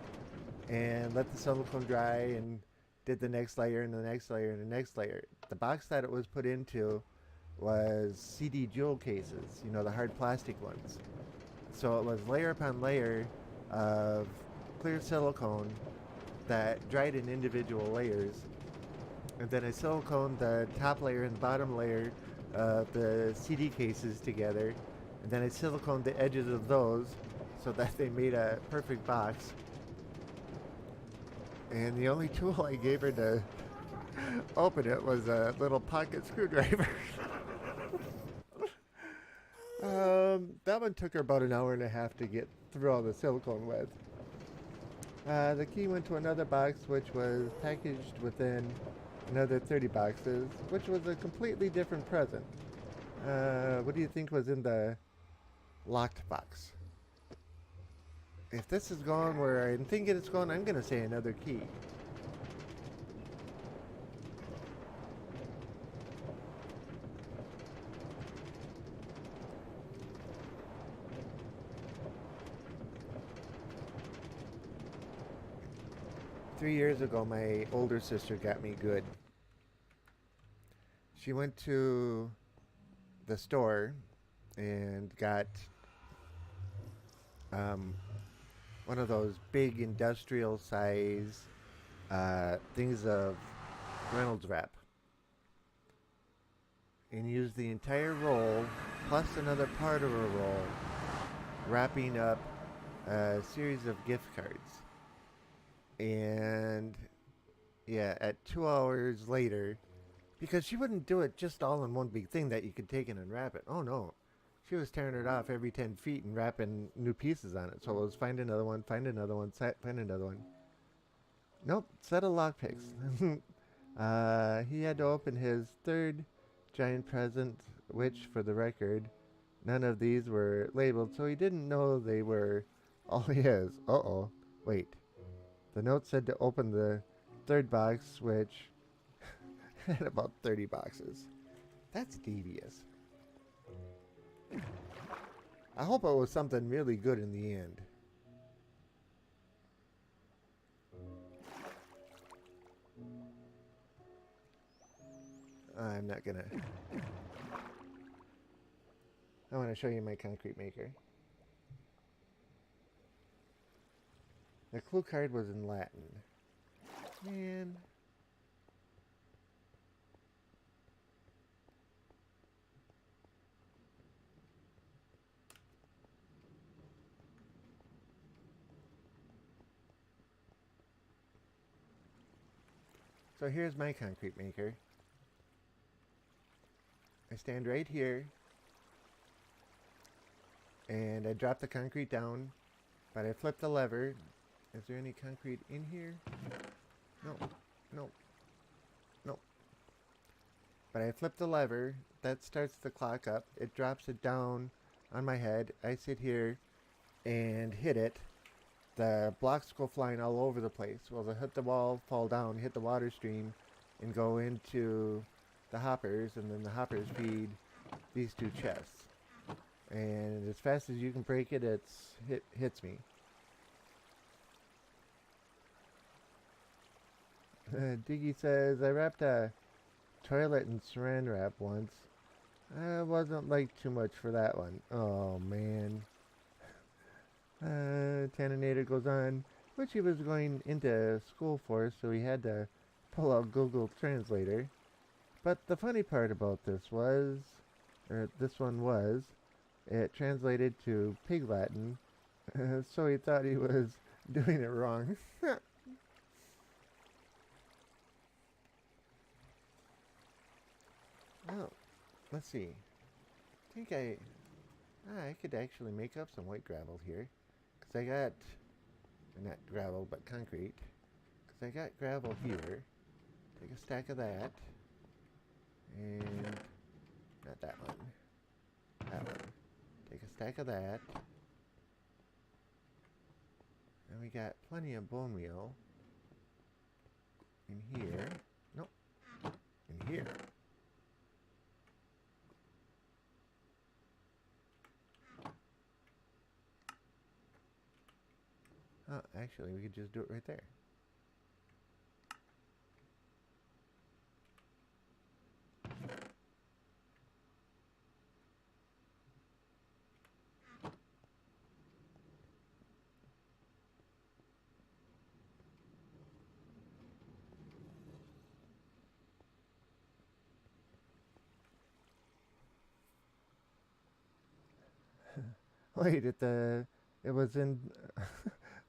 and let the silicone dry and did the next layer and the next layer and the next layer. The box that it was put into was CD jewel cases, you know, the hard plastic ones. So it was layer upon layer of clear silicone that dried in individual layers. And then I siliconed the top layer and the bottom layer of the CD cases together. And then I siliconed the edges of those so that they made a perfect box. And the only tool I gave her to open it was a little pocket screwdriver. That one took her about an hour and a half to get through all the silicone with. The key went to another box, which was packaged within another 30 boxes, which was a completely different present. What do you think was in the locked box? If this is going where I'm thinking it's going, I'm going to say another key. Three years ago, my older sister got me good. She went to the store and got one of those big industrial size things of Reynolds wrap and used the entire roll plus another part of a roll, wrapping up a series of gift cards. And yeah, at 2 hours later, because she wouldn't do it just all in one big thing that you could take in and wrap it. Oh no. She was tearing it off every 10 feet and wrapping new pieces on it. So it was find another one, find another one, find another one. Nope, set of lockpicks. He had to open his third giant present, which, for the record, none of these were labeled, so he didn't know they were all his. Uh-oh. Wait. The note said to open the third box, which had about 30 boxes. That's devious. I hope it was something really good in the end. I'm not gonna... I want to show you my concrete maker. The clue card was in Latin. Man. So here's my concrete maker. I stand right here and I drop the concrete down, but I flip the lever. Is there any concrete in here? No, no, no. But I flip the lever, that starts the clock up, it drops it down on my head. I sit here and hit it. The blocks go flying all over the place. Well, they hit the wall, fall down, hit the water stream, and go into the hoppers, and then the hoppers feed these two chests. and as fast as you can break it, hits me. Diggy says, I wrapped a toilet in saran wrap once. I wasn't like too much for that one. Oh man. Tanninator goes on, which he was going into school for, so he had to pull out Google Translator. But the funny part about this was, it translated to Pig Latin, so he thought he was doing it wrong. Oh, let's see. I could actually make up some white gravel here. Because I got, not gravel, but concrete. Because I got gravel here. Take a stack of that. And, not that one. That one. Take a stack of that. And we got plenty of bone meal. In here. Nope. In here. Oh, actually, we could just do it right there. Wait, it was in,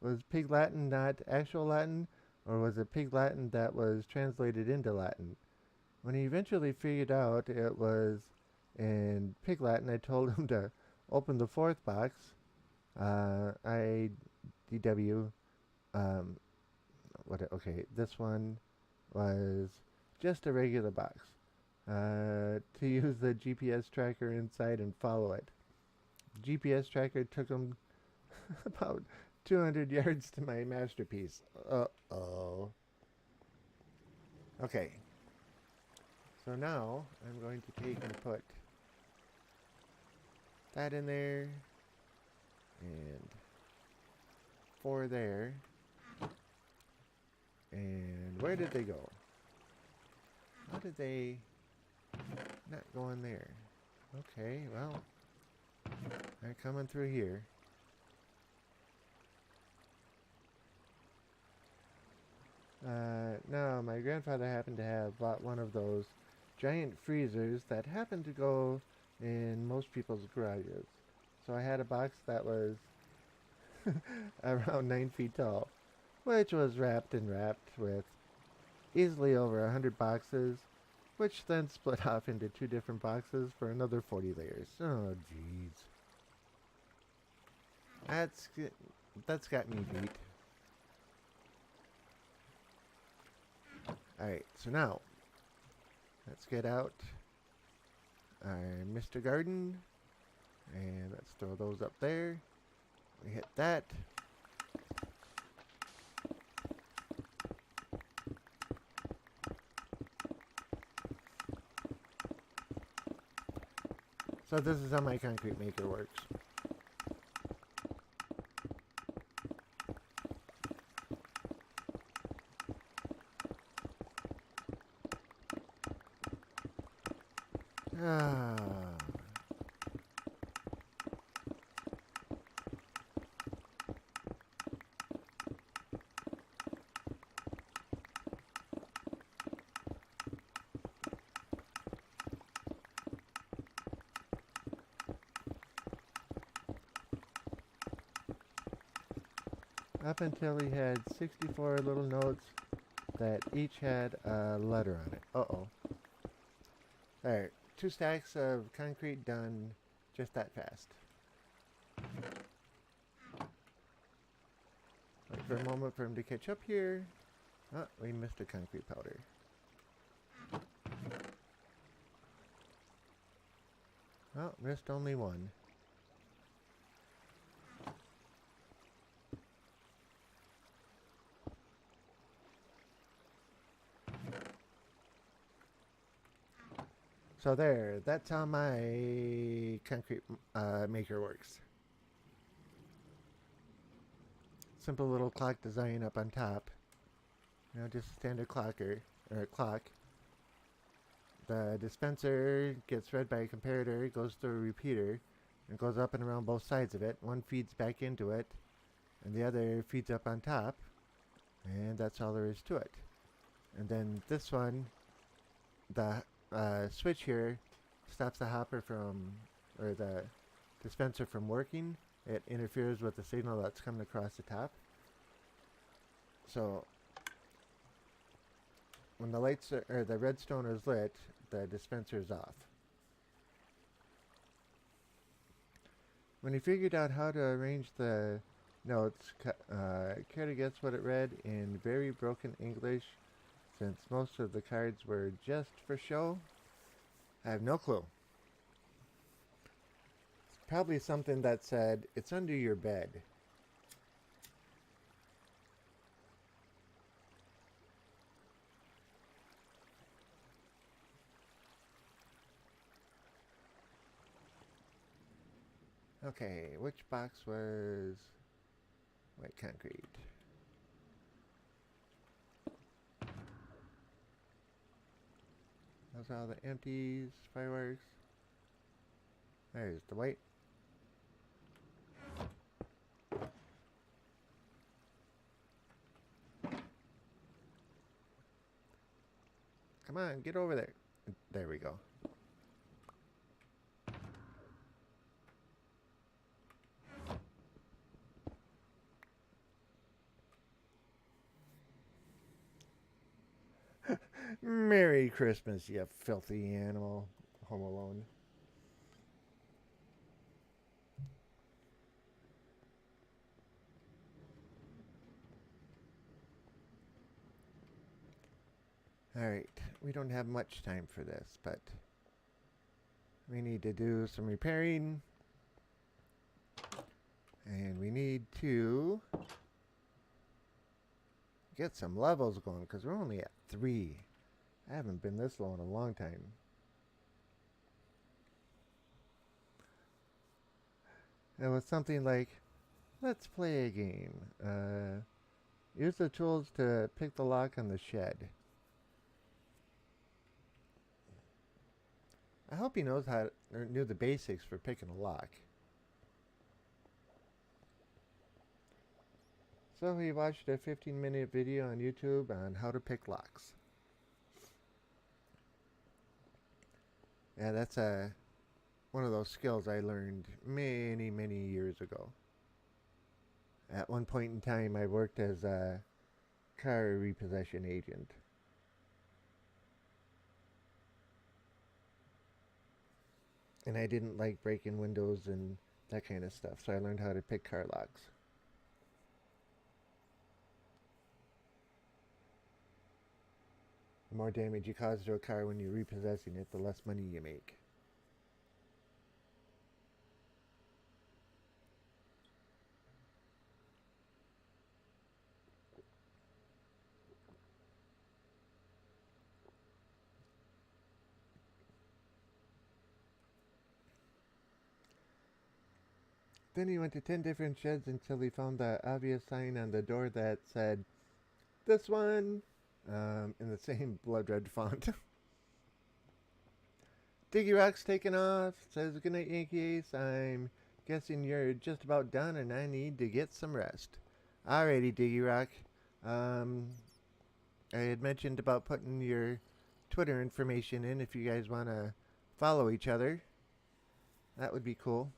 was Pig Latin not actual Latin? Or was it Pig Latin that was translated into Latin? When he eventually figured out it was in Pig Latin, I told him to open the fourth box. IDW, um, okay, this one was just a regular box. To use the GPS tracker inside and follow it. GPS tracker took him about 200 yards to my masterpiece. Uh-oh. Okay. So now I'm going to take and put that in there and 4 there. And where did they go? How did they not go in there? Okay, well, they're coming through here. No, my grandfather happened to have bought one of those giant freezers that happened to go in most people's garages. So I had a box that was around 9 feet tall, which was wrapped with easily over 100 boxes, which then split off into 2 different boxes for another 40 layers. Oh, jeez. That's got me beat. Alright, so now, let's get out our Mr. Garden, and let's throw those up there. We hit that. So this is how my concrete maker works. Ah. Up until he had 64 little notes that each had a letter on it. Uh-oh. Alright, 2 stacks of concrete done just that fast. Wait for a moment for him to catch up here. Oh, we missed a concrete powder. Oh, missed only one. So there, that's how my concrete maker works. Simple little clock design up on top. You know, just a standard clocker or a clock. The dispenser gets read by a comparator, goes through a repeater, and goes up and around both sides of it. One feeds back into it, and the other feeds up on top, and that's all there is to it. And then this one, the switch here, stops the hopper from, or the dispenser from working. It interferes with the signal that's coming across the top. So when the lights are, or the redstone is lit, the dispenser is off. When he figured out how to arrange the notes, care to guess what it read in very broken English, since most of the cards were just for show? I have no clue. It's probably something that said, "It's under your bed." Okay, which box was white concrete? Those are all the empties, fireworks. There's the white. Come on, get over there. There we go. Merry Christmas, you filthy animal. Home Alone. Alright, we don't have much time for this, but we need to do some repairing. And we need to get some levels going, because we're only at 3. I haven't been this low in a long time. It was something like, let's play a game. Use the tools to pick the lock on the shed. I hope he knows how to, or knew the basics for picking a lock. So he watched a 15-minute video on YouTube on how to pick locks. Yeah, that's one of those skills I learned many, many years ago. At one point in time, I worked as a car repossession agent. And I didn't like breaking windows and that kind of stuff, so I learned how to pick car locks. The more damage you cause to a car when you're repossessing it, the less money you make. Then he went to 10 different sheds until he found the obvious sign on the door that said, "This one," in the same blood red font. Diggy Rock's taking off, says, "Goodnight, Yankee Ace. I'm guessing you're just about done and I need to get some rest." Alrighty, Diggy Rock. I had mentioned about putting your Twitter information in if you guys want to follow each other. That would be cool.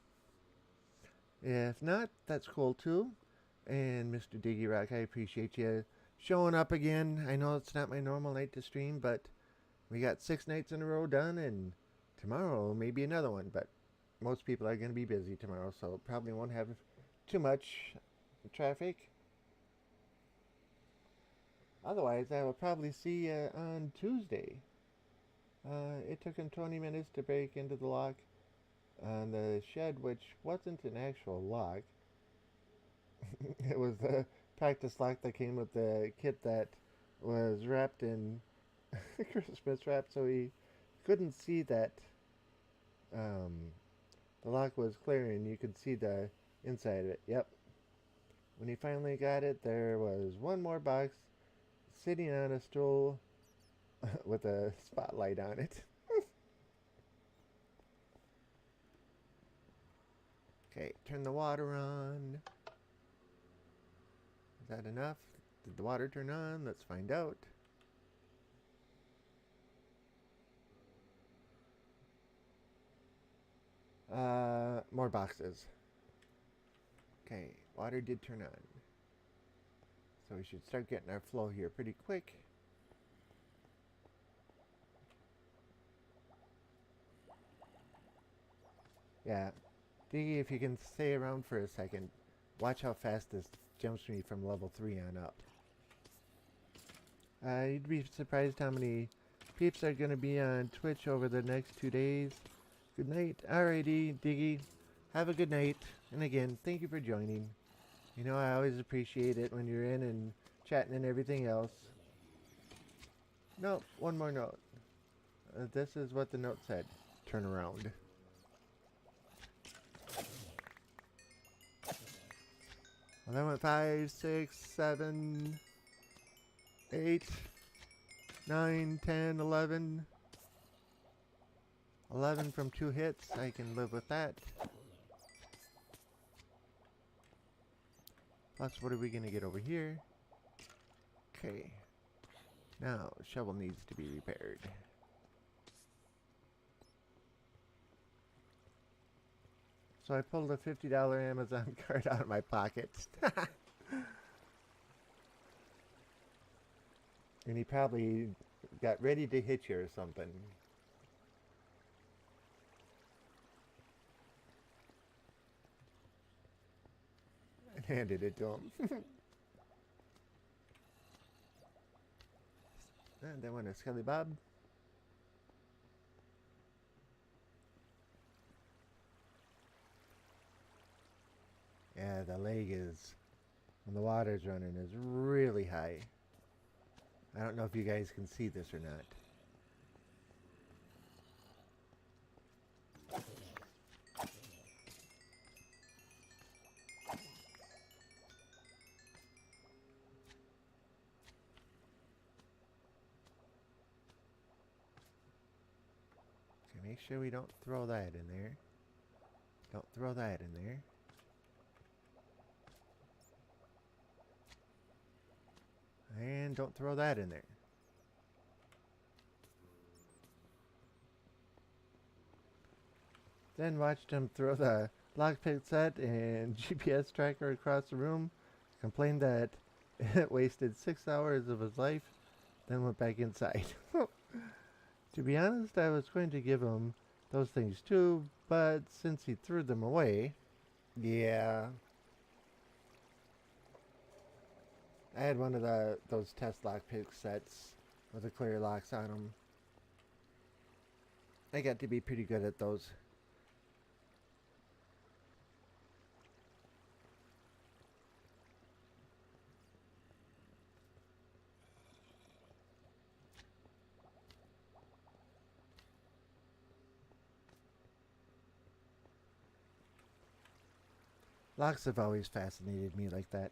If not, that's cool too. And Mr. Diggy Rock, I appreciate you showing up again. I know it's not my normal night to stream, but we got 6 nights in a row done, and tomorrow maybe another one. But most people are going to be busy tomorrow, so probably won't have too much traffic. Otherwise, I will probably see you on Tuesday. It took him 20 minutes to break into the lock on the shed, which wasn't an actual lock. It was the practice lock that came with the kit that was wrapped in Christmas wrap, so he couldn't see that the lock was clear and you could see the inside of it. Yep. When he finally got it, there was one more box sitting on a stool with a spotlight on it. Okay, turn the water on. Is that enough? Did the water turn on? Let's find out. More boxes. Okay, water did turn on. So we should start getting our flow here pretty quick. Yeah. Diggy, if you can stay around for a second, watch how fast this jumps me from level 3 on up. You'd be surprised how many peeps are going to be on Twitch over the next 2 days. Good night. Alrighty, Diggy. Have a good night. And again, thank you for joining. You know, I always appreciate it when you're in and chatting and everything else. No, one more note. This is what the note said. Turn around. Well, that went 5, 6, 7, 8, 9, 10, 11. 11 from 2 hits. I can live with that. Plus, what are we going to get over here? Okay. Now, shovel needs to be repaired. So I pulled a $50 Amazon card out of my pocket. And he probably got ready to hit you or something. And handed it to him. And then went a Skelly Bob. Yeah, the leg is, when the water's running, is really high. I don't know if you guys can see this or not. Okay, make sure we don't throw that in there. Don't throw that in there. And don't throw that in there. Then watched him throw the lockpick set and GPS tracker across the room. Complained that it wasted 6 hours of his life. Then went back inside. To be honest, I was going to give him those things too, but since he threw them away, yeah. I had one of those test lockpick sets with the clear locks on them. I got to be pretty good at those. Locks have always fascinated me like that.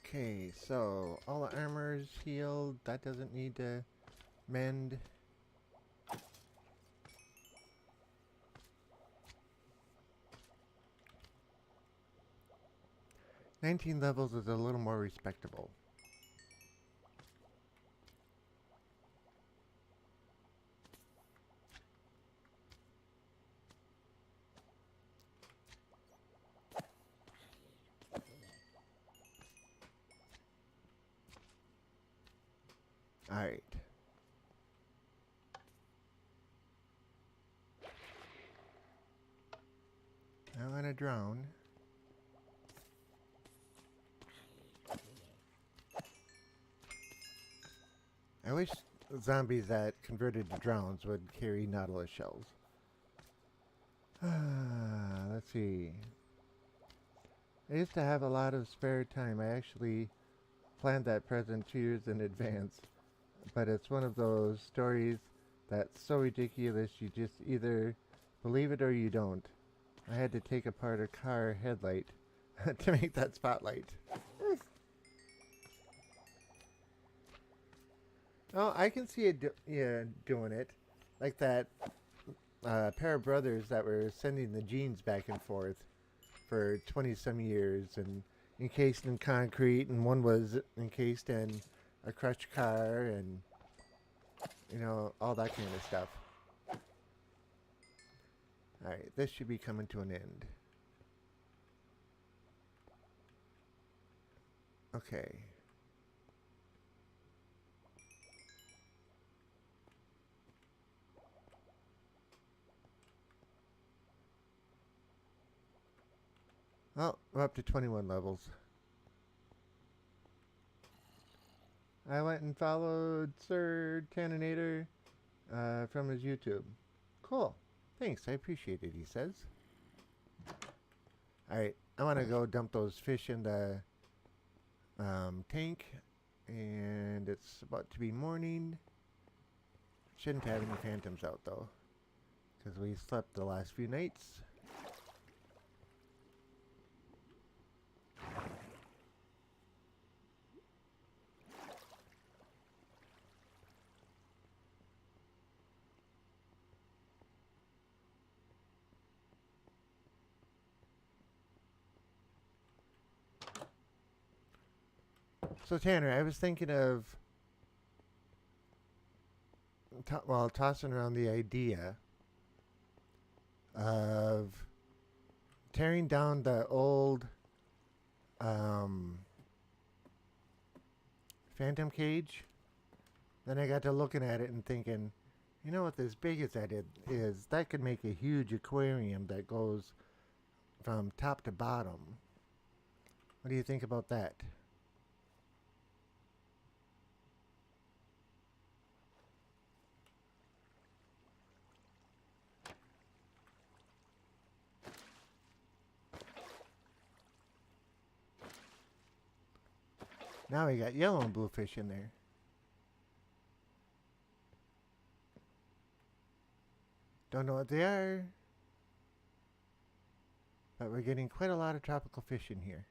Okay, so all the armor's healed. That doesn't need to mend. "19 levels is a little more respectable." Alright. I'm gonna drown. I wish zombies that converted to drones would carry Nautilus shells. Let's see. I used to have a lot of spare time. I actually planned that present 2 years in advance. But it's one of those stories that's so ridiculous you just either believe it or you don't. I had to take apart a car headlight to make that spotlight. Oh, I can see it doing it. Like that pair of brothers that were sending the jeans back and forth for 20 some years and encased in concrete, and one was encased in a crushed car, and all that kind of stuff. Alright, this should be coming to an end. Okay. Oh, we're up to 21 levels. I went and followed Friend Tanninator from his YouTube. Cool. Thanks, I appreciate it, he says. Alright, I want to go dump those fish in the tank. And it's about to be morning. Shouldn't have any phantoms out, though, because we slept the last few nights. So Tanner, I was thinking of tossing around the idea of tearing down the old phantom cage. Then I got to looking at it and thinking, with as big as that is, that could make a huge aquarium that goes from top to bottom. What do you think about that? Now we got yellow and blue fish in there. Don't know what they are, but we're getting quite a lot of tropical fish in here.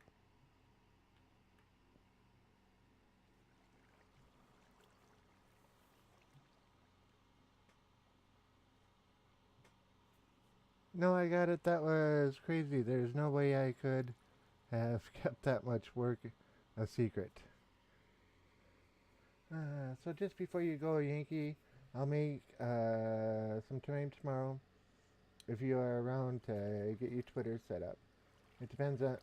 No, I got it. That was crazy. There's no way I could have kept that much work a secret. So just before you go, Yankee, I'll make some time tomorrow, if you are around, to get your Twitter set up. It depends on,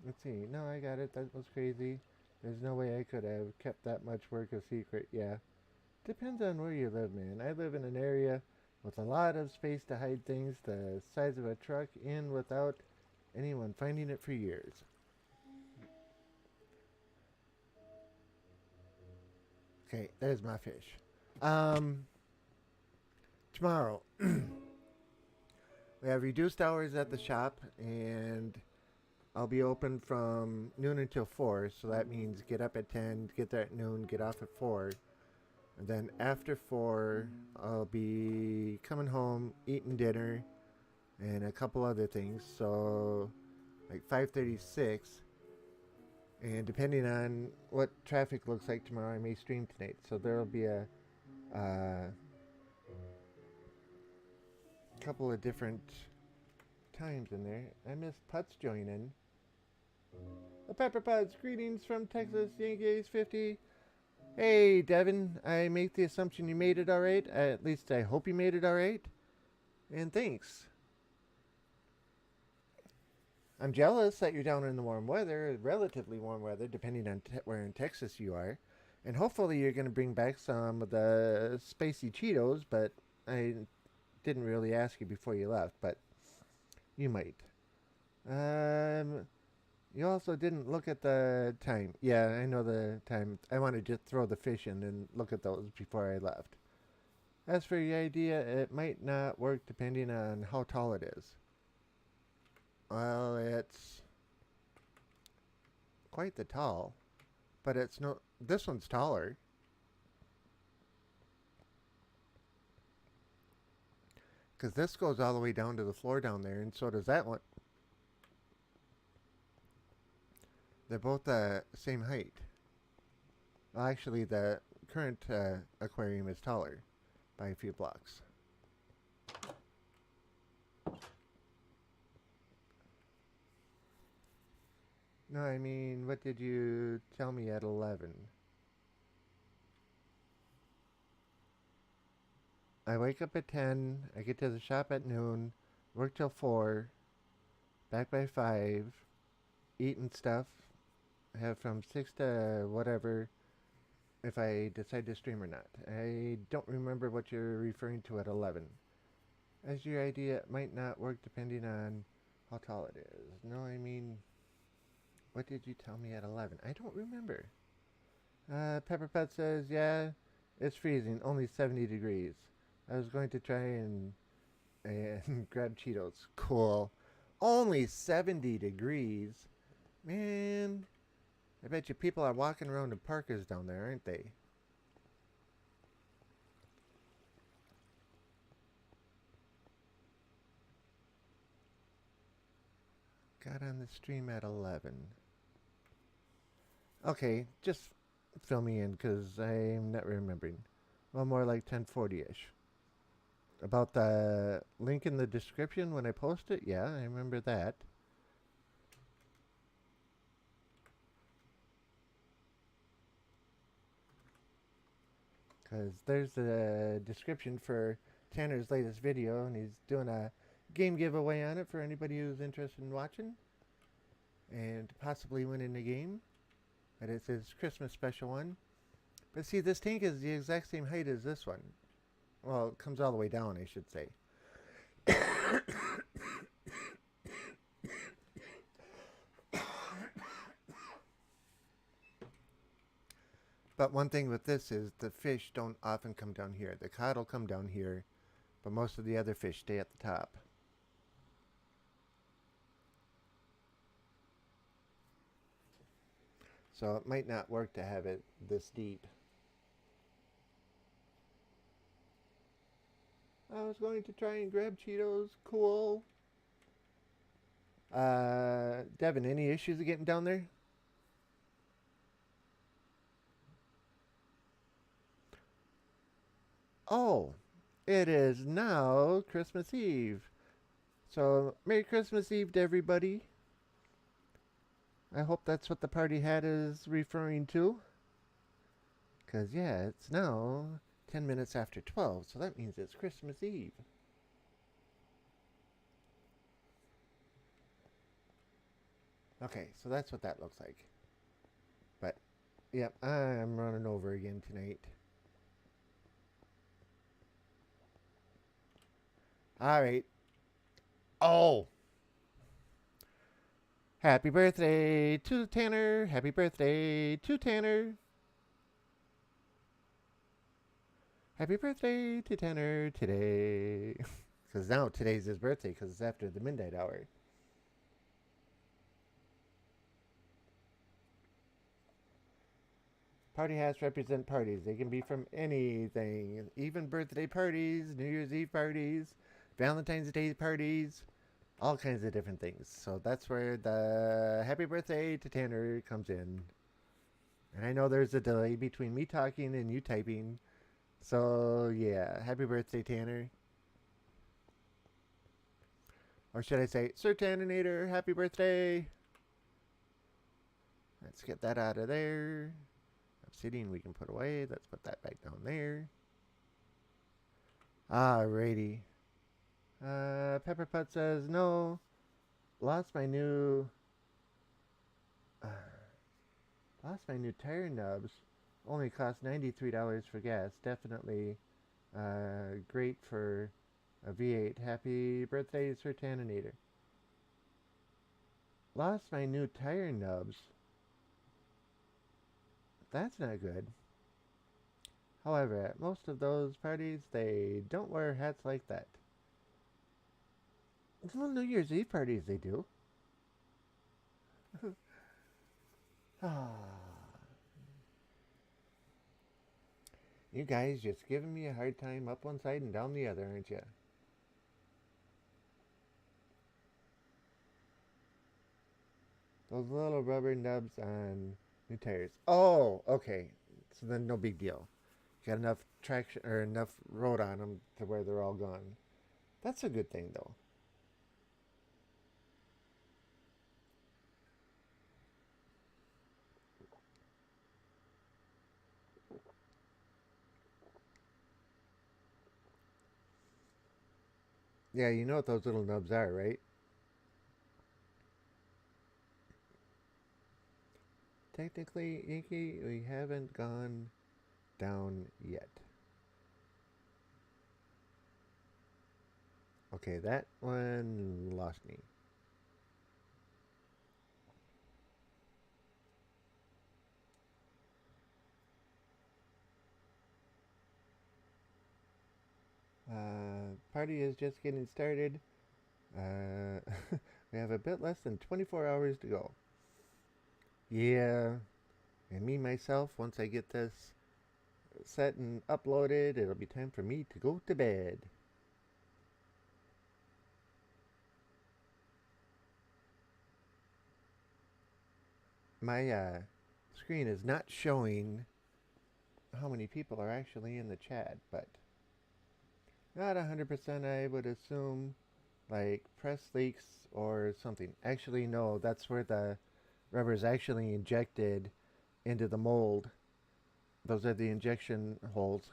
let's see. No, I got it. That was crazy. There's no way I could have kept that much work a secret. Yeah. Depends on where you live, man. I live in an area with a lot of space to hide things the size of a truck in without anyone finding it for years. Okay, there's my fish. Tomorrow, we have reduced hours at the shop, and I'll be open from noon until 4, so that means get up at 10, get there at noon, get off at 4. And then after 4, I'll be coming home, eating dinner, and a couple other things. So, like 5:36. And depending on what traffic looks like tomorrow, I may stream tonight. So there'll be a couple of different times in there. I missed Putz joining. The Pepper Puds, greetings from Texas, Yankees 50. Hey, Devin, I make the assumption you made it alright. At least I hope you made it alright. And thanks. I'm jealous that you're down in the warm weather, relatively warm weather, depending on where in Texas you are. And hopefully you're going to bring back some of the spicy Cheetos, but I didn't really ask you before you left, but you might. You also didn't look at the time. Yeah, I know the time. I want to just throw the fish in and look at those before I left. As for your idea, it might not work depending on how tall it is. Well, it's quite the tall, but it's no. This one's taller. Because this goes all the way down to the floor down there, and so does that one. They're both the same height. Well, actually, the current aquarium is taller by a few blocks. No, I mean, what did you tell me at 11? I wake up at 10, I get to the shop at noon, work till 4, back by 5, eat and stuff, have from 6 to whatever if I decide to stream or not. I don't remember what you're referring to at 11. As your idea might not work depending on how tall it is. No, I mean, what did you tell me at 11? I don't remember. Pepperpot says, yeah, it's freezing, only 70 degrees. I was going to try and grab Cheetos. Cool. Only 70 degrees? Man, I bet you people are walking around in parkas down there, aren't they? Got on the stream at 11. Okay, just fill me in because I'm not remembering. Well, more like 10:40-ish. About the link in the description when I post it? Yeah, I remember that. Because there's the description for Tanner's latest video, and he's doing a game giveaway on it for anybody who's interested in watching and possibly winning a game. But it's his Christmas special one. But see, this tank is the exact same height as this one. Well, it comes all the way down, I should say. But one thing with this is the fish don't often come down here. The cod will come down here, but most of the other fish stay at the top. So it might not work to have it this deep. I was going to try and grab Cheetos. Cool. Devin, any issues getting down there? Oh, it is now Christmas Eve. So, Merry Christmas Eve to everybody. I hope that's what the party hat is referring to. Because, yeah, it's now 10 minutes after 12, so that means it's Christmas Eve. Okay, so that's what that looks like. But, yep, I'm running over again tonight. Alright. Oh! Happy birthday to Tanner! Happy birthday to Tanner! Happy birthday to Tanner today! Because now today's his birthday, because it's after the midnight hour. Party hats represent parties. They can be from anything. Even birthday parties, New Year's Eve parties, Valentine's Day parties, all kinds of different things. So that's where the happy birthday to Tanner comes in. And I know there's a delay between me talking and you typing. So yeah, happy birthday, Tanner. Or should I say, Sir Tanninator, happy birthday. Let's get that out of there. Obsidian we can put away. Let's put that back down there. Alrighty. Pepperpot says, no. Lost my new tire nubs. Only cost $93 for gas. Definitely great for a V8. Happy birthday, Sir Tanninator. lost my new tire nubs. That's not good. However, at most of those parties, they don't wear hats like that. Well, New Year's Eve parties, they do. You guys just giving me a hard time up one side and down the other, aren't you? Those little rubber nubs on new tires. Oh, okay. So then no big deal. Got enough traction or enough road on them to where they're all gone. That's a good thing, though. Yeah, you know what those little nubs are, right? Technically, Inky, we haven't gone down yet. Okay, that one lost me. Party is just getting started. Uh, we have a bit less than 24 hours to go. Yeah, and me myself, once I get this set and uploaded, it'll be time for me to go to bed. My screen is not showing how many people are actually in the chat, but not 100%, I would assume, like press leaks or something. Actually, no, that's where the rubber is actually injected into the mold. Those are the injection holes.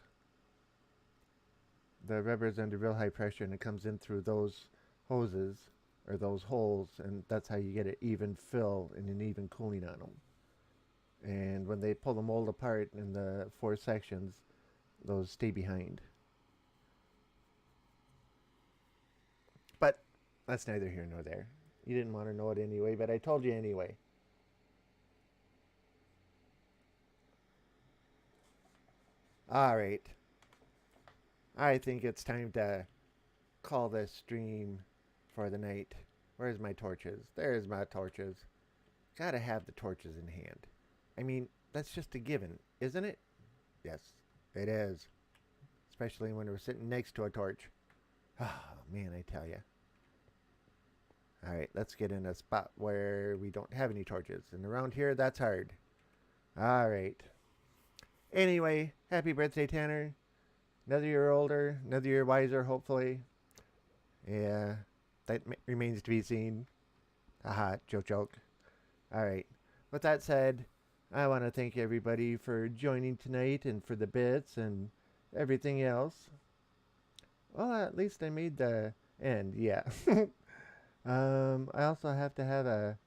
The rubber is under real high pressure and it comes in through those hoses or those holes, and that's how you get an even fill and an even cooling on them. And when they pull the mold apart in the 4 sections, those stay behind. But that's neither here nor there. You didn't want to know it anyway, but I told you anyway. Alright. I think it's time to call this stream for the night. Where's my torches? There's my torches. Gotta have the torches in hand. I mean, that's just a given, isn't it? Yes, it is. Especially when we're sitting next to a torch. Oh, man, I tell ya. Alright, let's get in a spot where we don't have any torches. And around here, that's hard. Alright. Anyway, happy birthday, Tanner. Another year older, another year wiser, hopefully. Yeah, that remains to be seen. Haha, joke. Alright, with that said, I want to thank everybody for joining tonight and for the bits and everything else. Well, at least I made the end, yeah. I also have to have a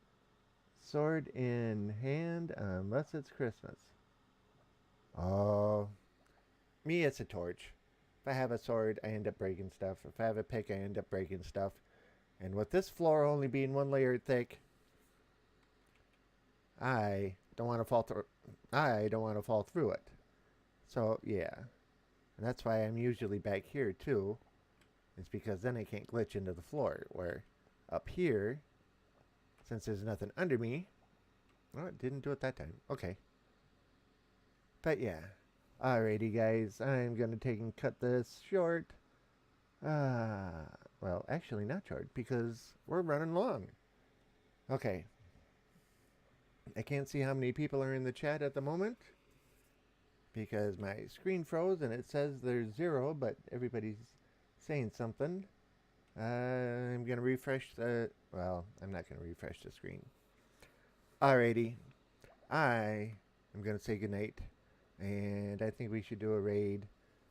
sword in hand unless it's Christmas. Oh, me, it's a torch. If I have a sword, I end up breaking stuff. If I have a pick, I end up breaking stuff. And with this floor only being 1 layer thick, I don't want to fall through. I don't want to fall through it. So yeah, and that's why I'm usually back here too. It's because then I can't glitch into the floor. Where up here, since there's nothing under me, oh, it didn't do it that time. Okay. But yeah, alrighty guys, I'm gonna take and cut this short. Well, actually not short because we're running long. Okay. I can't see how many people are in the chat at the moment because my screen froze and it says there's 0, but everybody's saying something. I'm going to refresh the... Well, I'm not going to refresh the screen. Alrighty. I am going to say goodnight. And I think we should do a raid.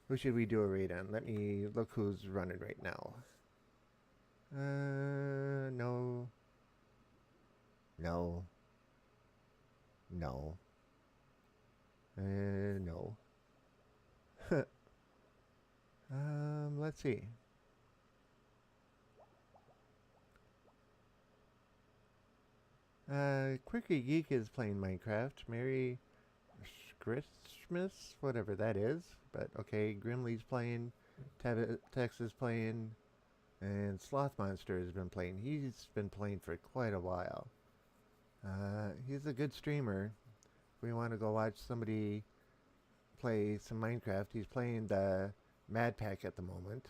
Who should we do a raid on? Let me look who's running right now. No. No. No. No. Let's see. Quirky Geek is playing Minecraft. Merry Christmas, whatever that is. But okay, Grimly's playing. Tex is playing. And Sloth Monster has been playing. He's been playing for quite a while. He's a good streamer. If we want to go watch somebody play some Minecraft, he's playing the Mad Pack at the moment.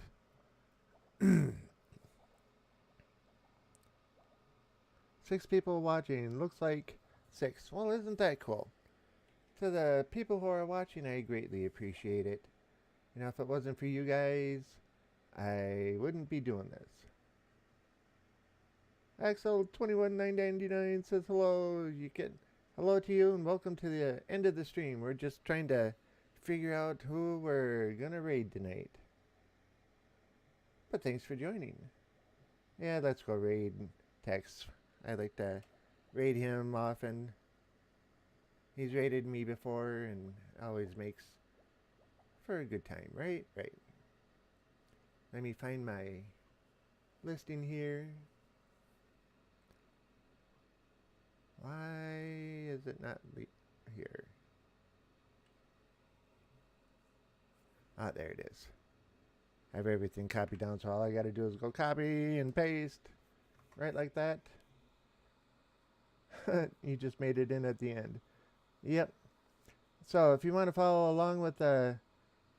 6 people watching. Looks like 6. Well, isn't that cool? To the people who are watching, I greatly appreciate it. You know, if it wasn't for you guys, I wouldn't be doing this. Axel21999 says hello. Hello to you and welcome to the end of the stream. We're just trying to figure out who we're gonna raid tonight. But thanks for joining. Yeah, let's go raid Tex. I like to raid him often. He's raided me before and always makes for a good time, right? Right. Let me find my listing here. Why is it not here? Ah, there it is. I have everything copied down, so all I gotta do is go copy and paste. Right like that. You just made it in at the end. Yep. So if you want to follow along with the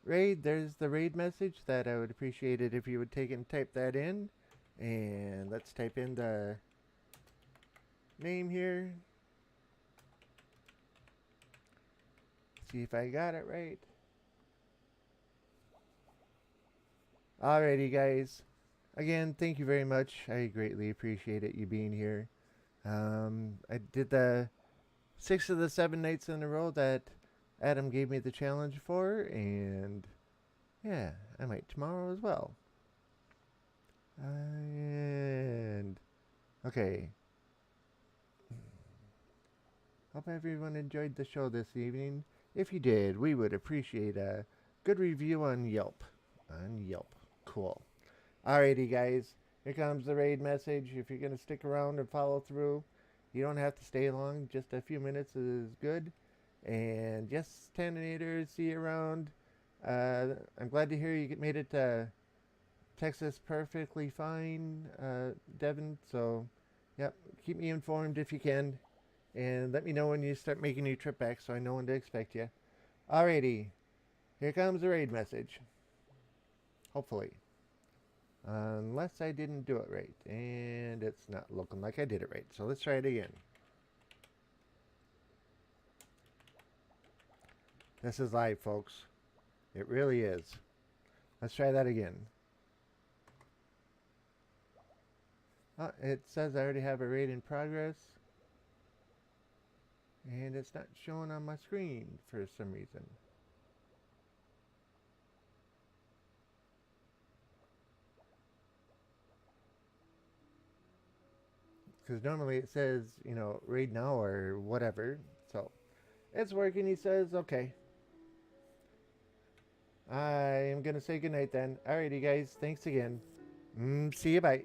raid, there's the raid message that I would appreciate it if you would take and type that in. And let's type in the name here. See if I got it right. Alrighty, guys. Again, thank you very much. I greatly appreciate it, you being here. I did the 6 of the 7 nights in a row that Adam gave me the challenge for, and yeah, I might tomorrow as well. And okay. Hope everyone enjoyed the show this evening. If you did, we would appreciate a good review on Yelp. Cool. Alrighty, guys. Here comes the raid message. If you're going to stick around and follow through, you don't have to stay long. Just a few minutes is good. And yes, Tanninator, see you around. I'm glad to hear you made it to Texas perfectly fine, Devin. So, yep, keep me informed if you can. And let me know when you start making your trip back so I know when to expect you. Alrighty, here comes the raid message. Hopefully. Unless I didn't do it right. And it's not looking like I did it right. So let's try it again. This is live, folks. It really is. Let's try that again. It says I already have a raid in progress. And it's not showing on my screen for some reason. Because normally it says, you know, raid now or whatever. So, it's working, he says. Okay. I am going to say goodnight then. Alrighty, guys. Thanks again. See you, bye.